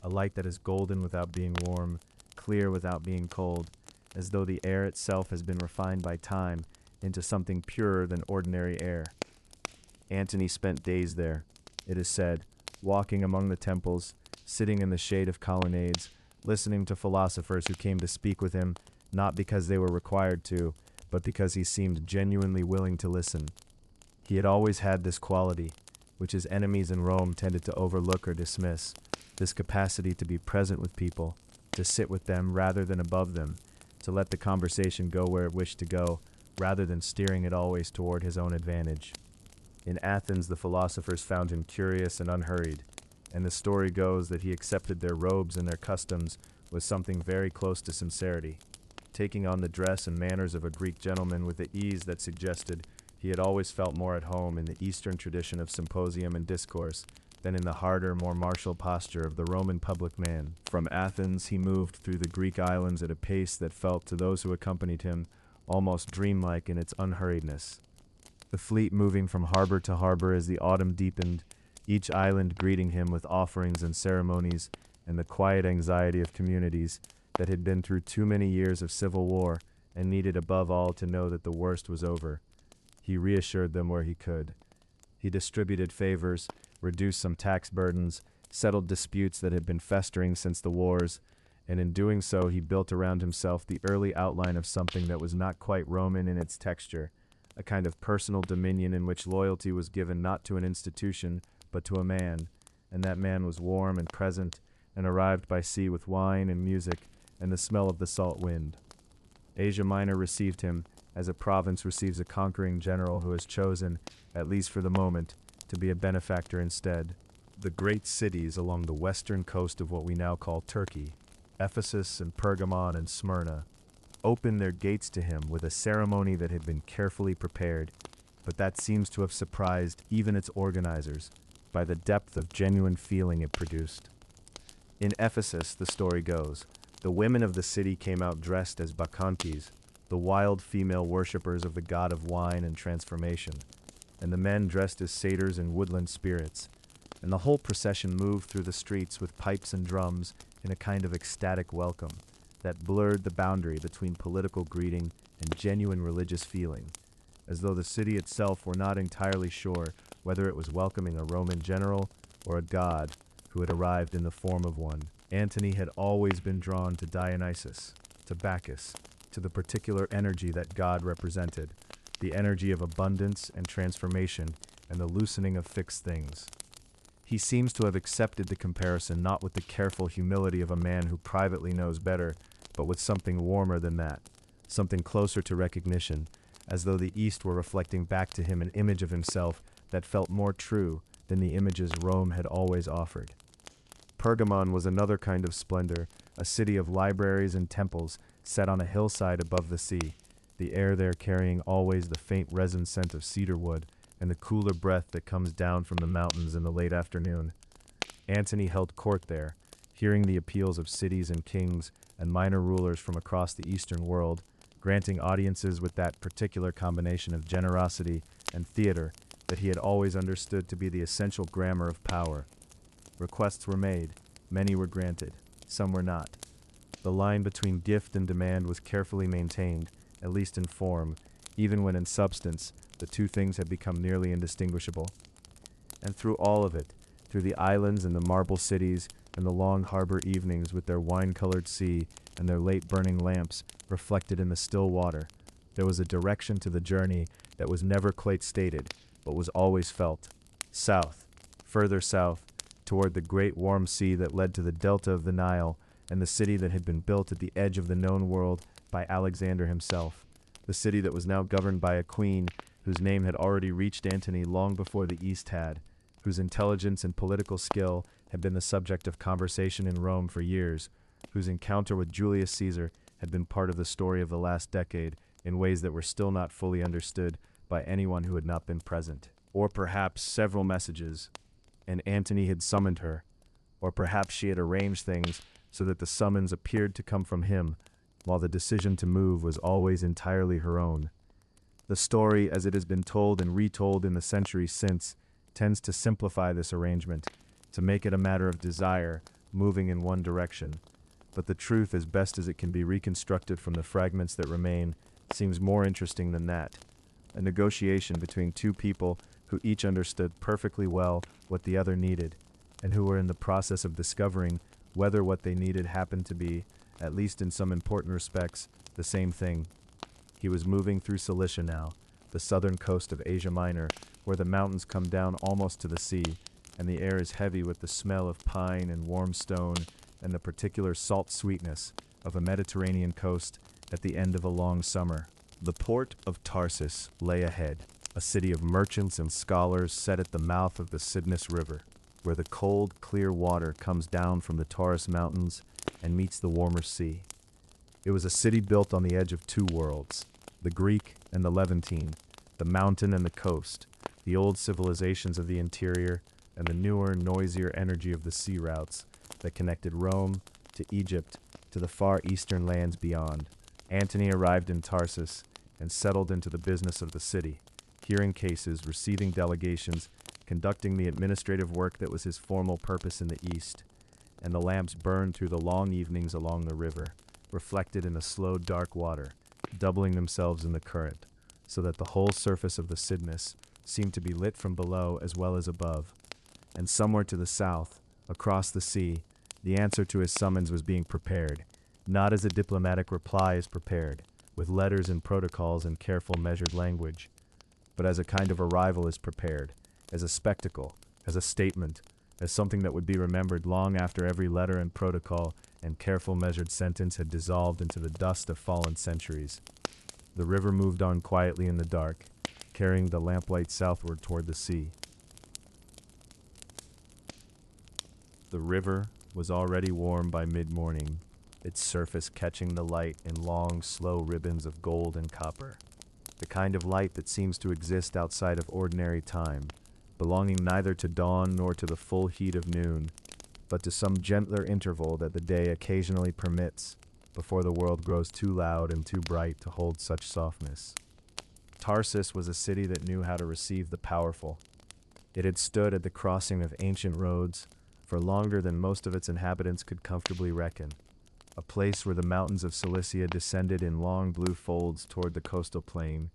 a light that is golden without being warm, clear without being cold, as though the air itself has been refined by time into something purer than ordinary air. Antony spent days there, it is said, walking among the temples, sitting in the shade of colonnades, listening to philosophers who came to speak with him, not because they were required to, but because he seemed genuinely willing to listen. He had always had this quality, which his enemies in Rome tended to overlook or dismiss, this capacity to be present with people, to sit with them rather than above them, to let the conversation go where it wished to go, rather than steering it always toward his own advantage. In Athens, the philosophers found him curious and unhurried, and the story goes that he accepted their robes and their customs with something very close to sincerity, taking on the dress and manners of a Greek gentleman with the ease that suggested he had always felt more at home in the Eastern tradition of symposium and discourse than in the harder, more martial posture of the Roman public man. From Athens he moved through the Greek islands at a pace that felt to those who accompanied him almost dreamlike in its unhurriedness. The fleet moving from harbor to harbor as the autumn deepened, each island greeting him with offerings and ceremonies and the quiet anxiety of communities that had been through too many years of civil war and needed above all to know that the worst was over. He reassured them where he could. He distributed favors, reduced some tax burdens, settled disputes that had been festering since the wars, and in doing so he built around himself the early outline of something that was not quite Roman in its texture, a kind of personal dominion in which loyalty was given not to an institution, but to a man, and that man was warm and present, and arrived by sea with wine and music and the smell of the salt wind. Asia Minor received him, as a province receives a conquering general who has chosen, at least for the moment, to be a benefactor instead. The great cities along the western coast of what we now call Turkey, Ephesus and Pergamon and Smyrna, opened their gates to him with a ceremony that had been carefully prepared, but that seems to have surprised even its organizers by the depth of genuine feeling it produced. In Ephesus, the story goes, the women of the city came out dressed as bacchantes, the wild female worshippers of the god of wine and transformation, and the men dressed as satyrs and woodland spirits, and the whole procession moved through the streets with pipes and drums in a kind of ecstatic welcome that blurred the boundary between political greeting and genuine religious feeling, as though the city itself were not entirely sure whether it was welcoming a Roman general or a god who had arrived in the form of one. Antony had always been drawn to Dionysus, to Bacchus, to the particular energy that god represented, the energy of abundance and transformation and the loosening of fixed things. He seems to have accepted the comparison not with the careful humility of a man who privately knows better, but with something warmer than that, something closer to recognition, as though the East were reflecting back to him an image of himself that felt more true than the images Rome had always offered. Pergamon was another kind of splendor, a city of libraries and temples set on a hillside above the sea, the air there carrying always the faint resin scent of cedar wood and the cooler breath that comes down from the mountains in the late afternoon. Antony held court there, hearing the appeals of cities and kings and minor rulers from across the Eastern world, granting audiences with that particular combination of generosity and theater that he had always understood to be the essential grammar of power. Requests were made, many were granted, some were not. The line between gift and demand was carefully maintained, at least in form, even when in substance the two things had become nearly indistinguishable. And through all of it, through the islands and the marble cities and the long harbor evenings with their wine-colored sea and their late-burning lamps reflected in the still water, there was a direction to the journey that was never quite stated, but was always felt. South, further south, toward the great warm sea that led to the delta of the Nile and the city that had been built at the edge of the known world by Alexander himself, the city that was now governed by a queen whose name had already reached Antony long before the East had, whose intelligence and political skill had been the subject of conversation in Rome for years, whose encounter with Julius Caesar had been part of the story of the last decade in ways that were still not fully understood by anyone who had not been present. Or perhaps several messages, and Antony had summoned her, or perhaps she had arranged things so that the summons appeared to come from him, while the decision to move was always entirely her own. The story, as it has been told and retold in the centuries since, tends to simplify this arrangement, to make it a matter of desire, moving in one direction. But the truth, as best as it can be reconstructed from the fragments that remain, seems more interesting than that. A negotiation between two people who each understood perfectly well what the other needed, and who were in the process of discovering whether what they needed happened to be, at least in some important respects, the same thing. He was moving through Cilicia now, the southern coast of Asia Minor, where the mountains come down almost to the sea, and the air is heavy with the smell of pine and warm stone and the particular salt sweetness of a Mediterranean coast at the end of a long summer. The port of Tarsus lay ahead, a city of merchants and scholars set at the mouth of the Cydnus River, where the cold, clear water comes down from the Taurus Mountains and meets the warmer sea. It was a city built on the edge of two worlds, the Greek and the Levantine, the mountain and the coast, the old civilizations of the interior, and the newer, noisier energy of the sea routes that connected Rome to Egypt to the far eastern lands beyond. Antony arrived in Tarsus and settled into the business of the city, hearing cases, receiving delegations, conducting the administrative work that was his formal purpose in the East, and the lamps burned through the long evenings along the river, reflected in the slow, dark water, doubling themselves in the current, so that the whole surface of the Cydnus seemed to be lit from below as well as above. And somewhere to the south, across the sea, the answer to his summons was being prepared, not as a diplomatic reply is prepared, with letters and protocols and careful measured language, but as a kind of arrival is prepared, as a spectacle, as a statement, as something that would be remembered long after every letter and protocol and careful measured sentence had dissolved into the dust of fallen centuries. The river moved on quietly in the dark, carrying the lamplight southward toward the sea. The river was already warm by mid-morning, its surface catching the light in long, slow ribbons of gold and copper. The kind of light that seems to exist outside of ordinary time, belonging neither to dawn nor to the full heat of noon, but to some gentler interval that the day occasionally permits before the world grows too loud and too bright to hold such softness. Tarsus was a city that knew how to receive the powerful. It had stood at the crossing of ancient roads for longer than most of its inhabitants could comfortably reckon, a place where the mountains of Cilicia descended in long blue folds toward the coastal plain,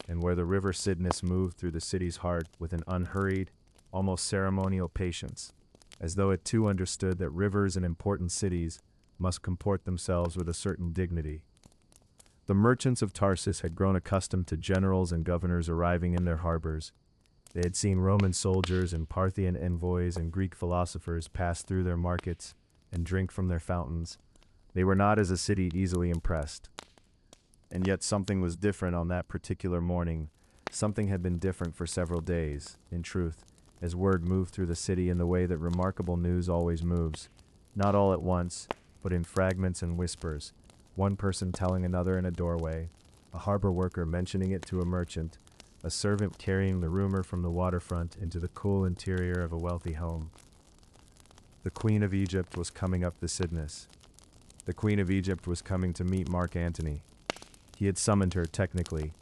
and where the river Cydnus moved through the city's heart with an unhurried, almost ceremonial patience, as though it too understood that rivers and important cities must comport themselves with a certain dignity. The merchants of Tarsus had grown accustomed to generals and governors arriving in their harbors. They had seen Roman soldiers and Parthian envoys and Greek philosophers pass through their markets and drink from their fountains. They were not as a city easily impressed. And yet something was different on that particular morning. Something had been different for several days, in truth, as word moved through the city in the way that remarkable news always moves, not all at once, but in fragments and whispers, one person telling another in a doorway, a harbor worker mentioning it to a merchant, a servant carrying the rumor from the waterfront into the cool interior of a wealthy home. The Queen of Egypt was coming up the Cydnus. The Queen of Egypt was coming to meet Mark Antony. He had summoned her, technically.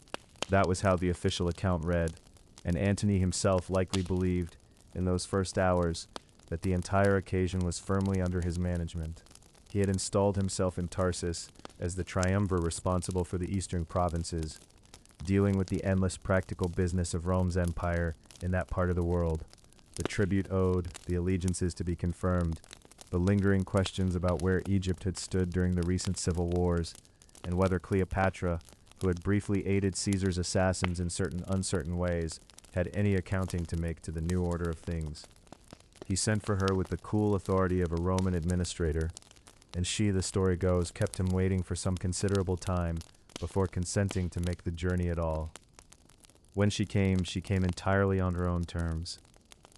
That was how the official account read, and Antony himself likely believed, in those first hours, that the entire occasion was firmly under his management. He had installed himself in Tarsus as the triumvir responsible for the eastern provinces, dealing with the endless practical business of Rome's empire in that part of the world, the tribute owed, the allegiances to be confirmed, the lingering questions about where Egypt had stood during the recent civil wars, and whether Cleopatra, who had briefly aided Caesar's assassins in certain uncertain ways, had any accounting to make to the new order of things. He sent for her with the cool authority of a Roman administrator, and she, the story goes, kept him waiting for some considerable time before consenting to make the journey at all. When she came entirely on her own terms.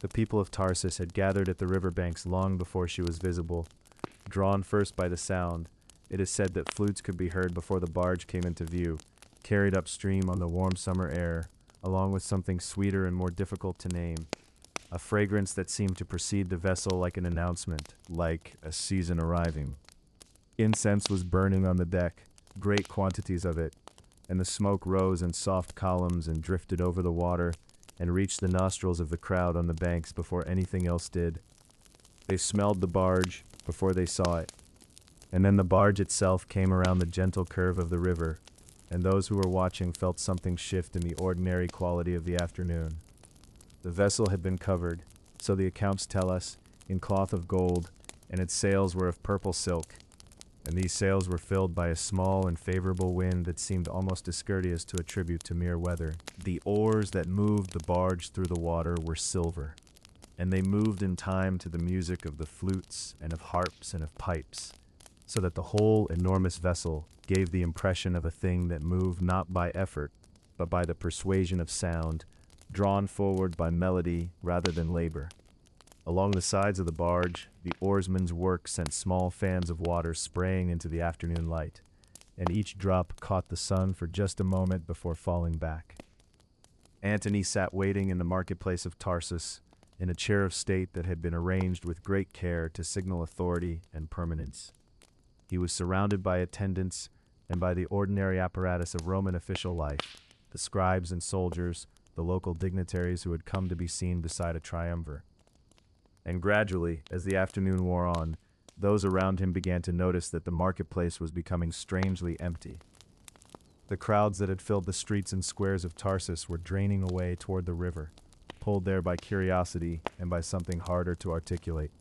The people of Tarsus had gathered at the riverbanks long before she was visible. Drawn first by the sound, it is said that flutes could be heard before the barge came into view, carried upstream on the warm summer air, along with something sweeter and more difficult to name, a fragrance that seemed to precede the vessel like an announcement, like a season arriving. Incense was burning on the deck, great quantities of it, and the smoke rose in soft columns and drifted over the water and reached the nostrils of the crowd on the banks before anything else did. They smelled the barge before they saw it, and then the barge itself came around the gentle curve of the river, and those who were watching felt something shift in the ordinary quality of the afternoon. The vessel had been covered, so the accounts tell us, in cloth of gold, and its sails were of purple silk, and these sails were filled by a small and favorable wind that seemed almost discourteous to attribute to mere weather. The oars that moved the barge through the water were silver, and they moved in time to the music of the flutes and of harps and of pipes, so that the whole enormous vessel gave the impression of a thing that moved not by effort, but by the persuasion of sound, drawn forward by melody rather than labor. Along the sides of the barge, the oarsman's work sent small fans of water spraying into the afternoon light, and each drop caught the sun for just a moment before falling back. Antony sat waiting in the marketplace of Tarsus, in a chair of state that had been arranged with great care to signal authority and permanence. He was surrounded by attendants and by the ordinary apparatus of Roman official life, the scribes and soldiers, the local dignitaries who had come to be seen beside a triumvir. And gradually, as the afternoon wore on, those around him began to notice that the marketplace was becoming strangely empty. The crowds that had filled the streets and squares of Tarsus were draining away toward the river, pulled there by curiosity and by something harder to articulate,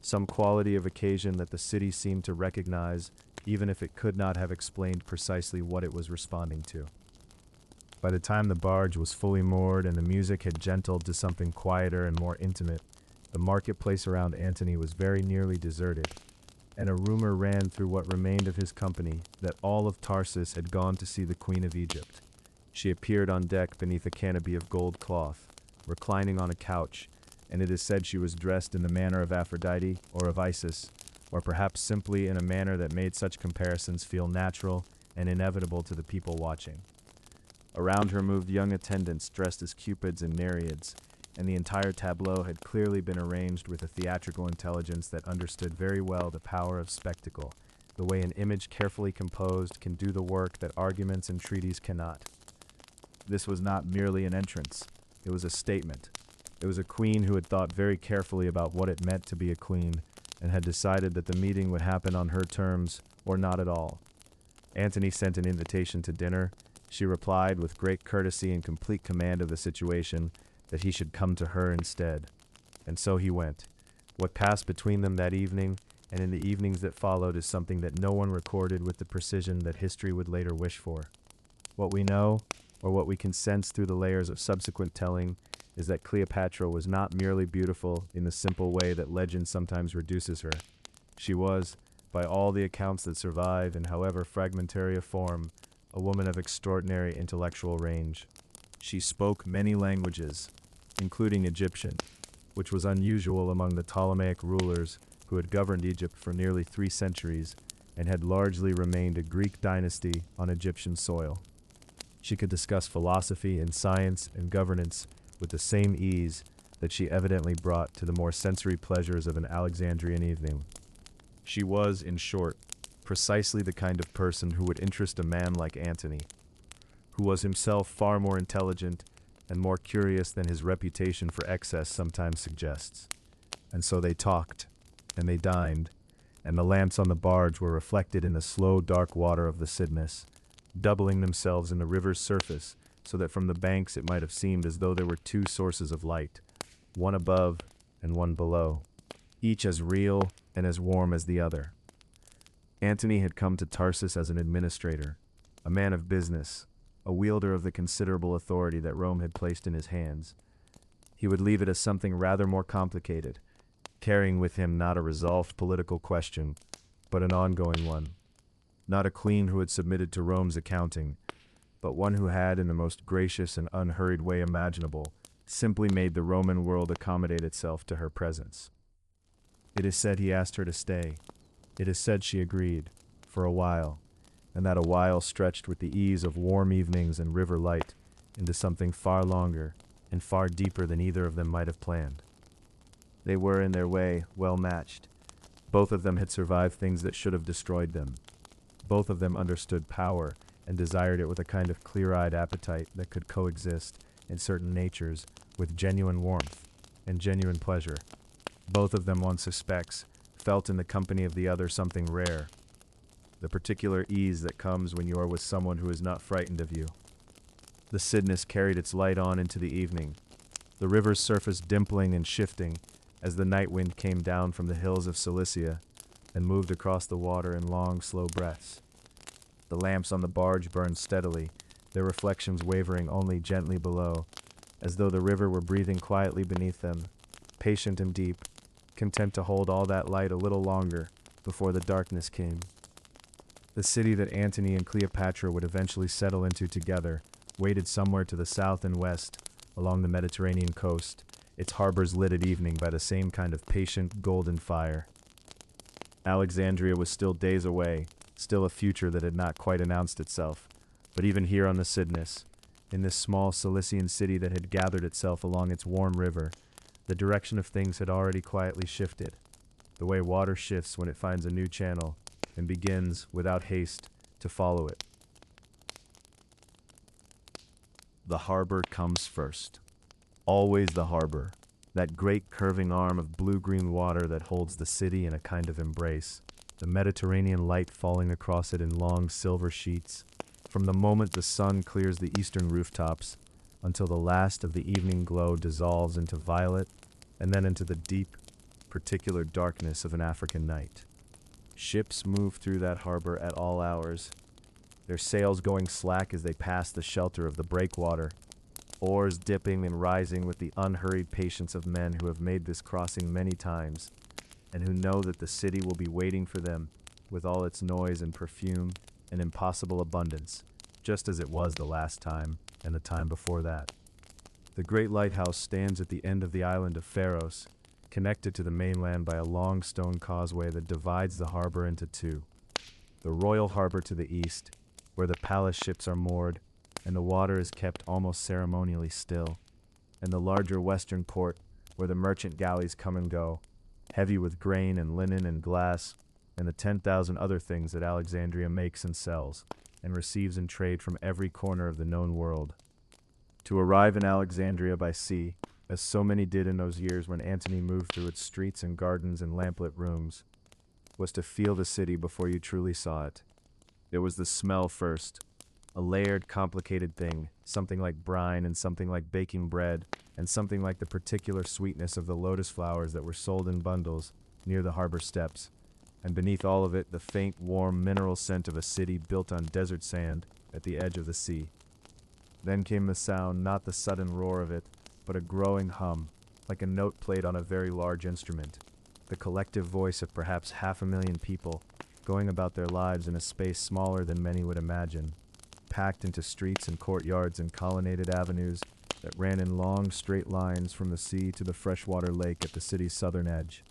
some quality of occasion that the city seemed to recognize, even if it could not have explained precisely what it was responding to. By the time the barge was fully moored and the music had gentled to something quieter and more intimate, the marketplace around Antony was very nearly deserted, and a rumor ran through what remained of his company that all of Tarsus had gone to see the Queen of Egypt. She appeared on deck beneath a canopy of gold cloth, reclining on a couch, and it is said she was dressed in the manner of Aphrodite or of Isis, or perhaps simply in a manner that made such comparisons feel natural and inevitable to the people watching. Around her moved young attendants dressed as cupids and nereids, and the entire tableau had clearly been arranged with a theatrical intelligence that understood very well the power of spectacle, the way an image carefully composed can do the work that arguments and treaties cannot. This was not merely an entrance, it was a statement. It was a queen who had thought very carefully about what it meant to be a queen, and had decided that the meeting would happen on her terms, or not at all. Antony sent an invitation to dinner. She replied with great courtesy and complete command of the situation that he should come to her instead. And so he went. What passed between them that evening and in the evenings that followed is something that no one recorded with the precision that history would later wish for. What we know, or what we can sense through the layers of subsequent telling, is that Cleopatra was not merely beautiful in the simple way that legend sometimes reduces her. She was, by all the accounts that survive in however fragmentary a form, a woman of extraordinary intellectual range. She spoke many languages, including Egyptian, which was unusual among the Ptolemaic rulers who had governed Egypt for nearly 3 centuries and had largely remained a Greek dynasty on Egyptian soil. She could discuss philosophy and science and governance with the same ease that she evidently brought to the more sensory pleasures of an Alexandrian evening. She was, in short, precisely the kind of person who would interest a man like Antony, who was himself far more intelligent and more curious than his reputation for excess sometimes suggests. And so they talked, and they dined, and the lamps on the barge were reflected in the slow, dark water of the Cydnus, doubling themselves in the river's surface, so that from the banks it might have seemed as though there were 2 sources of light, one above and one below, each as real and as warm as the other. Antony had come to Tarsus as an administrator, a man of business, a wielder of the considerable authority that Rome had placed in his hands. He would leave it as something rather more complicated, carrying with him not a resolved political question, but an ongoing one. Not a queen who had submitted to Rome's accounting, but one who had, in the most gracious and unhurried way imaginable, simply made the Roman world accommodate itself to her presence. It is said he asked her to stay. It is said she agreed, for a while, and that a while stretched with the ease of warm evenings and river light into something far longer and far deeper than either of them might have planned. They were, in their way, well matched. Both of them had survived things that should have destroyed them. Both of them understood power and desired it with a kind of clear-eyed appetite that could coexist, in certain natures, with genuine warmth and genuine pleasure. Both of them, one suspects, felt in the company of the other something rare, the particular ease that comes when you are with someone who is not frightened of you. The Cydnus carried its light on into the evening, the river's surface dimpling and shifting as the night wind came down from the hills of Cilicia and moved across the water in long, slow breaths. The lamps on the barge burned steadily, their reflections wavering only gently below, as though the river were breathing quietly beneath them, patient and deep, content to hold all that light a little longer before the darkness came. The city that Antony and Cleopatra would eventually settle into together waited somewhere to the south and west, along the Mediterranean coast, its harbors lit at evening by the same kind of patient, golden fire. Alexandria was still days away, still a future that had not quite announced itself, but even here on the Cydnus, in this small Cilician city that had gathered itself along its warm river, the direction of things had already quietly shifted, the way water shifts when it finds a new channel and begins, without haste, to follow it. The harbor comes first. Always the harbor, that great curving arm of blue-green water that holds the city in a kind of embrace, the Mediterranean light falling across it in long silver sheets, from the moment the sun clears the eastern rooftops until the last of the evening glow dissolves into violet and then into the deep, particular darkness of an African night. Ships move through that harbor at all hours, their sails going slack as they pass the shelter of the breakwater, oars dipping and rising with the unhurried patience of men who have made this crossing many times, and who know that the city will be waiting for them with all its noise and perfume and impossible abundance, just as it was the last time and the time before that. The great lighthouse stands at the end of the island of Pharos, connected to the mainland by a long stone causeway that divides the harbor into two. The royal harbor to the east, where the palace ships are moored, and the water is kept almost ceremonially still, and the larger western port, where the merchant galleys come and go, heavy with grain and linen and glass, and the 10,000 other things that Alexandria makes and sells, and receives in trade from every corner of the known world. To arrive in Alexandria by sea, as so many did in those years when Antony moved through its streets and gardens and lamplit rooms, was to feel the city before you truly saw it. It was the smell first, a layered, complicated thing, something like brine and something like baking bread, and something like the particular sweetness of the lotus flowers that were sold in bundles near the harbor steps, and beneath all of it the faint, warm, mineral scent of a city built on desert sand at the edge of the sea. Then came the sound, not the sudden roar of it, but a growing hum, like a note played on a very large instrument, the collective voice of perhaps 500,000 people, going about their lives in a space smaller than many would imagine, packed into streets and courtyards and colonnaded avenues that ran in long, straight lines from the sea to the freshwater lake at the city's southern edge.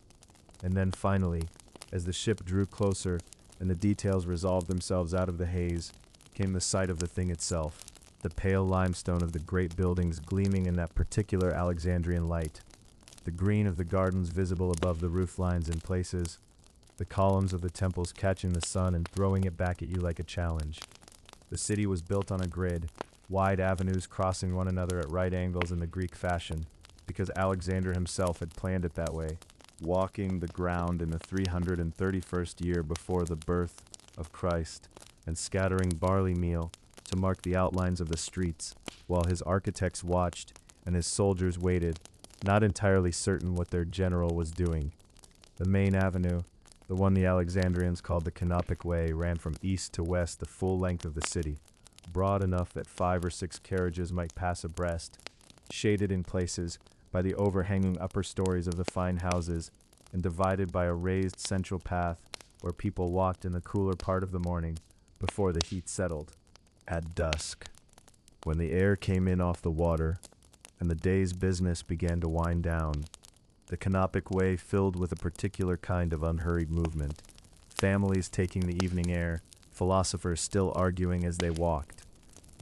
And then finally, as the ship drew closer and the details resolved themselves out of the haze, came the sight of the thing itself, the pale limestone of the great buildings gleaming in that particular Alexandrian light, the green of the gardens visible above the roof lines in places, the columns of the temples catching the sun and throwing it back at you like a challenge. The city was built on a grid, wide avenues crossing one another at right angles in the Greek fashion, because Alexander himself had planned it that way, walking the ground in the 331st year before the birth of Christ, and scattering barley meal to mark the outlines of the streets, while his architects watched and his soldiers waited, not entirely certain what their general was doing. The main avenue, the one the Alexandrians called the Canopic Way, ran from east to west the full length of the city, broad enough that 5 or 6 carriages might pass abreast, shaded in places by the overhanging upper stories of the fine houses, and divided by a raised central path where people walked in the cooler part of the morning before the heat settled. At dusk, when the air came in off the water and the day's business began to wind down, the Canopic Way filled with a particular kind of unhurried movement, families taking the evening air, philosophers still arguing as they walked,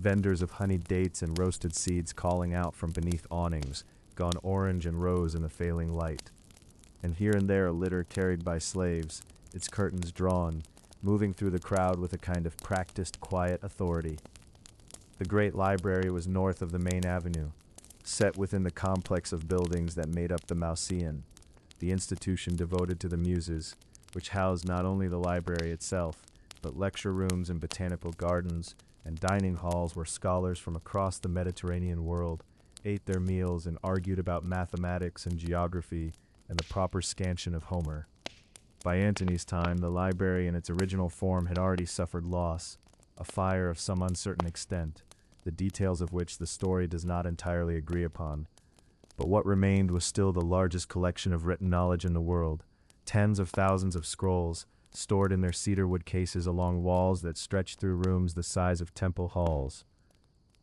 vendors of honeyed dates and roasted seeds calling out from beneath awnings, gone orange and rose in the failing light, and here and there a litter carried by slaves, its curtains drawn, moving through the crowd with a kind of practiced, quiet authority. The great library was north of the main avenue, set within the complex of buildings that made up the Mauseon, the institution devoted to the Muses, which housed not only the library itself, but lecture rooms and botanical gardens and dining halls where scholars from across the Mediterranean world ate their meals and argued about mathematics and geography and the proper scansion of Homer. By Antony's time, the library in its original form had already suffered loss, a fire of some uncertain extent, the details of which the story does not entirely agree upon. But what remained was still the largest collection of written knowledge in the world, tens of thousands of scrolls, stored in their cedarwood cases along walls that stretched through rooms the size of temple halls.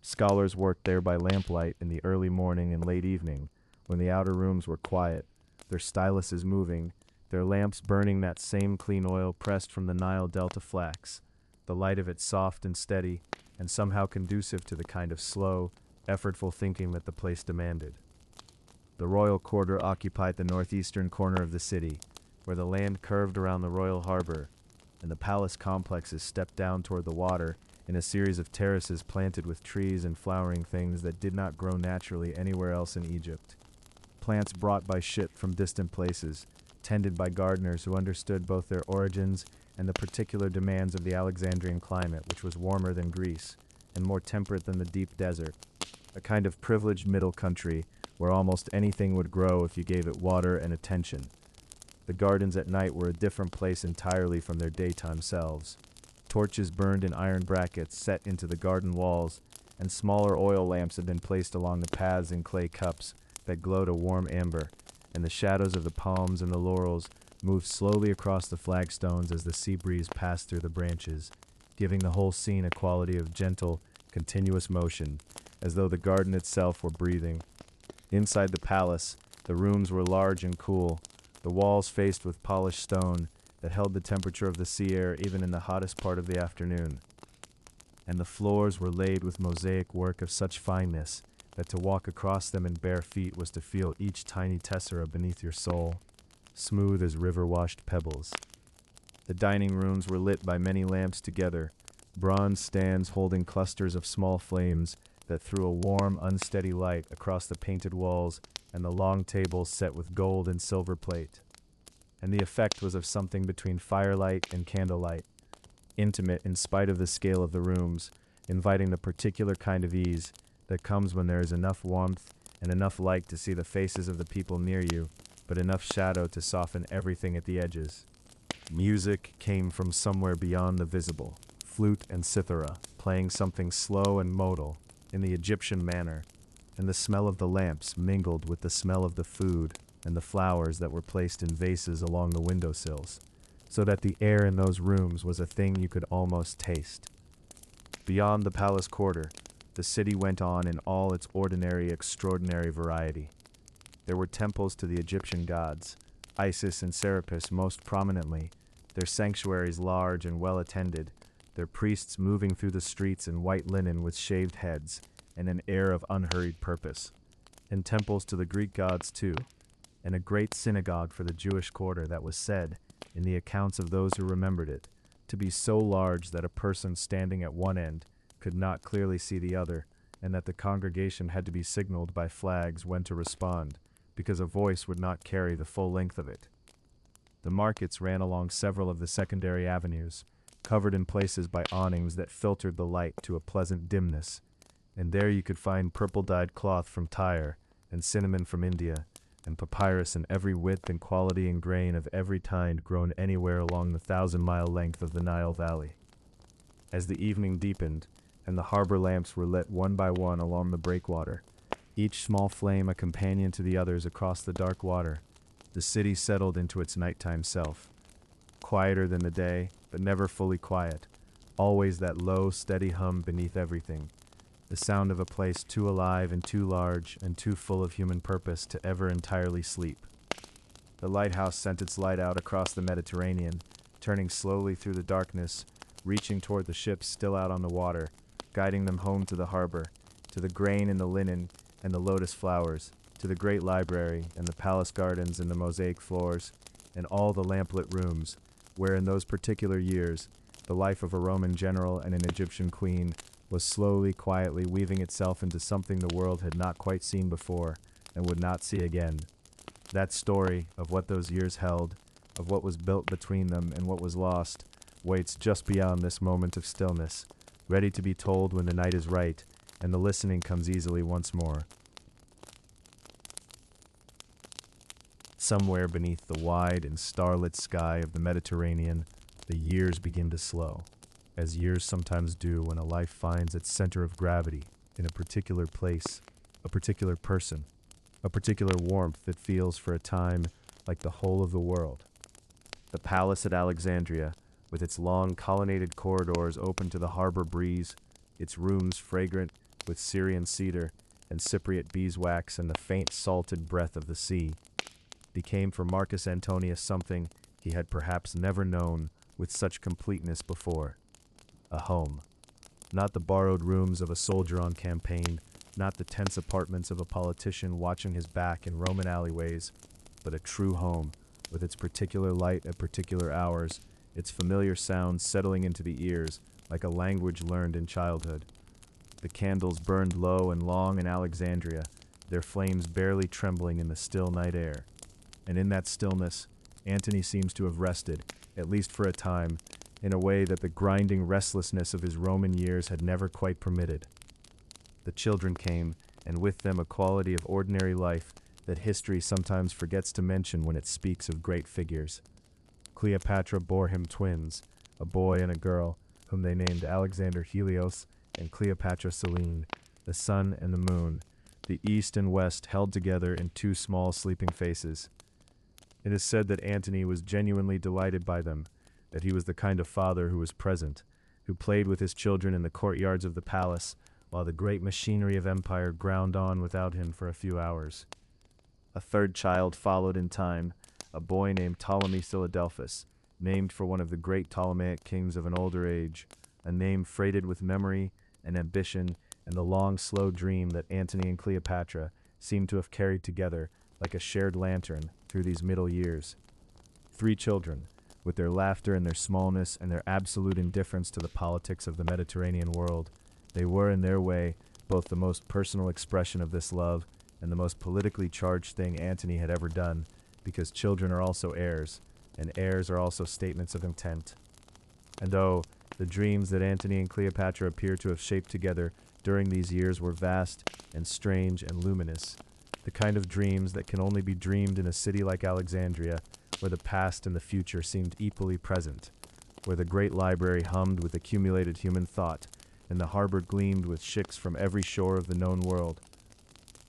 Scholars worked there by lamplight in the early morning and late evening, when the outer rooms were quiet, their styluses moving, their lamps burning that same clean oil pressed from the Nile Delta flax, the light of it soft and steady, and somehow conducive to the kind of slow, effortful thinking that the place demanded. The royal quarter occupied the northeastern corner of the city, where the land curved around the royal harbor, and the palace complexes stepped down toward the water in a series of terraces planted with trees and flowering things that did not grow naturally anywhere else in Egypt. Plants brought by ship from distant places, tended by gardeners who understood both their origins and the particular demands of the Alexandrian climate, which was warmer than Greece and more temperate than the deep desert, a kind of privileged middle country where almost anything would grow if you gave it water and attention. The gardens at night were a different place entirely from their daytime selves. Torches burned in iron brackets set into the garden walls, and smaller oil lamps had been placed along the paths in clay cups that glowed a warm amber, and the shadows of the palms and the laurels moved slowly across the flagstones as the sea breeze passed through the branches, giving the whole scene a quality of gentle, continuous motion, as though the garden itself were breathing. Inside the palace, The rooms were large and cool, the walls faced with polished stone that held the temperature of the sea air even in the hottest part of the afternoon. And the floors were laid with mosaic work of such fineness that to walk across them in bare feet was to feel each tiny tessera beneath your sole, smooth as river-washed pebbles. The dining rooms were lit by many lamps together, bronze stands holding clusters of small flames that threw a warm, unsteady light across the painted walls and the long tables set with gold and silver plate. And the effect was of something between firelight and candlelight, intimate in spite of the scale of the rooms, inviting the particular kind of ease that comes when there is enough warmth and enough light to see the faces of the people near you, but enough shadow to soften everything at the edges. Music came from somewhere beyond the visible, flute and cithara, playing something slow and modal, in the Egyptian manner, and the smell of the lamps mingled with the smell of the food and the flowers that were placed in vases along the windowsills, so that the air in those rooms was a thing you could almost taste. Beyond the palace quarter, the city went on in all its ordinary, extraordinary variety. There were temples to the Egyptian gods, Isis and Serapis most prominently, their sanctuaries large and well attended, their priests moving through the streets in white linen with shaved heads and an air of unhurried purpose, and temples to the Greek gods too, and a great synagogue for the Jewish quarter that was said, in the accounts of those who remembered it, to be so large that a person standing at one end could not clearly see the other, and that the congregation had to be signaled by flags when to respond, because a voice would not carry the full length of it. The markets ran along several of the secondary avenues, covered in places by awnings that filtered the light to a pleasant dimness, and there you could find purple-dyed cloth from Tyre, and cinnamon from India, and papyrus in every width and quality and grain of every kind grown anywhere along the 1,000-mile length of the Nile Valley. As the evening deepened, and the harbor lamps were lit one by one along the breakwater, each small flame a companion to the others across the dark water, the city settled into its nighttime self. Quieter than the day, but never fully quiet, always that low, steady hum beneath everything, the sound of a place too alive and too large and too full of human purpose to ever entirely sleep. The lighthouse sent its light out across the Mediterranean, turning slowly through the darkness, reaching toward the ships still out on the water, guiding them home to the harbor, to the grain and the linen and the lotus flowers, to the great library and the palace gardens and the mosaic floors, and all the lamplit rooms, where in those particular years, the life of a Roman general and an Egyptian queen was slowly, quietly weaving itself into something the world had not quite seen before and would not see again. That story of what those years held, of what was built between them and what was lost, waits just beyond this moment of stillness, ready to be told when the night is right and the listening comes easily once more. Somewhere beneath the wide and starlit sky of the Mediterranean, the years begin to slow, as years sometimes do when a life finds its center of gravity in a particular place, a particular person, a particular warmth that feels for a time like the whole of the world. The palace at Alexandria, with its long colonnaded corridors open to the harbor breeze, its rooms fragrant with Syrian cedar and Cypriot beeswax and the faint salted breath of the sea, became for Marcus Antonius something he had perhaps never known with such completeness before. A home. Not the borrowed rooms of a soldier on campaign, not the tense apartments of a politician watching his back in Roman alleyways, but a true home, with its particular light at particular hours, its familiar sounds settling into the ears like a language learned in childhood. The candles burned low and long in Alexandria, their flames barely trembling in the still night air. And in that stillness, Antony seems to have rested, at least for a time, in a way that the grinding restlessness of his Roman years had never quite permitted. The children came, and with them a quality of ordinary life that history sometimes forgets to mention when it speaks of great figures. Cleopatra bore him twins, a boy and a girl, whom they named Alexander Helios and Cleopatra Selene, the sun and the moon, the east and west held together in two small sleeping faces. It is said that Antony was genuinely delighted by them, that he was the kind of father who was present, who played with his children in the courtyards of the palace, while the great machinery of empire ground on without him for a few hours. A third child followed in time, a boy named Ptolemy Philadelphus, named for one of the great Ptolemaic kings of an older age, a name freighted with memory and ambition and the long, slow dream that Antony and Cleopatra seemed to have carried together like a shared lantern through these middle years. 3 children, with their laughter and their smallness and their absolute indifference to the politics of the Mediterranean world, they were in their way both the most personal expression of this love and the most politically charged thing Antony had ever done, because children are also heirs, and heirs are also statements of intent. And oh, the dreams that Antony and Cleopatra appear to have shaped together during these years were vast and strange and luminous, the kind of dreams that can only be dreamed in a city like Alexandria, where the past and the future seemed equally present, where the great library hummed with accumulated human thought, and the harbor gleamed with ships from every shore of the known world.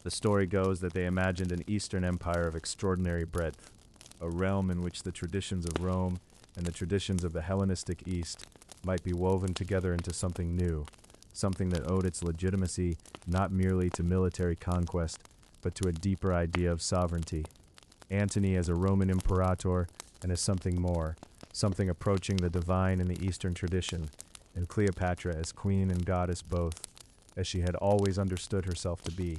The story goes that they imagined an Eastern empire of extraordinary breadth, a realm in which the traditions of Rome and the traditions of the Hellenistic East might be woven together into something new, something that owed its legitimacy not merely to military conquest, but to a deeper idea of sovereignty. Antony as a Roman imperator and as something more, something approaching the divine in the Eastern tradition, and Cleopatra as queen and goddess both, as she had always understood herself to be.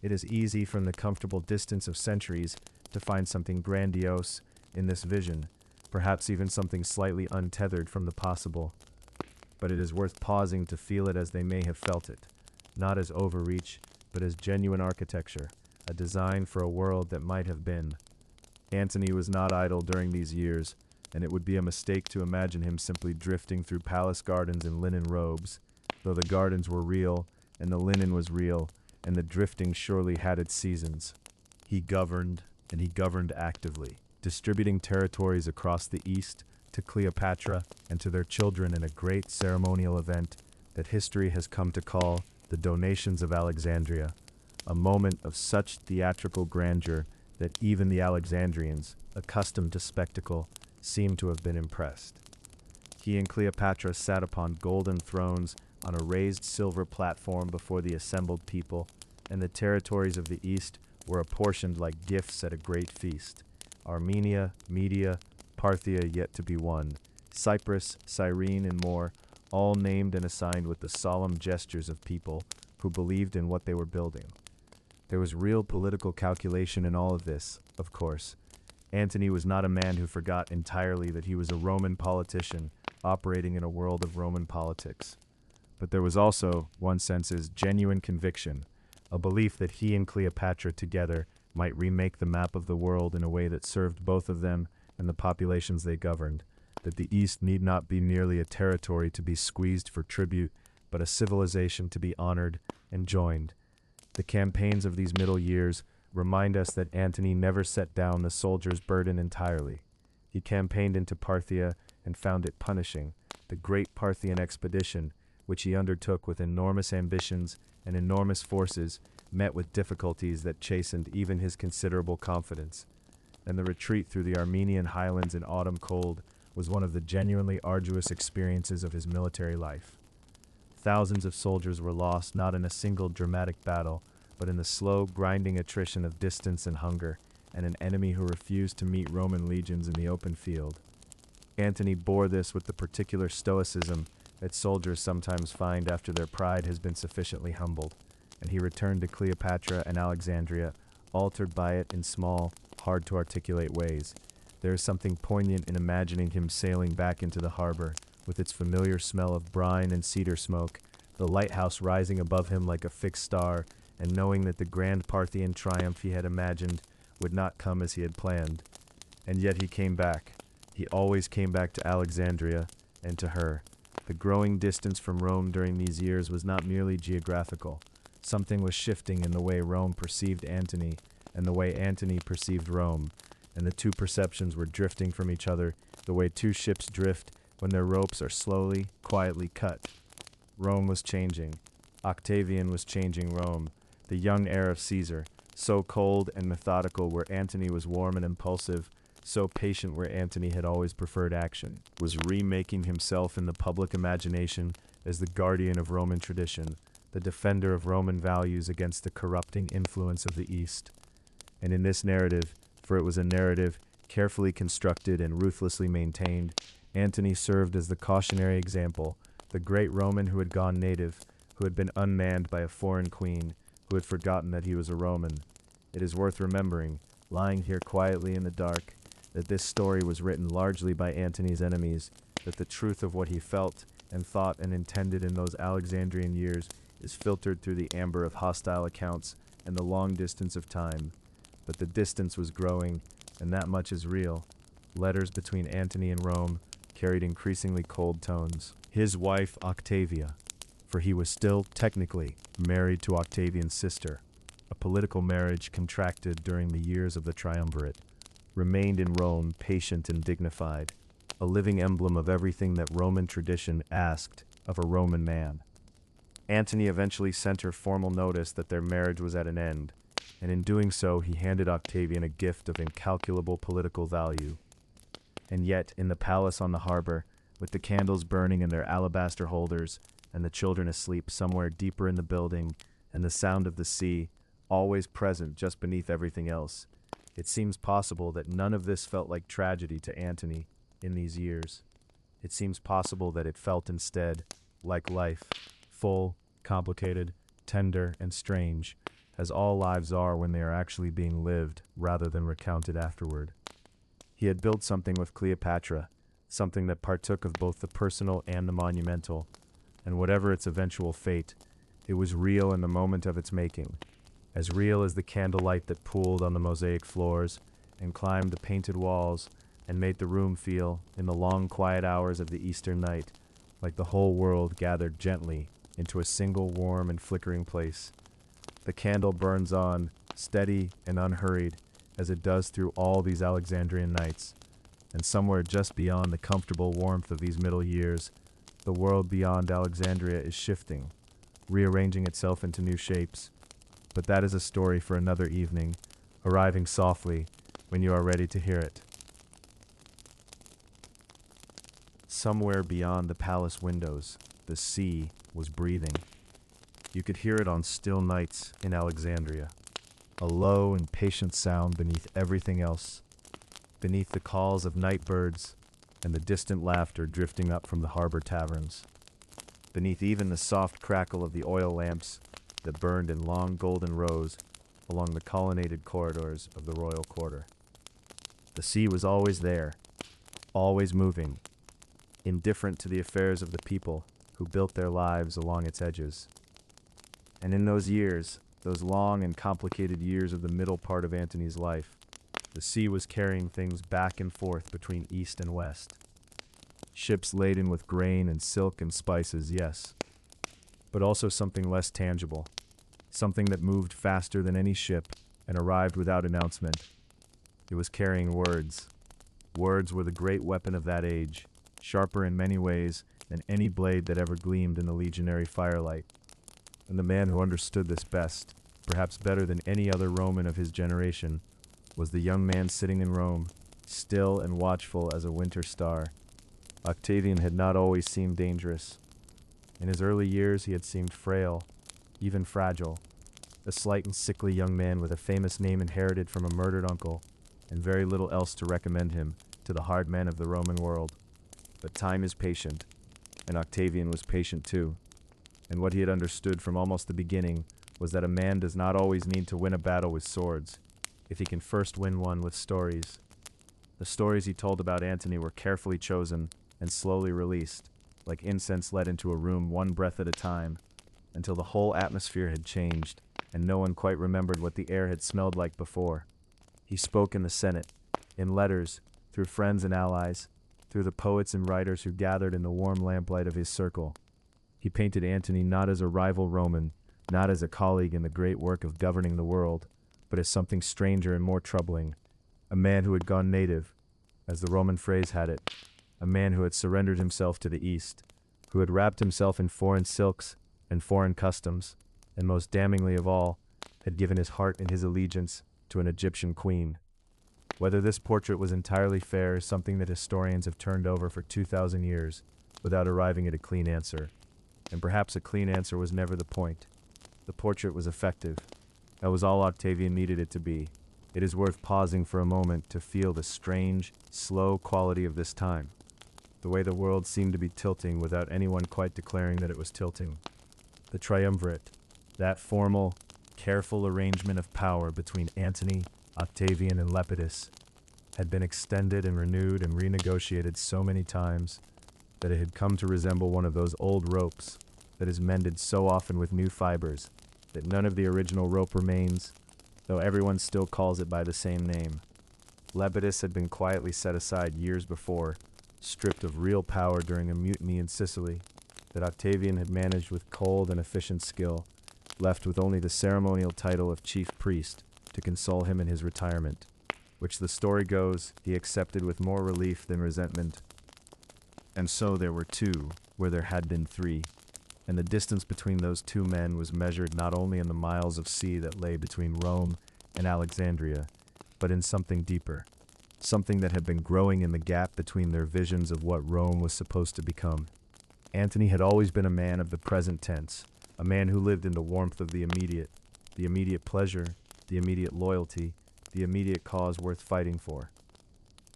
It is easy from the comfortable distance of centuries to find something grandiose in this vision, perhaps even something slightly untethered from the possible. But it is worth pausing to feel it as they may have felt it, not as overreach, but as genuine architecture, a design for a world that might have been. Antony was not idle during these years, and it would be a mistake to imagine him simply drifting through palace gardens in linen robes, though the gardens were real, and the linen was real, and the drifting surely had its seasons. He governed, and he governed actively, distributing territories across the east to Cleopatra and to their children in a great ceremonial event that history has come to call the Donations of Alexandria, a moment of such theatrical grandeur that even the Alexandrians, accustomed to spectacle, seemed to have been impressed. He and Cleopatra sat upon golden thrones on a raised silver platform before the assembled people, and the territories of the east were apportioned like gifts at a great feast. Armenia, Media, Parthia yet to be won, Cyprus, Cyrene, and more, all named and assigned with the solemn gestures of people who believed in what they were building. There was real political calculation in all of this, of course. Antony was not a man who forgot entirely that he was a Roman politician operating in a world of Roman politics. But there was also, one senses, genuine conviction, a belief that he and Cleopatra together might remake the map of the world in a way that served both of them and the populations they governed, that the East need not be merely a territory to be squeezed for tribute, but a civilization to be honored and joined. The campaigns of these middle years remind us that Antony never set down the soldier's burden entirely. He campaigned into Parthia and found it punishing, the great Parthian expedition, which he undertook with enormous ambitions and enormous forces, met with difficulties that chastened even his considerable confidence. And the retreat through the Armenian highlands in autumn cold was one of the genuinely arduous experiences of his military life. Thousands of soldiers were lost not in a single dramatic battle, but in the slow, grinding attrition of distance and hunger, and an enemy who refused to meet Roman legions in the open field. Antony bore this with the particular stoicism that soldiers sometimes find after their pride has been sufficiently humbled, and he returned to Cleopatra and Alexandria, altered by it in small, hard-to-articulate ways. There is something poignant in imagining him sailing back into the harbor, with its familiar smell of brine and cedar smoke, the lighthouse rising above him like a fixed star, and knowing that the grand Parthian triumph he had imagined would not come as he had planned. And yet he came back. He always came back to Alexandria, and to her. The growing distance from Rome during these years was not merely geographical. Something was shifting in the way Rome perceived Antony, and the way Antony perceived Rome, and the two perceptions were drifting from each other the way two ships drift when their ropes are slowly, quietly cut. Rome was changing. Octavian was changing Rome, the young heir of Caesar, so cold and methodical where Antony was warm and impulsive, so patient where Antony had always preferred action, was remaking himself in the public imagination as the guardian of Roman tradition, the defender of Roman values against the corrupting influence of the East. And in this narrative, for it was a narrative carefully constructed and ruthlessly maintained, Antony served as the cautionary example, the great Roman who had gone native, who had been unmanned by a foreign queen, who had forgotten that he was a Roman. It is worth remembering, lying here quietly in the dark, that this story was written largely by Antony's enemies, that the truth of what he felt and thought and intended in those Alexandrian years is filtered through the amber of hostile accounts and the long distance of time. But the distance was growing, and that much is real. Letters between Antony and Rome carried increasingly cold tones. His wife, Octavia, for he was still, technically, married to Octavian's sister, a political marriage contracted during the years of the triumvirate, remained in Rome patient and dignified, a living emblem of everything that Roman tradition asked of a Roman man. Antony eventually sent her formal notice that their marriage was at an end, and in doing so he handed Octavian a gift of incalculable political value. And yet, in the palace on the harbor, with the candles burning in their alabaster holders, and the children asleep somewhere deeper in the building, and the sound of the sea, always present just beneath everything else, it seems possible that none of this felt like tragedy to Antony in these years. It seems possible that it felt instead like life, full, complicated, tender, and strange, as all lives are when they are actually being lived rather than recounted afterward. He had built something with Cleopatra, something that partook of both the personal and the monumental, and whatever its eventual fate, it was real in the moment of its making, as real as the candlelight that pooled on the mosaic floors and climbed the painted walls and made the room feel, in the long quiet hours of the Eastern night, like the whole world gathered gently into a single warm and flickering place. The candle burns on, steady and unhurried, as it does through all these Alexandrian nights, and somewhere just beyond the comfortable warmth of these middle years, the world beyond Alexandria is shifting, rearranging itself into new shapes. But that is a story for another evening, arriving softly when you are ready to hear it. Somewhere beyond the palace windows, the sea was breathing. You could hear it on still nights in Alexandria, a low and patient sound beneath everything else, beneath the calls of night birds and the distant laughter drifting up from the harbor taverns, beneath even the soft crackle of the oil lamps that burned in long golden rows along the colonnaded corridors of the royal quarter. The sea was always there, always moving, indifferent to the affairs of the people who built their lives along its edges. And in those years, those long and complicated years of the middle part of Antony's life, the sea was carrying things back and forth between east and west. Ships laden with grain and silk and spices, yes, but also something less tangible, something that moved faster than any ship and arrived without announcement. It was carrying words. Words were the great weapon of that age, sharper in many ways than any blade that ever gleamed in the legionary firelight. And the man who understood this best, perhaps better than any other Roman of his generation, was the young man sitting in Rome, still and watchful as a winter star. Octavian had not always seemed dangerous. In his early years he had seemed frail, even fragile, a slight and sickly young man with a famous name inherited from a murdered uncle, and very little else to recommend him to the hard men of the Roman world. But time is patient, and Octavian was patient too. And what he had understood from almost the beginning was that a man does not always need to win a battle with swords, if he can first win one with stories. The stories he told about Antony were carefully chosen and slowly released, like incense let into a room one breath at a time, until the whole atmosphere had changed, and no one quite remembered what the air had smelled like before. He spoke in the Senate, in letters, through friends and allies, through the poets and writers who gathered in the warm lamplight of his circle. He painted Antony not as a rival Roman, not as a colleague in the great work of governing the world, but as something stranger and more troubling, a man who had gone native, as the Roman phrase had it, a man who had surrendered himself to the East, who had wrapped himself in foreign silks and foreign customs, and most damningly of all, had given his heart and his allegiance to an Egyptian queen. Whether this portrait was entirely fair is something that historians have turned over for 2,000 years without arriving at a clean answer. And perhaps a clean answer was never the point. The portrait was effective. That was all Octavian needed it to be. It is worth pausing for a moment to feel the strange, slow quality of this time. The way the world seemed to be tilting without anyone quite declaring that it was tilting. The triumvirate, that formal, careful arrangement of power between Antony, Octavian, and Lepidus, had been extended and renewed and renegotiated so many times that it had come to resemble one of those old ropes that is mended so often with new fibers that none of the original rope remains, though everyone still calls it by the same name. Lepidus had been quietly set aside years before, stripped of real power during a mutiny in Sicily, that Octavian had managed with cold and efficient skill, left with only the ceremonial title of chief priest to console him in his retirement, which the story goes he accepted with more relief than resentment. And so there were two, where there had been three, and the distance between those two men was measured not only in the miles of sea that lay between Rome and Alexandria, but in something deeper, something that had been growing in the gap between their visions of what Rome was supposed to become. Antony had always been a man of the present tense, a man who lived in the warmth of the immediate pleasure, the immediate loyalty, the immediate cause worth fighting for.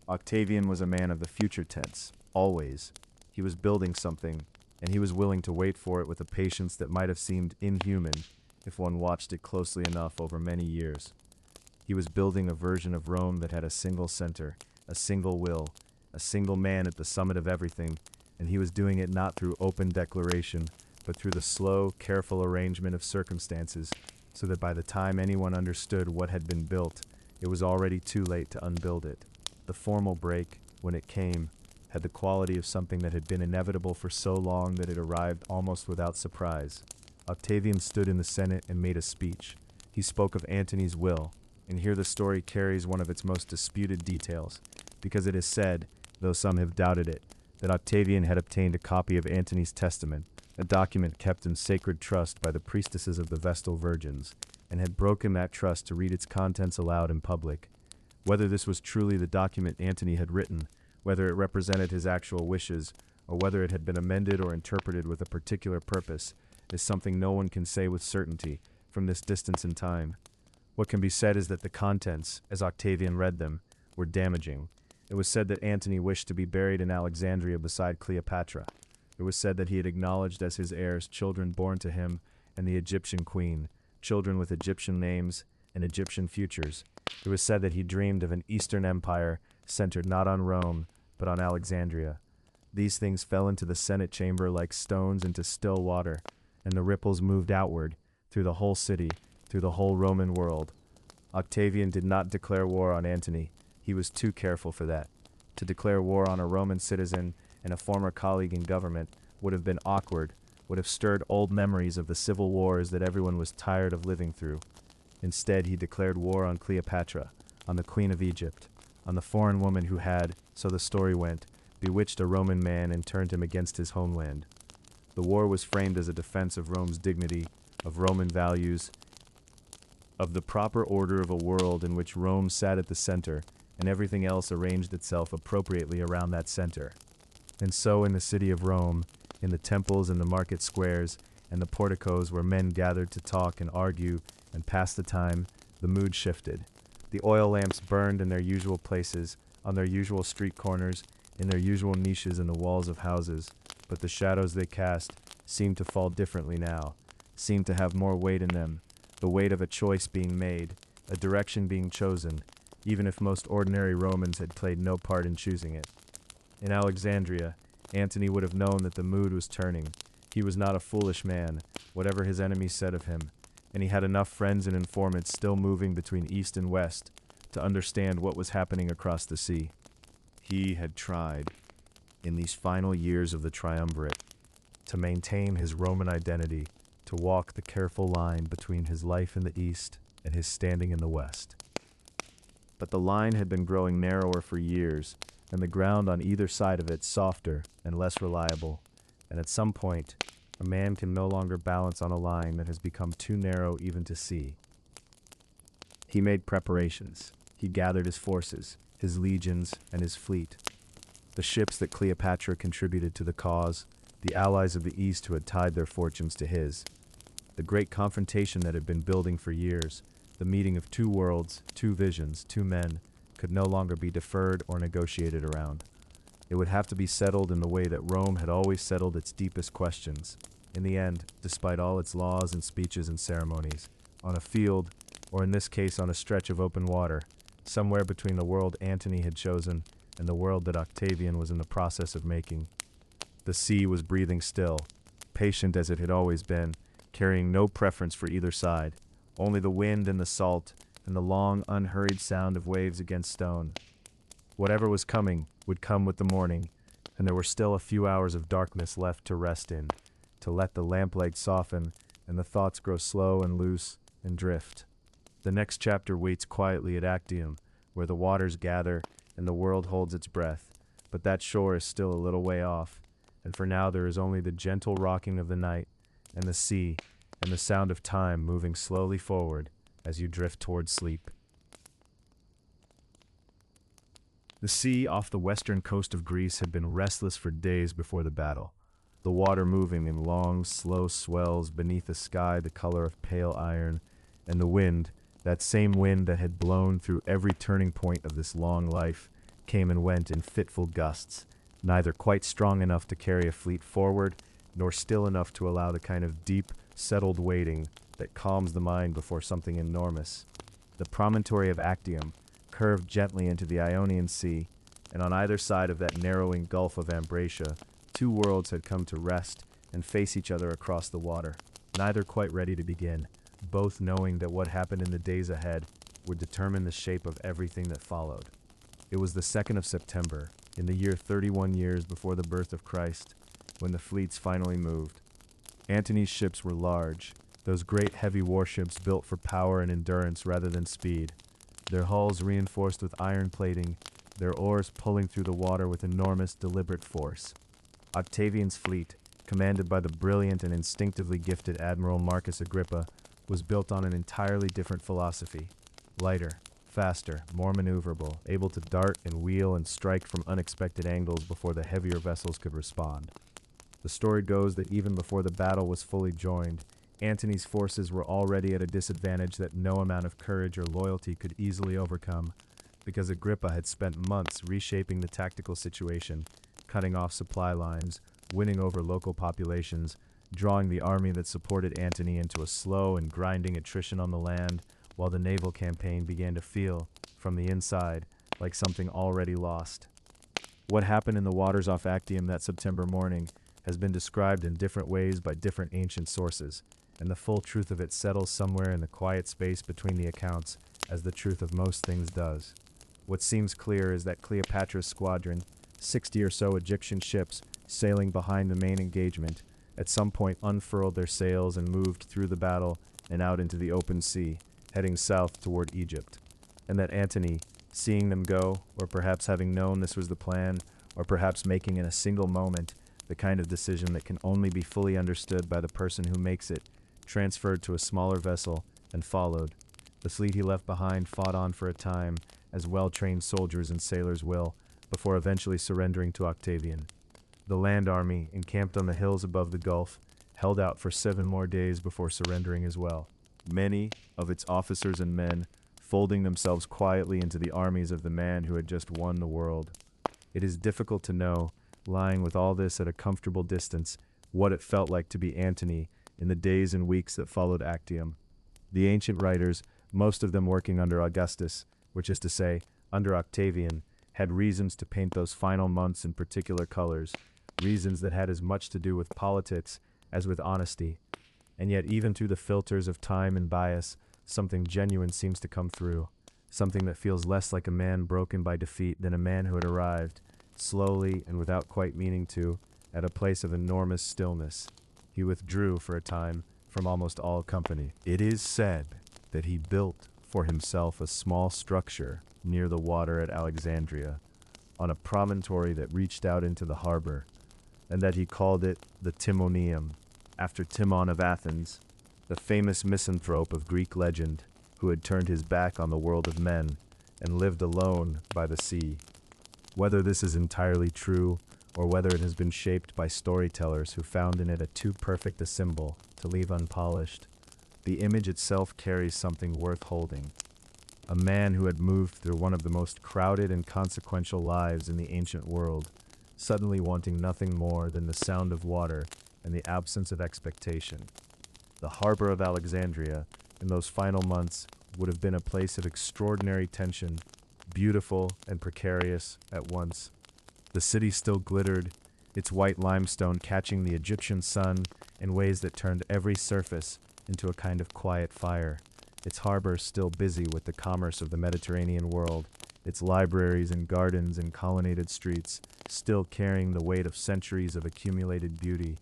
Octavian was a man of the future tense, always. He was building something, and he was willing to wait for it with a patience that might have seemed inhuman if one watched it closely enough over many years. He was building a version of Rome that had a single center, a single will, a single man at the summit of everything, and he was doing it not through open declaration, but through the slow, careful arrangement of circumstances, so that by the time anyone understood what had been built, it was already too late to unbuild it. The formal break, when it came, had the quality of something that had been inevitable for so long that it arrived almost without surprise. Octavian stood in the Senate and made a speech. He spoke of Antony's will, and here the story carries one of its most disputed details, because it is said, though some have doubted it, that Octavian had obtained a copy of Antony's testament, a document kept in sacred trust by the priestesses of the Vestal Virgins, and had broken that trust to read its contents aloud in public. Whether this was truly the document Antony had written, whether it represented his actual wishes, or whether it had been amended or interpreted with a particular purpose, is something no one can say with certainty from this distance in time. What can be said is that the contents, as Octavian read them, were damaging. It was said that Antony wished to be buried in Alexandria beside Cleopatra. It was said that he had acknowledged as his heirs children born to him and the Egyptian queen, children with Egyptian names and Egyptian futures. It was said that he dreamed of an Eastern empire centered not on Rome, but on Alexandria. These things fell into the Senate chamber like stones into still water, and the ripples moved outward, through the whole city, through the whole Roman world. Octavian did not declare war on Antony. He was too careful for that. To declare war on a Roman citizen and a former colleague in government would have been awkward, would have stirred old memories of the civil wars that everyone was tired of living through. Instead, he declared war on Cleopatra, on the Queen of Egypt, on the foreign woman who had, so the story went, bewitched a Roman man and turned him against his homeland. The war was framed as a defense of Rome's dignity, of Roman values, of the proper order of a world in which Rome sat at the center, and everything else arranged itself appropriately around that center. And so in the city of Rome, in the temples and the market squares, and the porticos where men gathered to talk and argue and pass the time, the mood shifted. The oil lamps burned in their usual places, on their usual street corners, in their usual niches in the walls of houses, but the shadows they cast seemed to fall differently now, seemed to have more weight in them, the weight of a choice being made, a direction being chosen, even if most ordinary Romans had played no part in choosing it. In Alexandria, Antony would have known that the mood was turning. He was not a foolish man, whatever his enemies said of him, and he had enough friends and informants still moving between east and west to understand what was happening across the sea. He had tried, in these final years of the triumvirate, to maintain his Roman identity, to walk the careful line between his life in the east and his standing in the west. But the line had been growing narrower for years, and the ground on either side of it softer and less reliable, and at some point, a man can no longer balance on a line that has become too narrow even to see. He made preparations. He gathered his forces, his legions, and his fleet. The ships that Cleopatra contributed to the cause, the allies of the East who had tied their fortunes to his. The great confrontation that had been building for years, The meeting of two worlds, two visions, two men, could no longer be deferred or negotiated around. It would have to be settled in the way that Rome had always settled its deepest questions. In the end, despite all its laws and speeches and ceremonies, on a field, or in this case on a stretch of open water, somewhere between the world Antony had chosen and the world that Octavian was in the process of making, the sea was breathing still, patient as it had always been, carrying no preference for either side, only the wind and the salt and the long, unhurried sound of waves against stone. Whatever was coming would come with the morning, and there were still a few hours of darkness left to rest in, to let the lamplight soften and the thoughts grow slow and loose and drift. The next chapter waits quietly at Actium, where the waters gather and the world holds its breath, but that shore is still a little way off, and for now there is only the gentle rocking of the night and the sea and the sound of time moving slowly forward as you drift toward sleep. The sea off the western coast of Greece had been restless for days before the battle, the water moving in long, slow swells beneath a sky the color of pale iron, and the wind, that same wind that had blown through every turning point of this long life, came and went in fitful gusts, neither quite strong enough to carry a fleet forward, nor still enough to allow the kind of deep, settled waiting that calms the mind before something enormous. The promontory of Actium curved gently into the Ionian Sea, and on either side of that narrowing gulf of Ambracia, two worlds had come to rest and face each other across the water, neither quite ready to begin, both knowing that what happened in the days ahead would determine the shape of everything that followed. It was the 2nd of September, in the year 31 years before the birth of Christ, when the fleets finally moved. Antony's ships were large, those great heavy warships built for power and endurance rather than speed, their hulls reinforced with iron plating, their oars pulling through the water with enormous, deliberate force. Octavian's fleet, commanded by the brilliant and instinctively gifted Admiral Marcus Agrippa, was built on an entirely different philosophy: lighter, faster, more maneuverable, able to dart and wheel and strike from unexpected angles before the heavier vessels could respond. The story goes that even before the battle was fully joined, Antony's forces were already at a disadvantage that no amount of courage or loyalty could easily overcome, because Agrippa had spent months reshaping the tactical situation, cutting off supply lines, winning over local populations, drawing the army that supported Antony into a slow and grinding attrition on the land, while the naval campaign began to feel, from the inside, like something already lost. What happened in the waters off Actium that September morning has been described in different ways by different ancient sources, and the full truth of it settles somewhere in the quiet space between the accounts, as the truth of most things does. What seems clear is that Cleopatra's squadron, 60 or so Egyptian ships sailing behind the main engagement, at some point unfurled their sails and moved through the battle and out into the open sea, heading south toward Egypt, and that Antony, seeing them go, or perhaps having known this was the plan, or perhaps making in a single moment the kind of decision that can only be fully understood by the person who makes it, transferred to a smaller vessel and followed. The fleet he left behind fought on for a time, as well-trained soldiers and sailors will, before eventually surrendering to Octavian. The land army, encamped on the hills above the Gulf, held out for 7 more days before surrendering as well. Many of its officers and men folding themselves quietly into the armies of the man who had just won the world. It is difficult to know, lying with all this at a comfortable distance, what it felt like to be Antony in the days and weeks that followed Actium. The ancient writers, most of them working under Augustus, which is to say, under Octavian, had reasons to paint those final months in particular colors, reasons that had as much to do with politics as with honesty. And yet even through the filters of time and bias, something genuine seems to come through, something that feels less like a man broken by defeat than a man who had arrived, slowly and without quite meaning to, at a place of enormous stillness. He withdrew for a time from almost all company. It is said that he built for himself a small structure near the water at Alexandria, on a promontory that reached out into the harbor, and that he called it the Timonium, after Timon of Athens, the famous misanthrope of Greek legend, who had turned his back on the world of men and lived alone by the sea. Whether this is entirely true, or whether it has been shaped by storytellers who found in it a too perfect a symbol to leave unpolished, The image itself carries something worth holding. A man who had moved through one of the most crowded and consequential lives in the ancient world, suddenly wanting nothing more than the sound of water and the absence of expectation. The harbor of Alexandria, in those final months, would have been a place of extraordinary tension, beautiful and precarious at once. The city still glittered, its white limestone catching the Egyptian sun in ways that turned every surface into a kind of quiet fire. Its harbor still busy with the commerce of the Mediterranean world, its libraries and gardens and colonnaded streets still carrying the weight of centuries of accumulated beauty.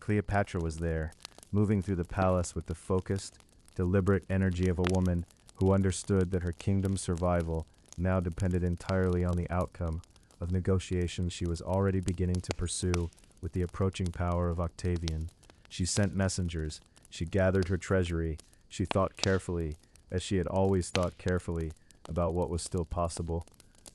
Cleopatra was there, moving through the palace with the focused, deliberate energy of a woman who understood that her kingdom's survival now depended entirely on the outcome of negotiations she was already beginning to pursue with the approaching power of Octavian. She sent messengers, she gathered her treasury, she thought carefully, as she had always thought carefully, about what was still possible.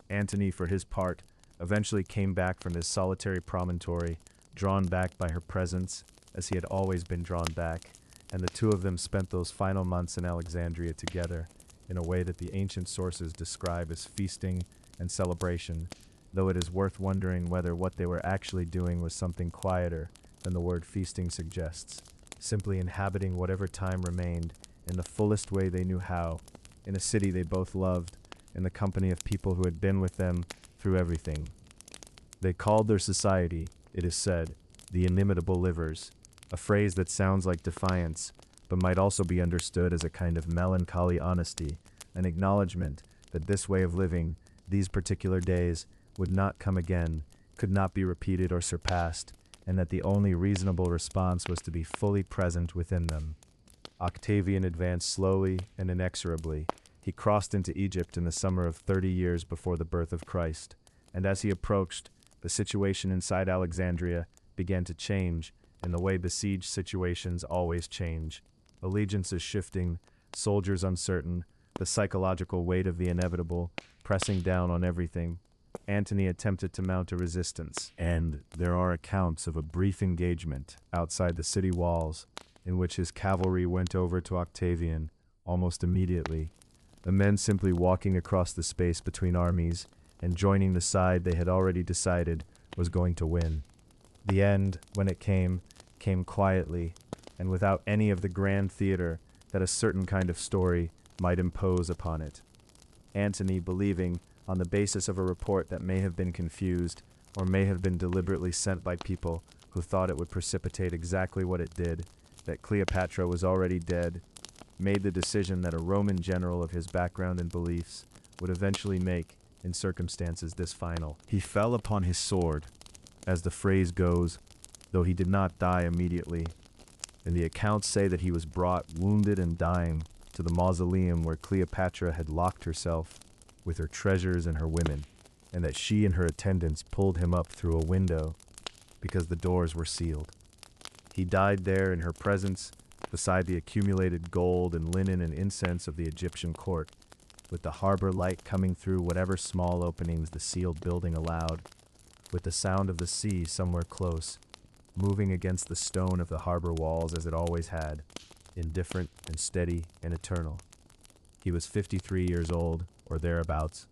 Antony, for his part, eventually came back from his solitary promontory, drawn back by her presence, as he had always been drawn back, and the two of them spent those final months in Alexandria together, in a way that the ancient sources describe as feasting and celebration, though it is worth wondering whether what they were actually doing was something quieter than the word feasting suggests, simply inhabiting whatever time remained in the fullest way they knew how, in a city they both loved, in the company of people who had been with them through everything. They called their society, it is said, the inimitable livers, a phrase that sounds like defiance, but might also be understood as a kind of melancholy honesty, an acknowledgement that this way of living, these particular days, would not come again, could not be repeated or surpassed, and that the only reasonable response was to be fully present within them. Octavian advanced slowly and inexorably. He crossed into Egypt in the summer of 30 years before the birth of Christ, and as he approached, the situation inside Alexandria began to change in the way besieged situations always change. Allegiances shifting, soldiers uncertain, the psychological weight of the inevitable pressing down on everything. Antony attempted to mount a resistance, and there are accounts of a brief engagement outside the city walls in which his cavalry went over to Octavian almost immediately, the men simply walking across the space between armies and joining the side they had already decided was going to win. The end, when it came quietly and without any of the grand theater that a certain kind of story might impose upon it. Antony, believing, on the basis of a report that may have been confused or may have been deliberately sent by people who thought it would precipitate exactly what it did, that Cleopatra was already dead, made the decision that a Roman general of his background and beliefs would eventually make, in circumstances this final. He fell upon his sword, as the phrase goes, though he did not die immediately, and the accounts say that he was brought, wounded and dying, to the mausoleum where Cleopatra had locked herself with her treasures and her women, and that she and her attendants pulled him up through a window because the doors were sealed. He died there in her presence, beside the accumulated gold and linen and incense of the Egyptian court, with the harbor light coming through whatever small openings the sealed building allowed, with the sound of the sea somewhere close, moving against the stone of the harbor walls as it always had, indifferent and steady and eternal. He was 53 years old, or thereabouts,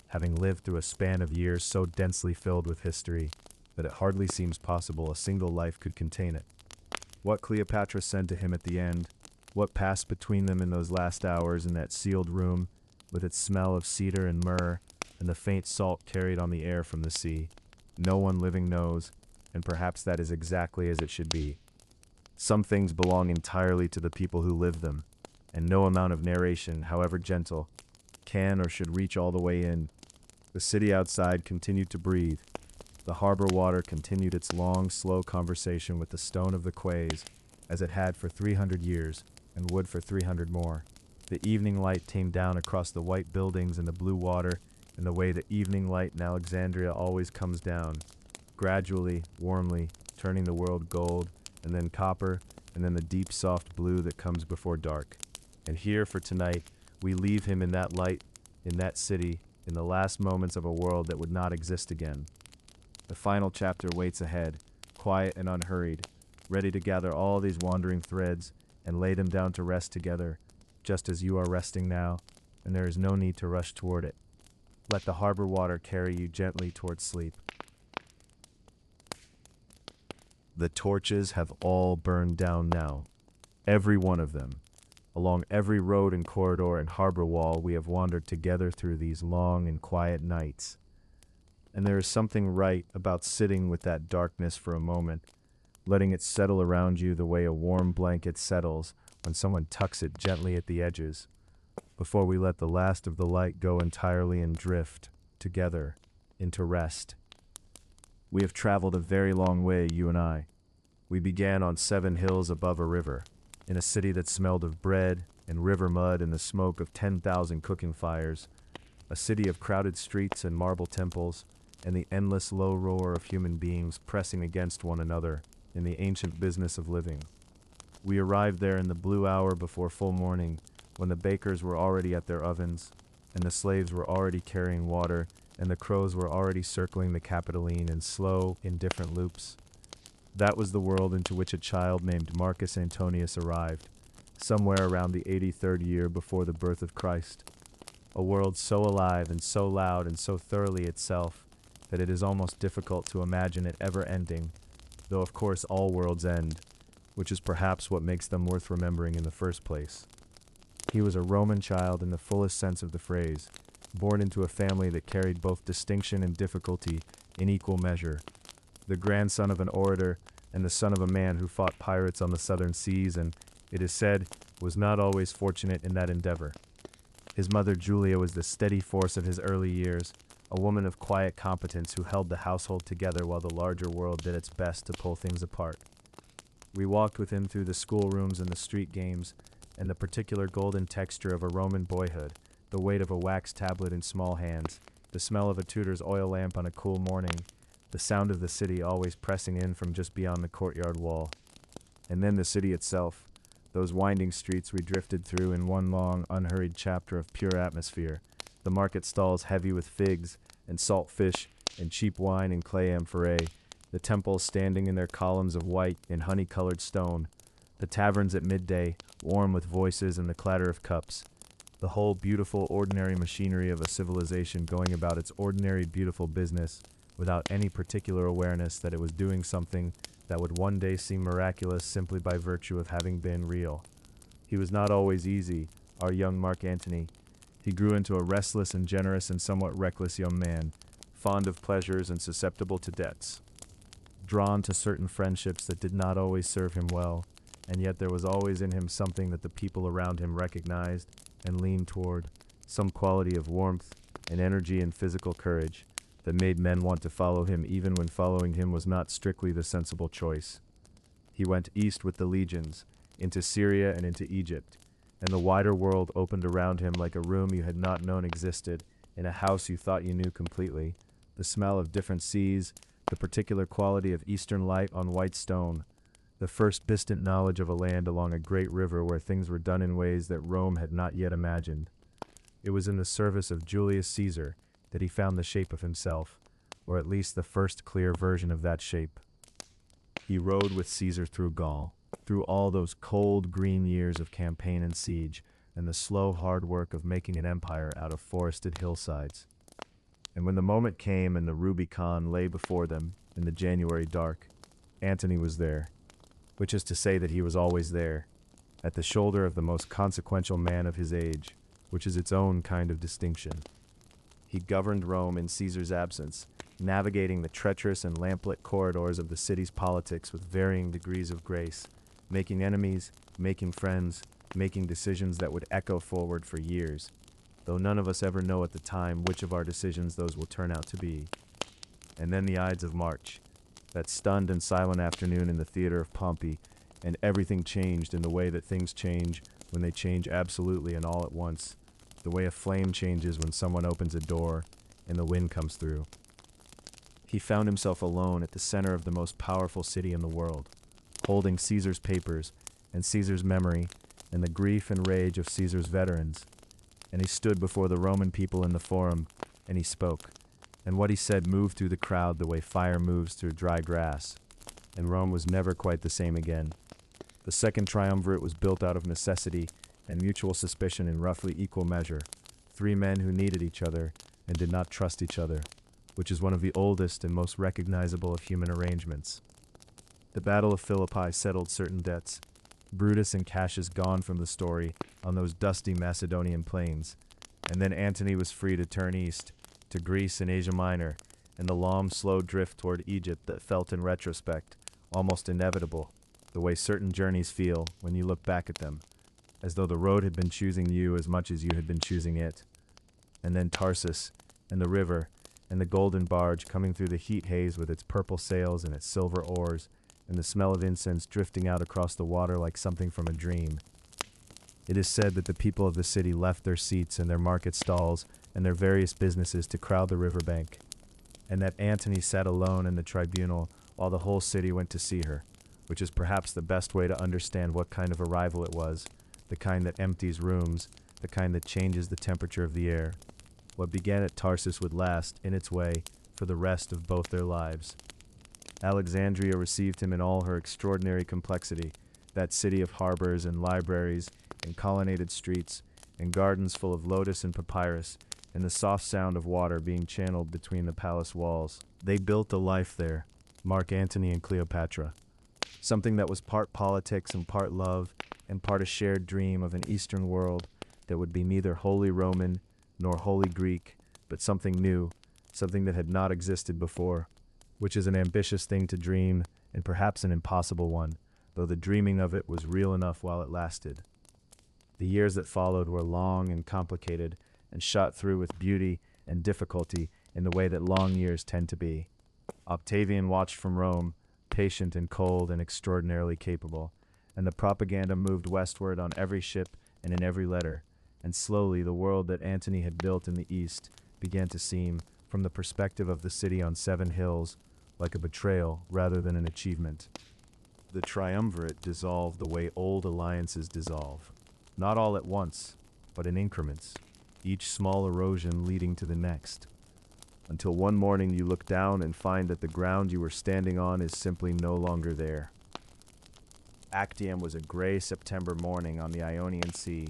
having lived through a span of years so densely filled with history that it hardly seems possible a single life could contain it. What Cleopatra said to him at the end, what passed between them in those last hours in that sealed room, with its smell of cedar and myrrh, and the faint salt carried on the air from the sea, no one living knows, and perhaps that is exactly as it should be. Some things belong entirely to the people who live them, and no amount of narration, however gentle, can or should reach all the way in. The city outside continued to breathe. The harbor water continued its long, slow conversation with the stone of the quays, as it had for 300 years, and would for 300 more. The evening light came down across the white buildings and the blue water in the way the evening light in Alexandria always comes down, gradually, warmly, turning the world gold, and then copper, and then the deep soft blue that comes before dark. And here, for tonight, we leave him in that light, in that city, in the last moments of a world that would not exist again. The final chapter waits ahead, quiet and unhurried, ready to gather all these wandering threads and lay them down to rest together, just as you are resting now, and there is no need to rush toward it. Let the harbor water carry you gently towards sleep. The torches have all burned down now, every one of them. Along every road and corridor and harbor wall we have wandered together through these long and quiet nights. And there is something right about sitting with that darkness for a moment, letting it settle around you the way a warm blanket settles when someone tucks it gently at the edges, before we let the last of the light go entirely and drift, together, into rest. We have traveled a very long way, you and I. We began on 7 hills above a river, in a city that smelled of bread and river mud and the smoke of 10,000 cooking fires, a city of crowded streets and marble temples, and the endless low roar of human beings pressing against one another in the ancient business of living. We arrived there in the blue hour before full morning, when the bakers were already at their ovens, and the slaves were already carrying water, and the crows were already circling the Capitoline in slow, indifferent loops. That was the world into which a child named Marcus Antonius arrived, somewhere around the 83rd year before the birth of Christ. A world so alive and so loud and so thoroughly itself that it is almost difficult to imagine it ever ending, though of course all worlds end, which is perhaps what makes them worth remembering in the first place. He was a Roman child in the fullest sense of the phrase, born into a family that carried both distinction and difficulty in equal measure, the grandson of an orator and the son of a man who fought pirates on the southern seas and, it is said, was not always fortunate in that endeavor. His mother Julia was the steady force of his early years, a woman of quiet competence who held the household together while the larger world did its best to pull things apart. We walked with him through the schoolrooms and the street games, and the particular golden texture of a Roman boyhood, the weight of a wax tablet in small hands, the smell of a tutor's oil lamp on a cool morning, the sound of the city always pressing in from just beyond the courtyard wall. And then the city itself, those winding streets we drifted through in one long, unhurried chapter of pure atmosphere, the market stalls heavy with figs and salt fish and cheap wine and clay amphorae, the temples standing in their columns of white and honey-colored stone, the taverns at midday, warm with voices and the clatter of cups, the whole beautiful, ordinary machinery of a civilization going about its ordinary, beautiful business without any particular awareness that it was doing something that would one day seem miraculous simply by virtue of having been real. He was not always easy, our young Mark Antony. He grew into a restless and generous and somewhat reckless young man, fond of pleasures and susceptible to debts, drawn to certain friendships that did not always serve him well, and yet there was always in him something that the people around him recognized and leaned toward, some quality of warmth and energy and physical courage that made men want to follow him even when following him was not strictly the sensible choice. He went east with the legions, into Syria and into Egypt, and the wider world opened around him like a room you had not known existed, in a house you thought you knew completely, the smell of different seas, the particular quality of eastern light on white stone, the first distant knowledge of a land along a great river where things were done in ways that Rome had not yet imagined. It was in the service of Julius Caesar that he found the shape of himself, or at least the first clear version of that shape. He rode with Caesar through Gaul, through all those cold, green years of campaign and siege, and the slow, hard work of making an empire out of forested hillsides. And when the moment came and the Rubicon lay before them in the January dark, Antony was there, which is to say that he was always there, at the shoulder of the most consequential man of his age, which is its own kind of distinction. He governed Rome in Caesar's absence, navigating the treacherous and lamplit corridors of the city's politics with varying degrees of grace, making enemies, making friends, making decisions that would echo forward for years, though none of us ever know at the time which of our decisions those will turn out to be. And then the Ides of March, that stunned and silent afternoon in the theater of Pompey, and everything changed in the way that things change when they change absolutely and all at once, the way a flame changes when someone opens a door and the wind comes through. He found himself alone at the center of the most powerful city in the world, holding Caesar's papers and Caesar's memory and the grief and rage of Caesar's veterans. And he stood before the Roman people in the forum, and he spoke. And what he said moved through the crowd the way fire moves through dry grass. And Rome was never quite the same again. The The second triumvirate was built out of necessity and mutual suspicion in roughly equal measure. Three men who needed each other and did not trust each other, which is one of the oldest and most recognizable of human arrangements. The Battle of Philippi settled certain debts. Brutus and Cassius gone from the story on those dusty Macedonian plains, and then Antony was free to turn east, to Greece and Asia Minor, and the long, slow drift toward Egypt that felt in retrospect almost inevitable, the way certain journeys feel when you look back at them, as though the road had been choosing you as much as you had been choosing it. And then Tarsus, and the river, and the golden barge coming through the heat haze with its purple sails and its silver oars, and the smell of incense drifting out across the water like something from a dream. It is said that the people of the city left their seats and their market stalls and their various businesses to crowd the riverbank, and that Antony sat alone in the tribunal while the whole city went to see her, which is perhaps the best way to understand what kind of arrival it was, the kind that empties rooms, the kind that changes the temperature of the air. What began at Tarsus would last, in its way, for the rest of both their lives. Alexandria received him in all her extraordinary complexity, that city of harbors and libraries and colonnaded streets and gardens full of lotus and papyrus, and the soft sound of water being channeled between the palace walls. They built a life there, Mark Antony and Cleopatra, something that was part politics and part love and part a shared dream of an Eastern world that would be neither wholly Roman nor wholly Greek, but something new, something that had not existed before, which is an ambitious thing to dream and perhaps an impossible one, though the dreaming of it was real enough while it lasted. The years that followed were long and complicated and shot through with beauty and difficulty in the way that long years tend to be. Octavian watched from Rome, patient and cold and extraordinarily capable, and the propaganda moved westward on every ship and in every letter, and slowly the world that Antony had built in the east began to seem, from the perspective of the city on 7 hills, like a betrayal rather than an achievement. The triumvirate dissolved the way old alliances dissolve, not all at once, but in increments, each small erosion leading to the next, until one morning you look down and find that the ground you were standing on is simply no longer there. Actium was a gray September morning on the Ionian Sea,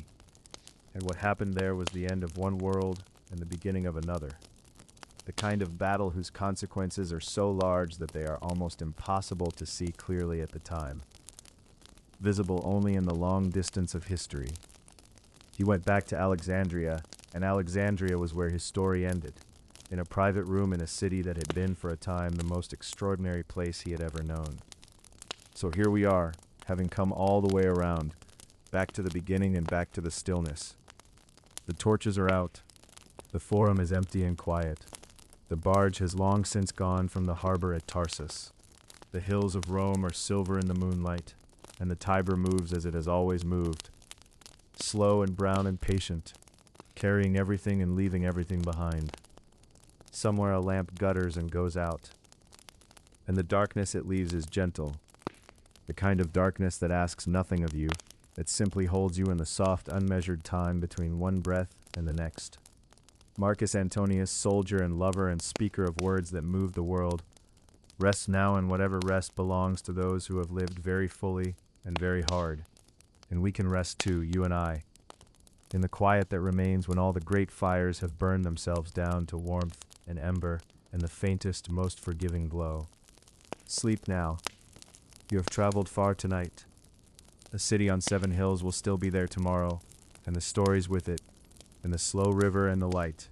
and what happened there was the end of one world and the beginning of another. The kind of battle whose consequences are so large that they are almost impossible to see clearly at the time, visible only in the long distance of history. He went back to Alexandria, and Alexandria was where his story ended, in a private room in a city that had been for a time the most extraordinary place he had ever known. So here we are, having come all the way around, back to the beginning and back to the stillness. The torches are out. The forum is empty and quiet. The barge has long since gone from the harbor at Tarsus. The hills of Rome are silver in the moonlight, and the Tiber moves as it has always moved, slow and brown and patient, carrying everything and leaving everything behind. Somewhere a lamp gutters and goes out, and the darkness it leaves is gentle, the kind of darkness that asks nothing of you, that simply holds you in the soft, unmeasured time between one breath and the next. Marcus Antonius, soldier and lover and speaker of words that move the world, rests now in whatever rest belongs to those who have lived very fully and very hard. And we can rest too, you and I, in the quiet that remains when all the great fires have burned themselves down to warmth and ember and the faintest, most forgiving glow. Sleep now. You have traveled far tonight. The city on 7 hills will still be there tomorrow, and the stories with it, and the slow river and the light.